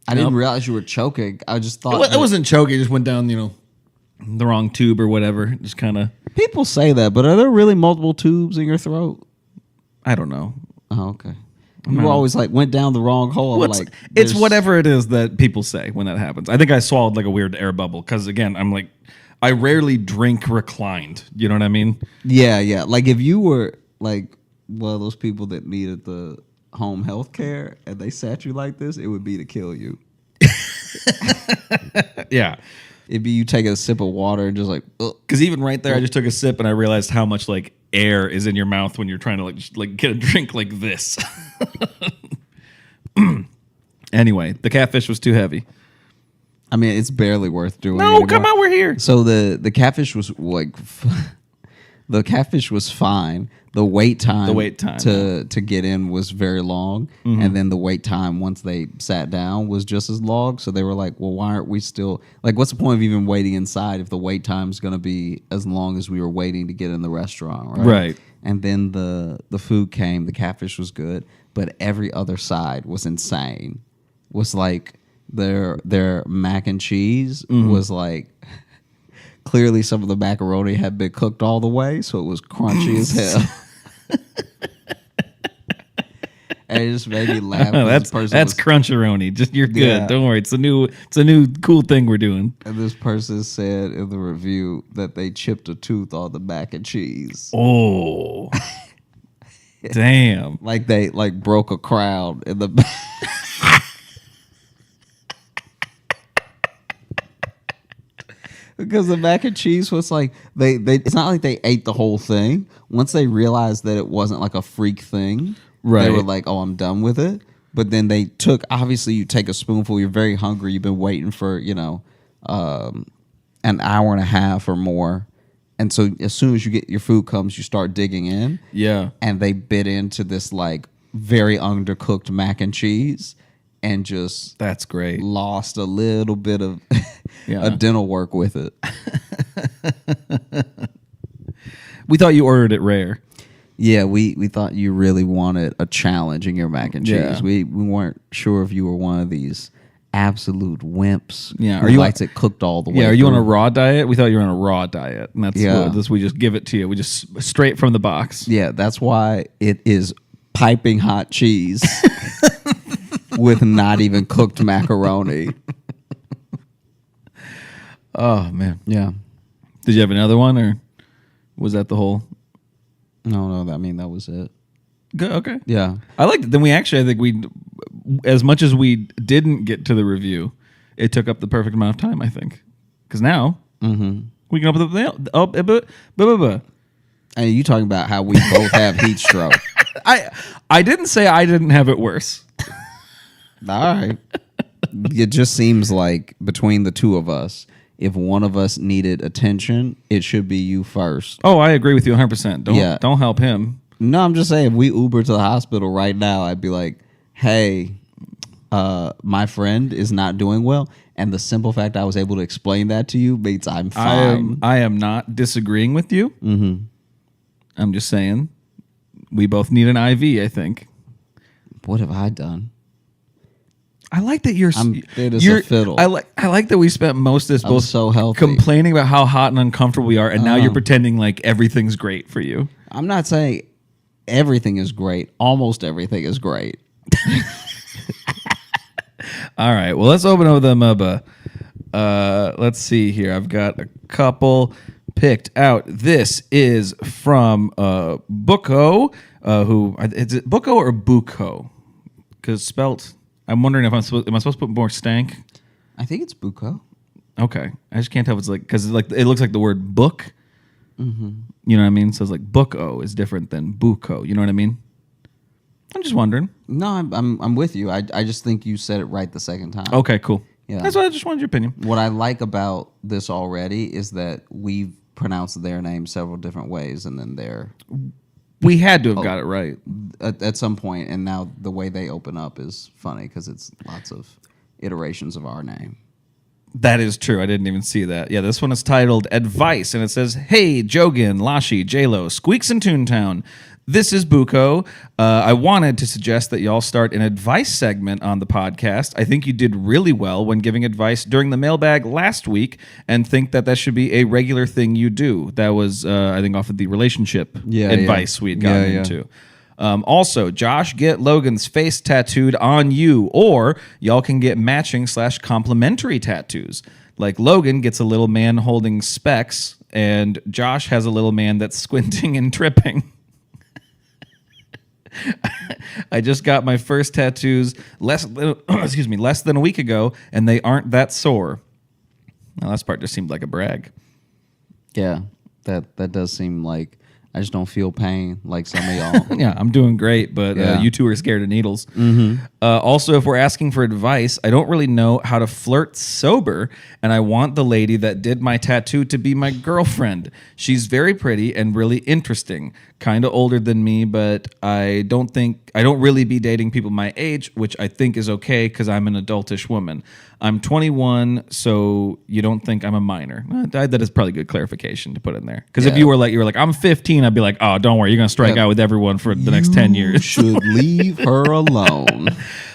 I didn't realize you were choking. I just thought It wasn't choking. It just went down, the wrong tube or whatever. Just kind of. people say that, but are there really multiple tubes in your throat? I don't know. Oh, okay. You were always like went down the wrong hole. It's There's- whatever it is that people say when that happens. I think I swallowed like a weird air bubble because again, I'm like, I rarely drink reclined. You know what I mean? Yeah. Like if you were like one of those people that needed the home health care and they sat you like this, it would be to kill you. Yeah. It'd be you taking a sip of water and just like, ugh. Because even right there, I just took a sip and I realized how much like air is in your mouth when you're trying to like get a drink like this. Anyway, the catfish was too heavy. I mean, it's barely worth doing. No, anymore. come on, we're here. So the catfish was like, The catfish was fine. The wait time to get in was very long, and then the wait time once they sat down was just as long. So they were like, "Well, why aren't we still like? What's the point of even waiting inside if the wait time's going to be as long as we were waiting to get in the restaurant?" Right. Right. And then the food came. The catfish was good, but every other side was insane. Was like their mac and cheese was like. Clearly, some of the macaroni had been cooked all the way, so it was crunchy as hell. And it just made me laugh. That's cruncheroni. Just you're good. Yeah. Don't worry. It's a new cool thing we're doing. And this person said in the review that they chipped a tooth on the mac and cheese. Oh, damn! Like they broke a crown in the back. Because the mac and cheese was like they it's not like they ate the whole thing. Once they realized that it wasn't like a freak thing, they were like, "Oh, I'm done with it." But then they took, obviously you take a spoonful, you're very hungry, you've been waiting for, an hour and a half or more. And so as soon as your food comes, you start digging in. Yeah. And they bit into this like very undercooked mac and cheese. And just that's great. Lost a little bit of dental work with it. We thought you ordered it rare. Yeah, we thought you really wanted a challenge in your mac and cheese. Yeah. We weren't sure if you were one of these absolute wimps. Yeah, who likes it cooked all the way. Yeah, are you through. on a raw diet? We thought you were on a raw diet, and that's what we just give it to you. We just straight from the box. Yeah, that's why it is piping hot cheese. With not even cooked macaroni. Oh, man. Yeah. Did you have another one, or was that the whole? No, I mean, that was it. Good, okay. Yeah. I liked it. Then I think we, as much as we didn't get to the review, it took up the perfect amount of time, I think. Because now, we can open the... And you talking about how we both have heat stroke. I didn't say I didn't have it worse. All right. It just seems like between the two of us, if one of us needed attention, it should be you first. Oh, I agree with you 100%. Don't help him. No, I'm just saying, if we Uber to the hospital right now, I'd be like, hey, my friend is not doing well. And the simple fact I was able to explain that to you means I'm fine. I am not disagreeing with you. Mm-hmm. I'm just saying we both need an IV, I think. What have I done? I like that you're a fiddle. I like that we spent most of this both so healthy. complaining about how hot and uncomfortable we are, and now you're pretending like everything's great for you. I'm not saying everything is great. Almost everything is great. All right. Well, let's open up the MUBA. Let's see here. I've got a couple picked out. This is from Buko. Who is it? Buko or Buko? Because spelt. I'm wondering if am I supposed to put more stank? I think it's Buko. Okay, I just can't tell if it's like because like it looks like the word book. Mm-hmm. You know what I mean? So it's like Buko is different than Buko. You know what I mean? I'm just wondering. No, I'm with you. I just think you said it right the second time. Okay, cool. Yeah, that's why I just wanted your opinion. What I like about this already is that we've pronounced their name several different ways, and then we had to have got it right at some point, and now the way they open up is funny because it's lots of iterations of our name. That is true. I didn't even see that. Yeah, this one is titled Advice, and it says, "Hey, Jogan, Lashi, J-Lo, Squeaks in Toontown. This is Buko. I wanted to suggest that y'all start an advice segment on the podcast. I think you did really well when giving advice during the mailbag last week and think that should be a regular thing you do." That was, I think, off of the relationship advice we had gotten into. Also, Josh, get Logan's face tattooed on you, or y'all can get matching/complimentary tattoos. Like Logan gets a little man holding specs, and Josh has a little man that's squinting and tripping. I just got my first tattoos less than a week ago, and they aren't that sore. Now, last part just seemed like a brag. Yeah, that does seem like I just don't feel pain like some of y'all. Yeah, I'm doing great, but you two are scared of needles. Mm-hmm. Also, if we're asking for advice, I don't really know how to flirt sober, and I want the lady that did my tattoo to be my girlfriend. She's very pretty and really interesting. Kind of older than me, but I don't really be dating people my age, which I think is okay because I'm an adultish woman. I'm 21, so you don't think I'm a minor. That is probably good clarification to put in there. Because if you were like, I'm 15, I'd be like, oh, don't worry, you're gonna strike out with everyone for the next 10 years. You should leave her alone.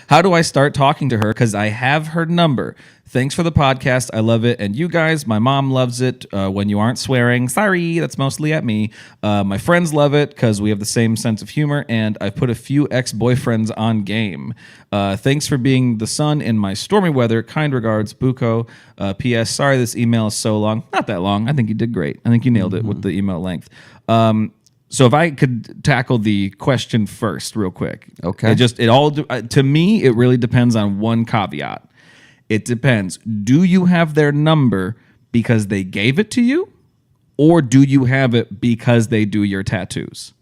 How do I start talking to her? Because I have her number. Thanks for the podcast. I love it. And you guys, my mom loves it when you aren't swearing. Sorry, that's mostly at me. My friends love it because we have the same sense of humor. And I've put a few ex-boyfriends on game. Thanks for being the sun in my stormy weather. Kind regards, Buko. P.S. Sorry this email is so long. Not that long. I think you did great. I think you nailed it with the email length. So if I could tackle the question first real quick. Okay. To me, it really depends on one caveat. It depends. Do you have their number because they gave it to you? Or do you have it because they do your tattoos?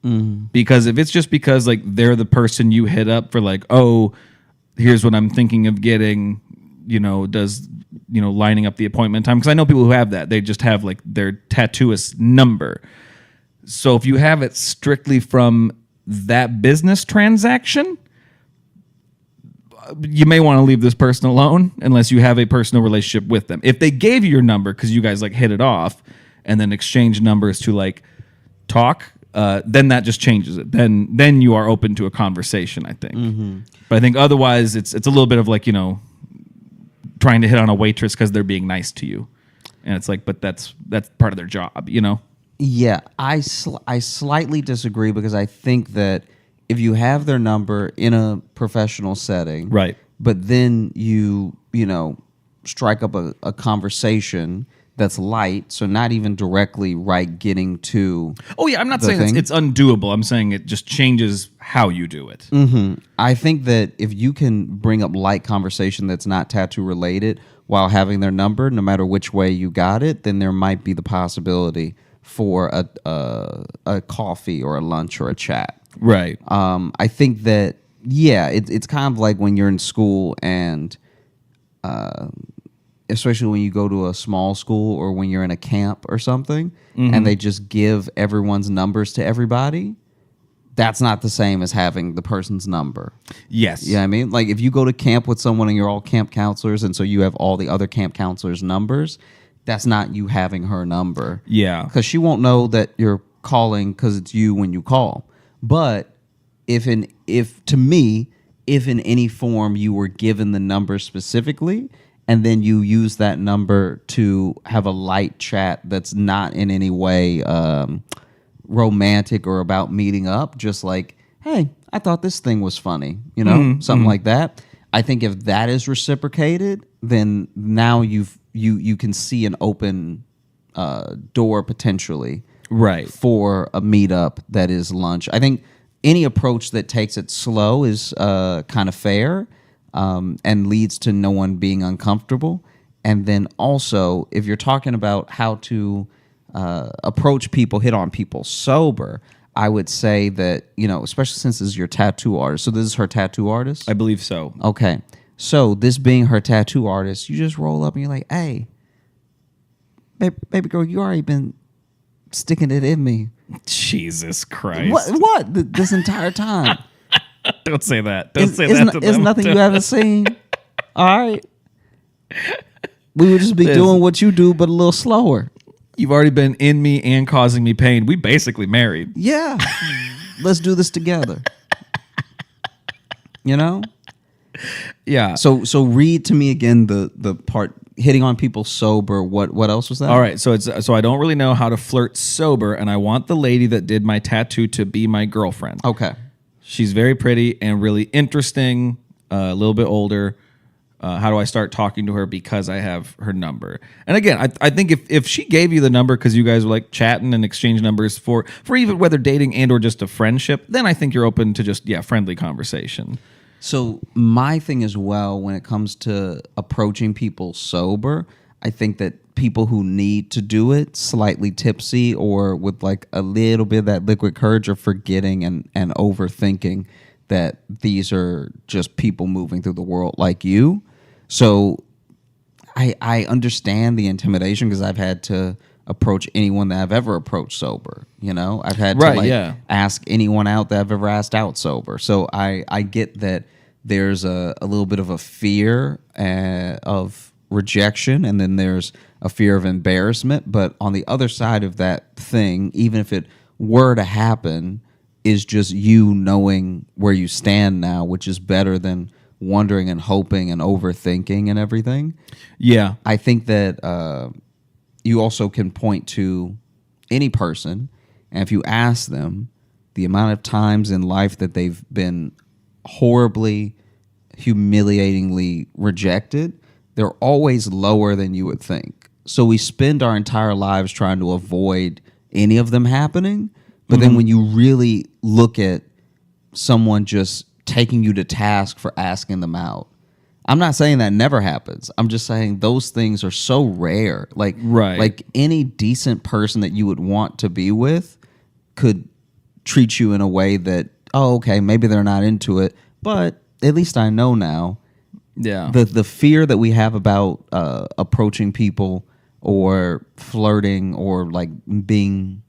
Because if it's just because like they're the person you hit up for like, oh, here's what I'm thinking of getting, lining up the appointment time. Because I know people who have that. They just have like their tattooist number. So if you have it strictly from that business transaction, you may want to leave this person alone unless you have a personal relationship with them. If they gave you your number because you guys like hit it off and then exchange numbers to like talk, then that just changes it. Then you are open to a conversation, I think. But I think otherwise it's a little bit of like, trying to hit on a waitress because they're being nice to you. And it's like, but that's part of their job, Yeah, I slightly disagree because I think that if you have their number in a professional setting, right, but then you strike up a conversation that's light, so not even directly getting to. Oh yeah, I'm not saying it's undoable. I'm saying it just changes how you do it. I think that if you can bring up light conversation that's not tattoo related while having their number, no matter which way you got it, then there might be the possibility for a coffee or a lunch or a chat. Right. I think that it's kind of like when you're in school and especially when you go to a small school or when you're in a camp or something and they just give everyone's numbers to everybody. That's not the same as having the person's number. Yes. You know what I mean? Like if you go to camp with someone and you're all camp counselors and so you have all the other camp counselors' numbers, that's not you having her number. Yeah. Because she won't know that you're calling because it's you when you call. But if in any form you were given the number specifically and then you use that number to have a light chat that's not in any way romantic or about meeting up, just like, hey, I thought this thing was funny, something like that. I think if that is reciprocated, then now you can see an open door potentially, right, for a meetup that is lunch. I think any approach that takes it slow is kind of fair and leads to no one being uncomfortable. And then also, if you're talking about how to approach people, hit on people sober, I would say that, especially since this is your tattoo artist. So this is her tattoo artist? I believe so. Okay. So this being her tattoo artist, you just roll up and you're like, hey, baby girl, you already been sticking it in me. Jesus Christ. What? This entire time. Don't say that. Don't say that to them. It's nothing you haven't seen. All right. We would just be doing what you do, but a little slower. You've already been in me and causing me pain. We basically married. Yeah. Let's do this together. Yeah. So read to me again the part hitting on people sober. What else was that? All right. So I don't really know how to flirt sober, and I want the lady that did my tattoo to be my girlfriend. Okay. She's very pretty and really interesting, a little bit older. How do I start talking to her because I have her number? And again, I think if she gave you the number because you guys were like chatting and exchange numbers for even whether dating and or just a friendship, then I think you're open to just, friendly conversation. So my thing as well, when it comes to approaching people sober, I think that people who need to do it slightly tipsy or with like a little bit of that liquid courage or forgetting and overthinking, that these are just people moving through the world like you. So I understand the intimidation because I've had to approach anyone that I've ever approached sober. You know, I've had to ask anyone out that I've ever asked out sober. So I get that there's a little bit of a fear of rejection, and then there's a fear of embarrassment. But on the other side of that thing, even if it were to happen, is just you knowing where you stand now, which is better than wondering and hoping and overthinking and everything. Yeah. I think that you also can point to any person, and if you ask them the amount of times in life that they've been horribly, humiliatingly rejected, they're always lower than you would think. So we spend our entire lives trying to avoid any of them happening, but then when you really look at someone just taking you to task for asking them out, I'm not saying that never happens. I'm just saying those things are so rare. Like any decent person that you would want to be with could treat you in a way that, oh, okay, maybe they're not into it, but at least I know now. Yeah. The fear that we have about approaching people or flirting or like being,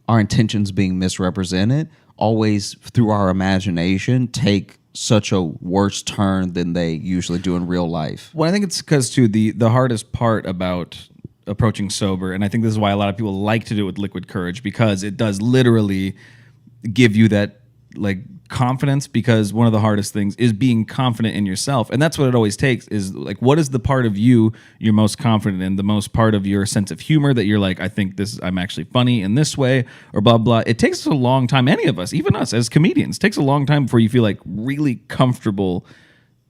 our intentions being misrepresented, always through our imagination take such a worse turn than they usually do in real life. Well, I think it's because, too, the hardest part about approaching sober, and I think this is why a lot of people like to do it with liquid courage, because it does literally give you that, like, confidence, because one of the hardest things is being confident in yourself. And that's what it always takes is, like, what is the part of you you're most confident in, the most part of your sense of humor that you're like, I think I'm actually funny in this way, or blah, blah. It takes a long time, any of us, even us as comedians, takes a long time before you feel like really comfortable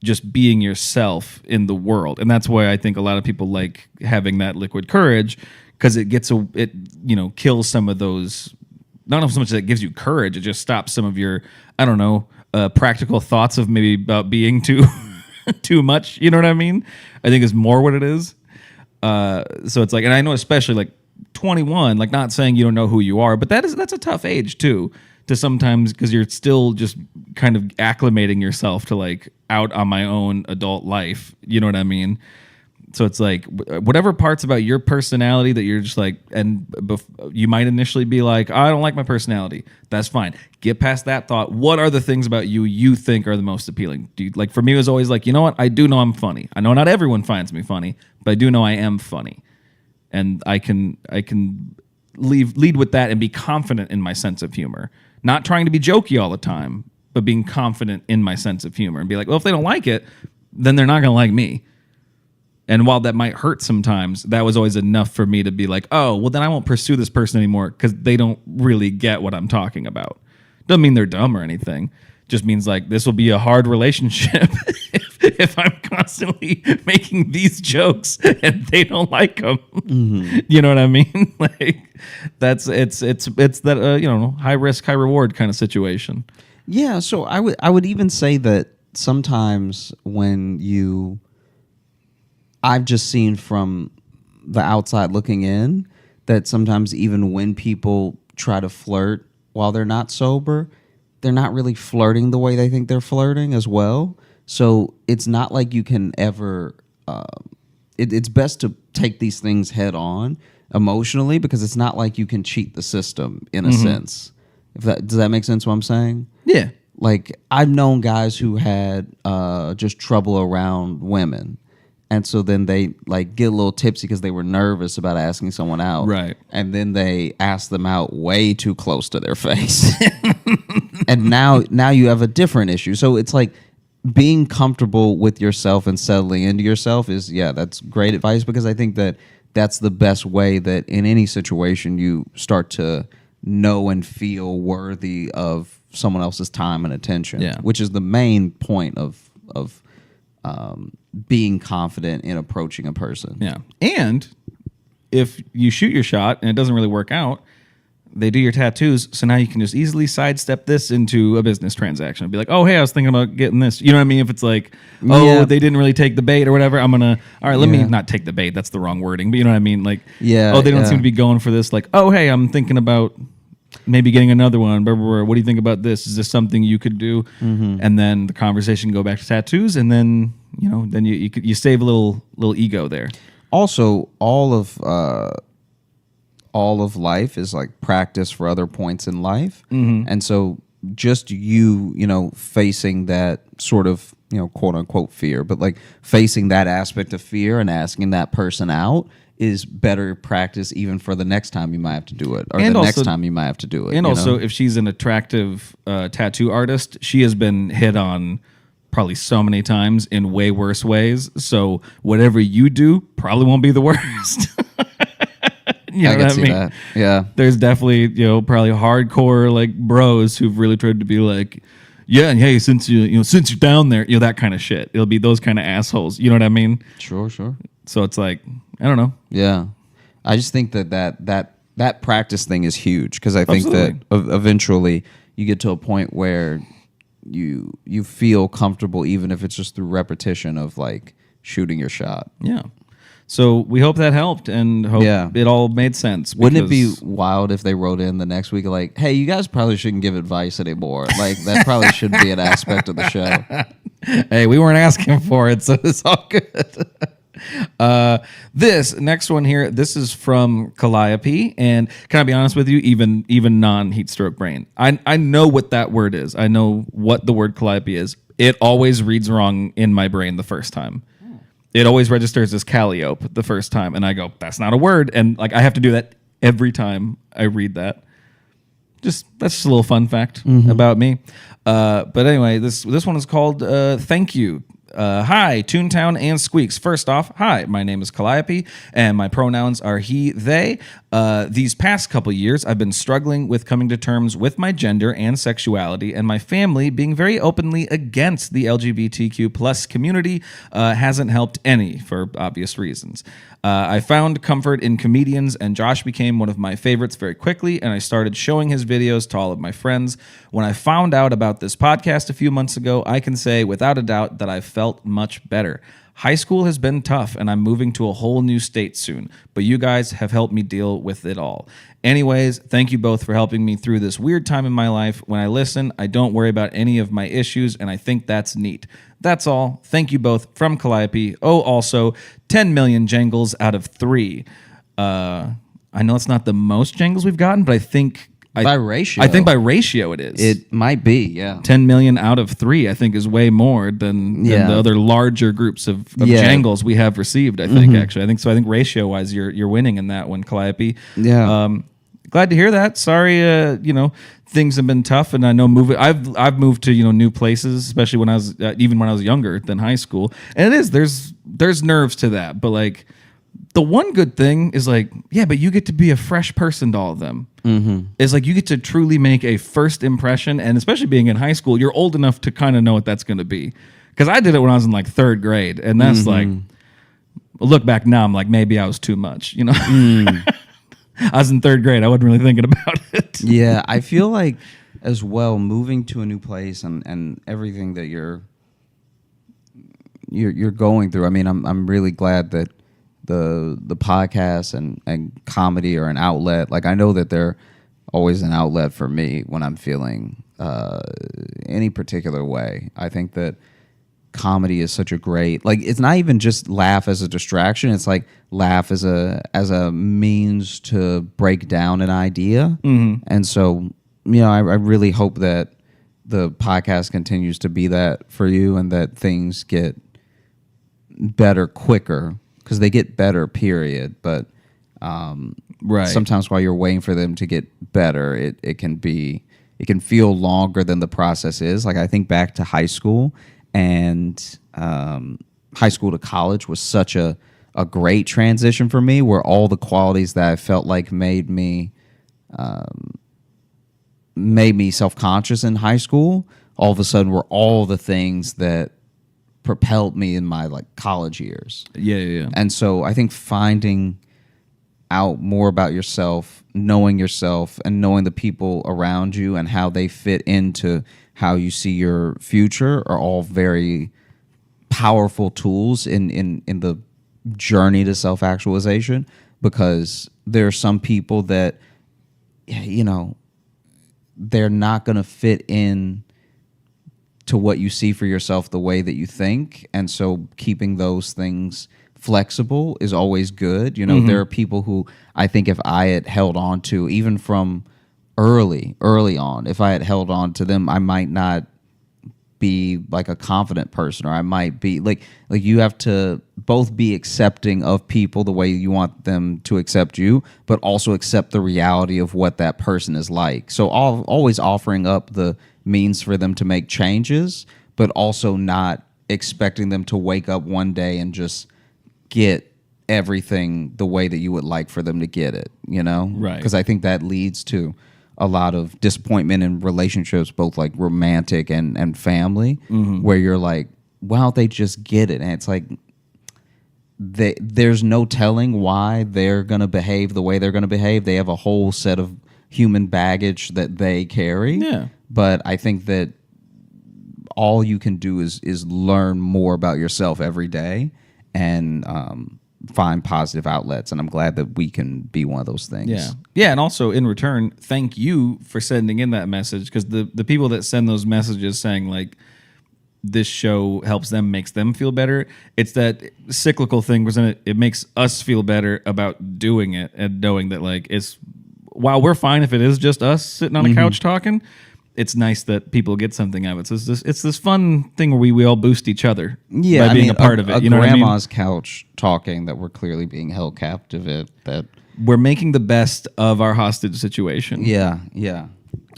just being yourself in the world. And that's why I think a lot of people like having that liquid courage, because it kills some of those. Not so much that it gives you courage, it just stops some of your, I don't know, practical thoughts of maybe about being too much. You know what I mean? I think is more what it is. So it's like, and I know especially like 21, like not saying you don't know who you are, but that's a tough age too, to sometimes, because you're still just kind of acclimating yourself to like out on my own adult life. You know what I mean? So it's like whatever parts about your personality that you're just like, and you might initially be like, I don't like my personality. That's fine. Get past that thought. What are the things about you think are the most appealing? Like for me, it was always like, you know what? I do know I'm funny. I know not everyone finds me funny, but I do know I am funny, and I can lead with that and be confident in my sense of humor. Not trying to be jokey all the time, but being confident in my sense of humor and be like, well, if they don't like it, then they're not going to like me. And while that might hurt sometimes, that was always enough for me to be like, oh, well, then I won't pursue this person anymore because they don't really get what I'm talking about. Doesn't mean they're dumb or anything. Just means like this will be a hard relationship if I'm constantly making these jokes and they don't like them. Mm-hmm. You know what I mean? Like it's that high risk, high reward kind of situation. Yeah. So I would even say that sometimes when I've just seen from the outside looking in that sometimes even when people try to flirt while they're not sober, they're not really flirting the way they think they're flirting as well. So it's not like you can ever, it's best to take these things head on emotionally, because it's not like you can cheat the system in a sense. Does that make sense what I'm saying? Yeah. Like I've known guys who had just trouble around women. And so then they like get a little tipsy because they were nervous about asking someone out. Right. And then they ask them out way too close to their face. And now you have a different issue. So it's like being comfortable with yourself and settling into yourself that's great advice, because I think that that's the best way that in any situation you start to know and feel worthy of someone else's time and attention, which is the main point of being confident in approaching a person. Yeah. And if you shoot your shot and it doesn't really work out, they do your tattoos, so now you can just easily sidestep this into a business transaction. Be like, oh, hey, I was thinking about getting this. You know what I mean? If it's like, they didn't really take the bait or whatever, I'm going to, all right, let me not take the bait. That's the wrong wording. But you know what I mean? Like, they don't seem to be going for this. Like, oh, hey, I'm thinking about maybe getting another one. Blah, blah, blah. What do you think about this? Is this something you could do? And then the conversation can go back to tattoos, and then then you save a little ego there. Also, all of life is like practice for other points in life, and so just facing that sort of quote unquote fear, but like facing that aspect of fear and asking that person out is better practice even for the next time you might have to do it, or and the also, next time you might have to do it. And also, if she's an attractive tattoo artist, she has been hit on probably so many times in way worse ways. So whatever you do probably won't be the worst. I can see that. Yeah. There's definitely, probably hardcore like bros who've really tried to be like, yeah, and hey, since you're down there, that kind of shit. It'll be those kind of assholes. You know what I mean? Sure. So it's like, I don't know. Yeah. I just think that practice thing is huge, because I think Absolutely. that eventually you get to a point where you feel comfortable, even if it's just through repetition of like shooting your shot. Yeah. So we hope that helped, and hope it all made sense. Wouldn't it be wild if they wrote in the next week like, hey, you guys probably shouldn't give advice anymore. Like, that probably should be an aspect of the show. Hey, we weren't asking for it, so it's all good. This next one here, this is from Calliope, and can I be honest with you, even non-heat stroke brain, I know what that word is. I know what the word Calliope is. It always reads wrong in my brain the first time. It always registers as Calliope the first time, and I go, that's not a word, and like I have to do that every time I read that. That's just a little fun fact about me. But anyway, this one is called Thank You. Hi, Toontown and Squeaks. First off, hi, my name is Calliope, and my pronouns are he, they. These past couple years, I've been struggling with coming to terms with my gender and sexuality, and my family being very openly against the LGBTQ plus community hasn't helped any, for obvious reasons. I found comfort in comedians, and Josh became one of my favorites very quickly, and I started showing his videos to all of my friends. When I found out about this podcast a few months ago, I can say without a doubt that I felt much better. High school has been tough, and I'm moving to a whole new state soon, but you guys have helped me deal with it all. Anyways, thank you both for helping me through this weird time in my life. When I listen, I don't worry about any of my issues, and I think that's neat. That's all. Thank you both, from Calliope. Oh, also, 10 million jangles out of 3. I know it's not the most jangles we've gotten, but I think... by ratio. I think by ratio it is. It might be, yeah. 10 million out of 3, I think, is way more than the other larger groups of jangles we have received, I think, actually. I think ratio-wise, you're winning in that one, Calliope. Yeah. Glad to hear that. Sorry, things have been tough, and I know I've moved to new places, especially when I was even when I was younger than high school. And it is there's nerves to that, but like the one good thing is like but you get to be a fresh person to all of them. It's like you get to truly make a first impression, and especially being in high school, you're old enough to kind of know what that's going to be. Because I did it when I was in like 3rd grade, and that's like look back now, I'm like maybe I was too much, I was in 3rd grade. I wasn't really thinking about it. Yeah, I feel like as well, moving to a new place and everything that you're going through. I mean, I'm really glad that the podcast and comedy are an outlet. Like, I know that they're always an outlet for me when I'm feeling any particular way. I think that comedy is such a great, like, it's not even just laugh as a distraction. It's like laugh as a means to break down an idea. And so, I really hope that the podcast continues to be that for you, and that things get better quicker, because they get better, period. But sometimes while you're waiting for them to get better, it can feel longer than the process is. Like, I think back to high school, and high school to college was such a great transition for me, where all the qualities that I felt like made me self-conscious in high school, all of a sudden were all the things that propelled me in my like college years. Yeah. And so I think finding out more about yourself, knowing yourself, and knowing the people around you and how they fit into how you see your future are all very powerful tools in the journey to self-actualization. Because there are some people that, they're not going to fit in to what you see for yourself the way that you think. And so keeping those things flexible is always good. You know, there are people who I think if I had held on to, even from early on, if I had held on to them, I might not be like a confident person, or I might be like you have to both be accepting of people the way you want them to accept you, but also accept the reality of what that person is like. So always offering up the means for them to make changes, but also not expecting them to wake up one day and just get everything the way that you would like for them to get it, you know? Right. Because I think that leads to a lot of disappointment in relationships, both like romantic and family, where you're like, why don't they just get it? And it's like, there's no telling why they're going to behave the way they're going to behave. They have a whole set of human baggage that they carry. Yeah. But I think that all you can do is learn more about yourself every day and find positive outlets. And I'm glad that we can be one of those things. Yeah. Yeah. And also in return, thank you for sending in that message, because the people that send those messages saying like this show helps them, makes them feel better, it's that cyclical thing, wasn't it? It makes us feel better about doing it and knowing that like while we're fine if it is just us sitting on a couch talking, it's nice that people get something out of it. So it's this fun thing where we all boost each other by being a part of it. You know what I mean? Grandma's couch talking that we're clearly being held captive at. That we're making the best of our hostage situation. Yeah.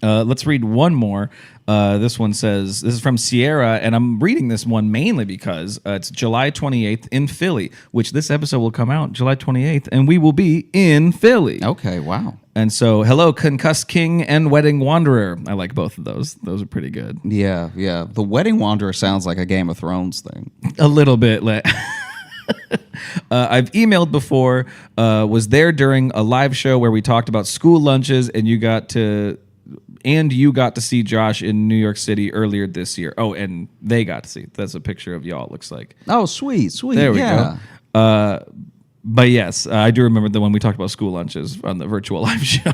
Let's read one more. This one says, this is from Sierra, and I'm reading this one mainly because it's July 28th in Philly, which this episode will come out July 28th, and we will be in Philly. Okay, wow. And so, hello, Concussed King and Wedding Wanderer. I like both of those. Those are pretty good. Yeah. The Wedding Wanderer sounds like a Game of Thrones thing. A little bit. I've emailed before, was there during a live show where we talked about school lunches, and you got to see Josh in New York City earlier this year. Oh, and they got to see. That's a picture of y'all, it looks like. Oh, sweet. There we go. But yes, I do remember the one we talked about school lunches on the virtual live show.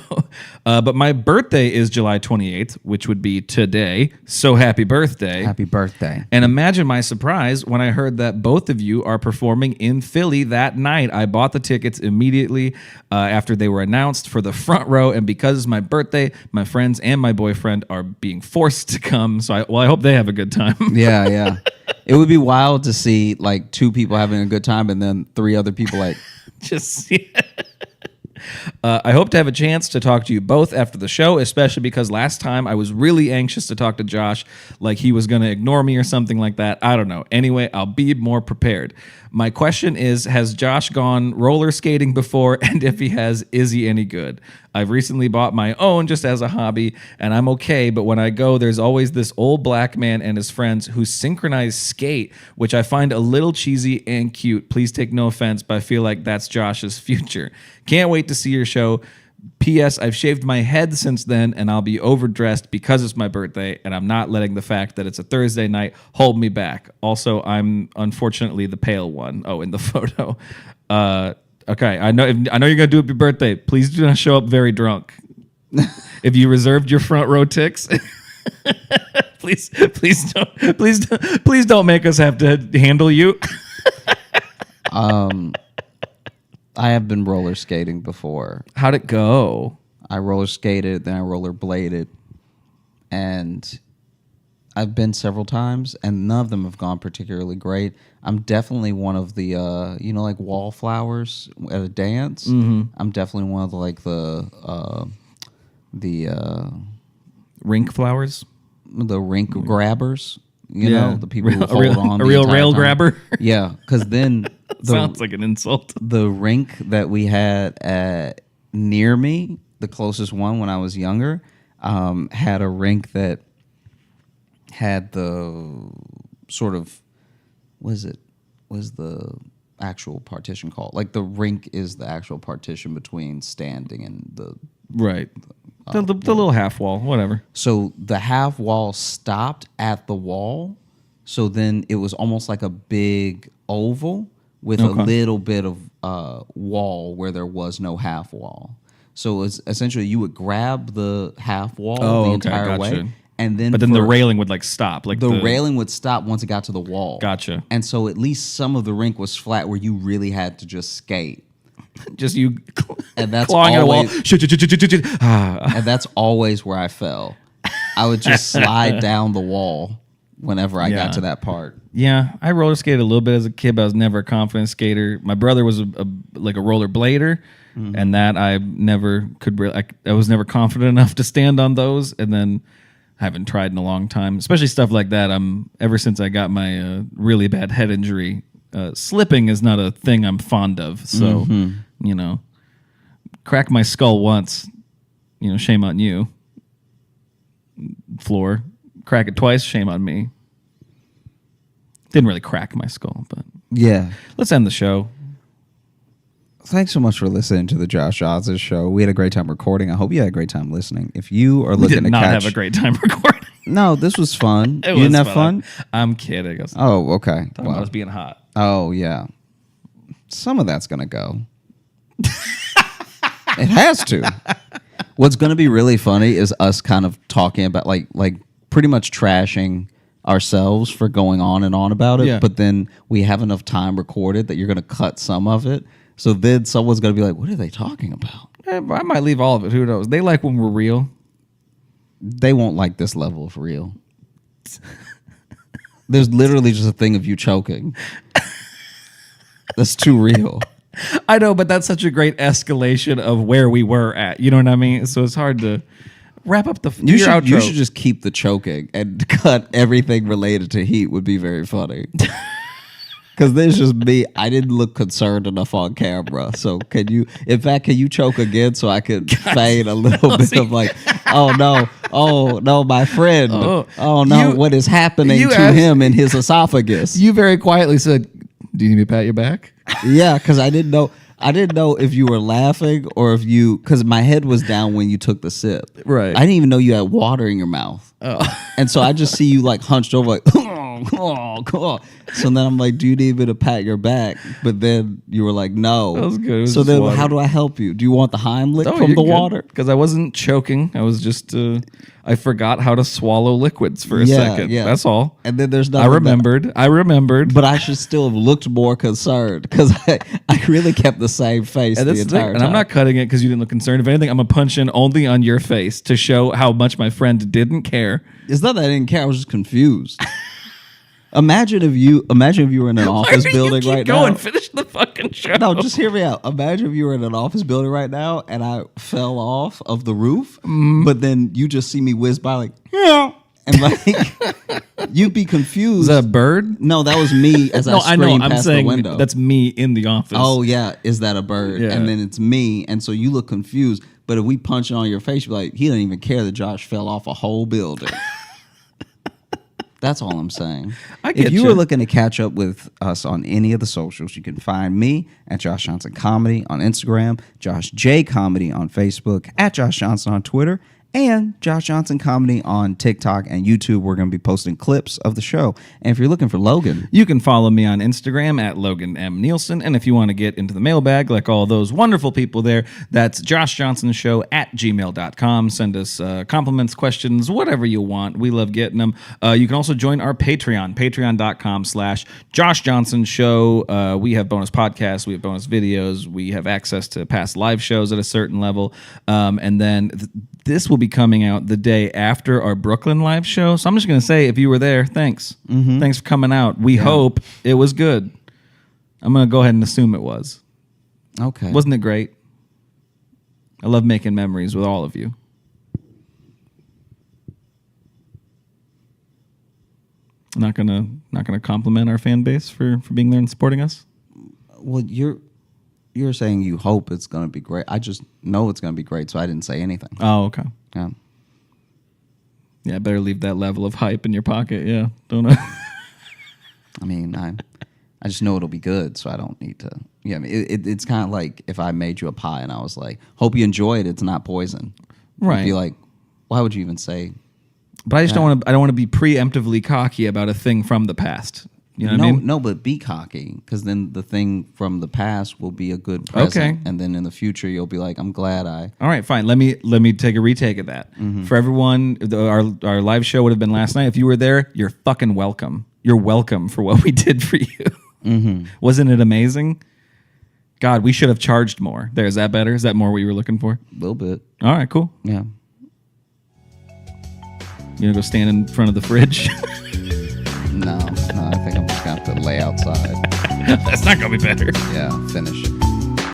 But my birthday is July 28th, which would be today. So happy birthday. Happy birthday. And imagine my surprise when I heard that both of you are performing in Philly that night. I bought the tickets immediately after they were announced for the front row. And because it's my birthday, my friends and my boyfriend are being forced to come. So I hope they have a good time. Yeah. It would be wild to see like two people having a good time and then three other people like just I hope to have a chance to talk to you both after the show, especially because last time I was really anxious to talk to Josh, like he was going to ignore me or something like that. I don't know. Anyway, I'll be more prepared. My question is, has Josh gone roller skating before? And if he has, is he any good? I've recently bought my own just as a hobby, and I'm okay, but when I go, there's always this old black man and his friends who synchronize skate, which I find a little cheesy and cute. Please take no offense, but I feel like that's Josh's future. Can't wait to see your show. P.S. I've shaved my head since then, and I'll be overdressed because it's my birthday, and I'm not letting the fact that it's a Thursday night hold me back. Also, I'm unfortunately the pale one. Oh, in the photo. Okay, I know you're gonna do it your birthday. Please do not show up very drunk. If you reserved your front row ticks, please don't make us have to handle you. I have been roller skating before. How'd it go? I roller skated, then I roller bladed, and I've been several times, and none of them have gone particularly great. I'm definitely one of the, like wallflowers at a dance. Mm-hmm. I'm definitely one of the rink flowers, the rink grabbers. You know, the people who hold on. A real rail grabber. Yeah, because then sounds like an insult. The rink that we had near me, the closest one when I was younger, had a rink that had the sort of was the actual partition called? Like the rink is the actual partition between standing and the right. The little half wall, whatever. So the half wall stopped at the wall. So then it was almost like a big oval with a little bit of wall where there was no half wall. So it was essentially you would grab the half wall Oh, the okay, entire gotcha. way. And then But then the railing would like stop. Like the railing would stop once it got to the wall. Gotcha. And so at least some of the rink was flat where you really had to just skate. Just you And that's clawing at a wall. always- Ah. And that's always where I fell. I would just slide down the wall whenever I got to that part. Yeah, I roller skated a little bit as a kid, but I was never a confident skater. My brother was like a roller blader, and that I never could really. I was never confident enough to stand on those, and then I haven't tried in a long time, especially stuff like that. Ever since I got my really bad head injury, slipping is not a thing I'm fond of. So crack my skull once, shame on you. Floor, crack it twice, shame on me. Didn't really crack my skull, but Yeah. let's end the show. Thanks so much for listening to the Josh Johnson Show. We had a great time recording. I hope you had a great time listening. If you are We looking did to not catch, have a great time recording. no, this was fun. It You didn't was have fun? I'm kidding. I was Oh, okay. talking about us being hot. Oh, yeah. Some of that's gonna go. It has to. What's gonna be really funny is us kind of talking about like pretty much trashing ourselves for going on and on about it. Yeah. But then we have enough time recorded that you're gonna cut some of it. So then someone's gonna be like, "What are they talking about?" I might leave all of it. Who knows? They like when we're real. They won't like this level of real. There's literally just a thing of you choking. That's too real. I know, but that's such a great escalation of where we were at. You know what I mean? So it's hard to wrap up the You your should outro. just keep the choking and cut everything related to heat would be very funny. Because there's just me. I didn't look concerned enough on camera. So can you choke again so I could fade a little bit of like, oh no, my friend. Oh no, what is happening to him in his esophagus? You very quietly said, "Do you need me to pat your back?" Yeah, because I didn't know if you were laughing or if because my head was down when you took the sip. Right. I didn't even know you had water in your mouth. Oh. And so I just see you like hunched over like, oh. So then I'm like, do you need me to pat your back? But then you were like, no. That was good. It was So just then water. how do I help you? Do you want the Heimlich from the water? Because I wasn't choking. I was just, I forgot how to swallow liquids for a Yeah, second. yeah. That's all. And then there's I nothing. remembered. But I should still have looked more concerned because I really kept the same face And, the that's the thing. entire And time. I'm not cutting it because you didn't look concerned. If anything, I'm going to punch in only on your face to show how much my friend didn't care. It's not that I didn't care. I was just confused. Imagine if you were in an office building right Go now. and finish the fucking show. No, just hear me out. Imagine if you were in an office building right now and I fell off of the roof, but then you just see me whiz by like, yeah, and like you'd be confused. Is that a bird? No, that was me as I screamed I'm past saying the window. that's me in the office. Oh yeah, is that a bird? Yeah. And then it's me, and so you look confused. But if we punch it on your face, you're like, he doesn't even care that Josh fell off a whole building. That's all I'm saying. I get if you you. were looking to catch up with us on any of the socials, you can find me at Josh Johnson Comedy on Instagram, Josh J Comedy on Facebook, at Josh Johnson on Twitter, and Josh Johnson Comedy on TikTok and YouTube. We're going to be posting clips of the show. And if you're looking for Logan, You can follow me on Instagram at Logan M. Nielsen. And if you want to get into the mailbag like all those wonderful people there, that's joshjohnsonshow@gmail.com. Send us compliments, questions, whatever you want. We love getting them. You can also join our Patreon, patreon.com/Josh Johnson Show. We have bonus podcasts. We have bonus videos. We have access to past live shows at a certain level. And then this will be coming out the day after our Brooklyn live show. So I'm just going to say, if you were there, thanks. Thanks for coming out. We hope it was good. I'm going to go ahead and assume it was. okay. Wasn't it great? I love making memories with all of you. Not gonna compliment our fan base for being there and supporting us. Well, you're saying you hope it's going to be great. I just know it's going to be great, so I didn't say anything. Oh, okay. Yeah. Yeah, better leave that level of hype in your pocket. Yeah, don't know. I mean, I just know it'll be good, so I don't need to. Yeah, I mean, it's kind of like if I made you a pie and I was like, "Hope you enjoy it. It's not poison." Right. You'd be like, why would you even say? But I just don't want to. I don't want to be preemptively cocky about a thing from the past. You know what I mean? No, but be cocky, because then the thing from the past will be a good present, Okay. and then in the future you'll be like, I'm glad I. All right, fine. Let me take a retake of that. For everyone, our live show would have been last night. If you were there, you're fucking welcome. You're welcome for what we did for you. Wasn't it amazing? God, we should have charged more. There, is that better? Is that more what you were looking for? A little bit. All right, cool. Yeah. You gonna go stand in front of the fridge? No, I think I'm just gonna have to lay outside. That's not gonna be better. Yeah, finish.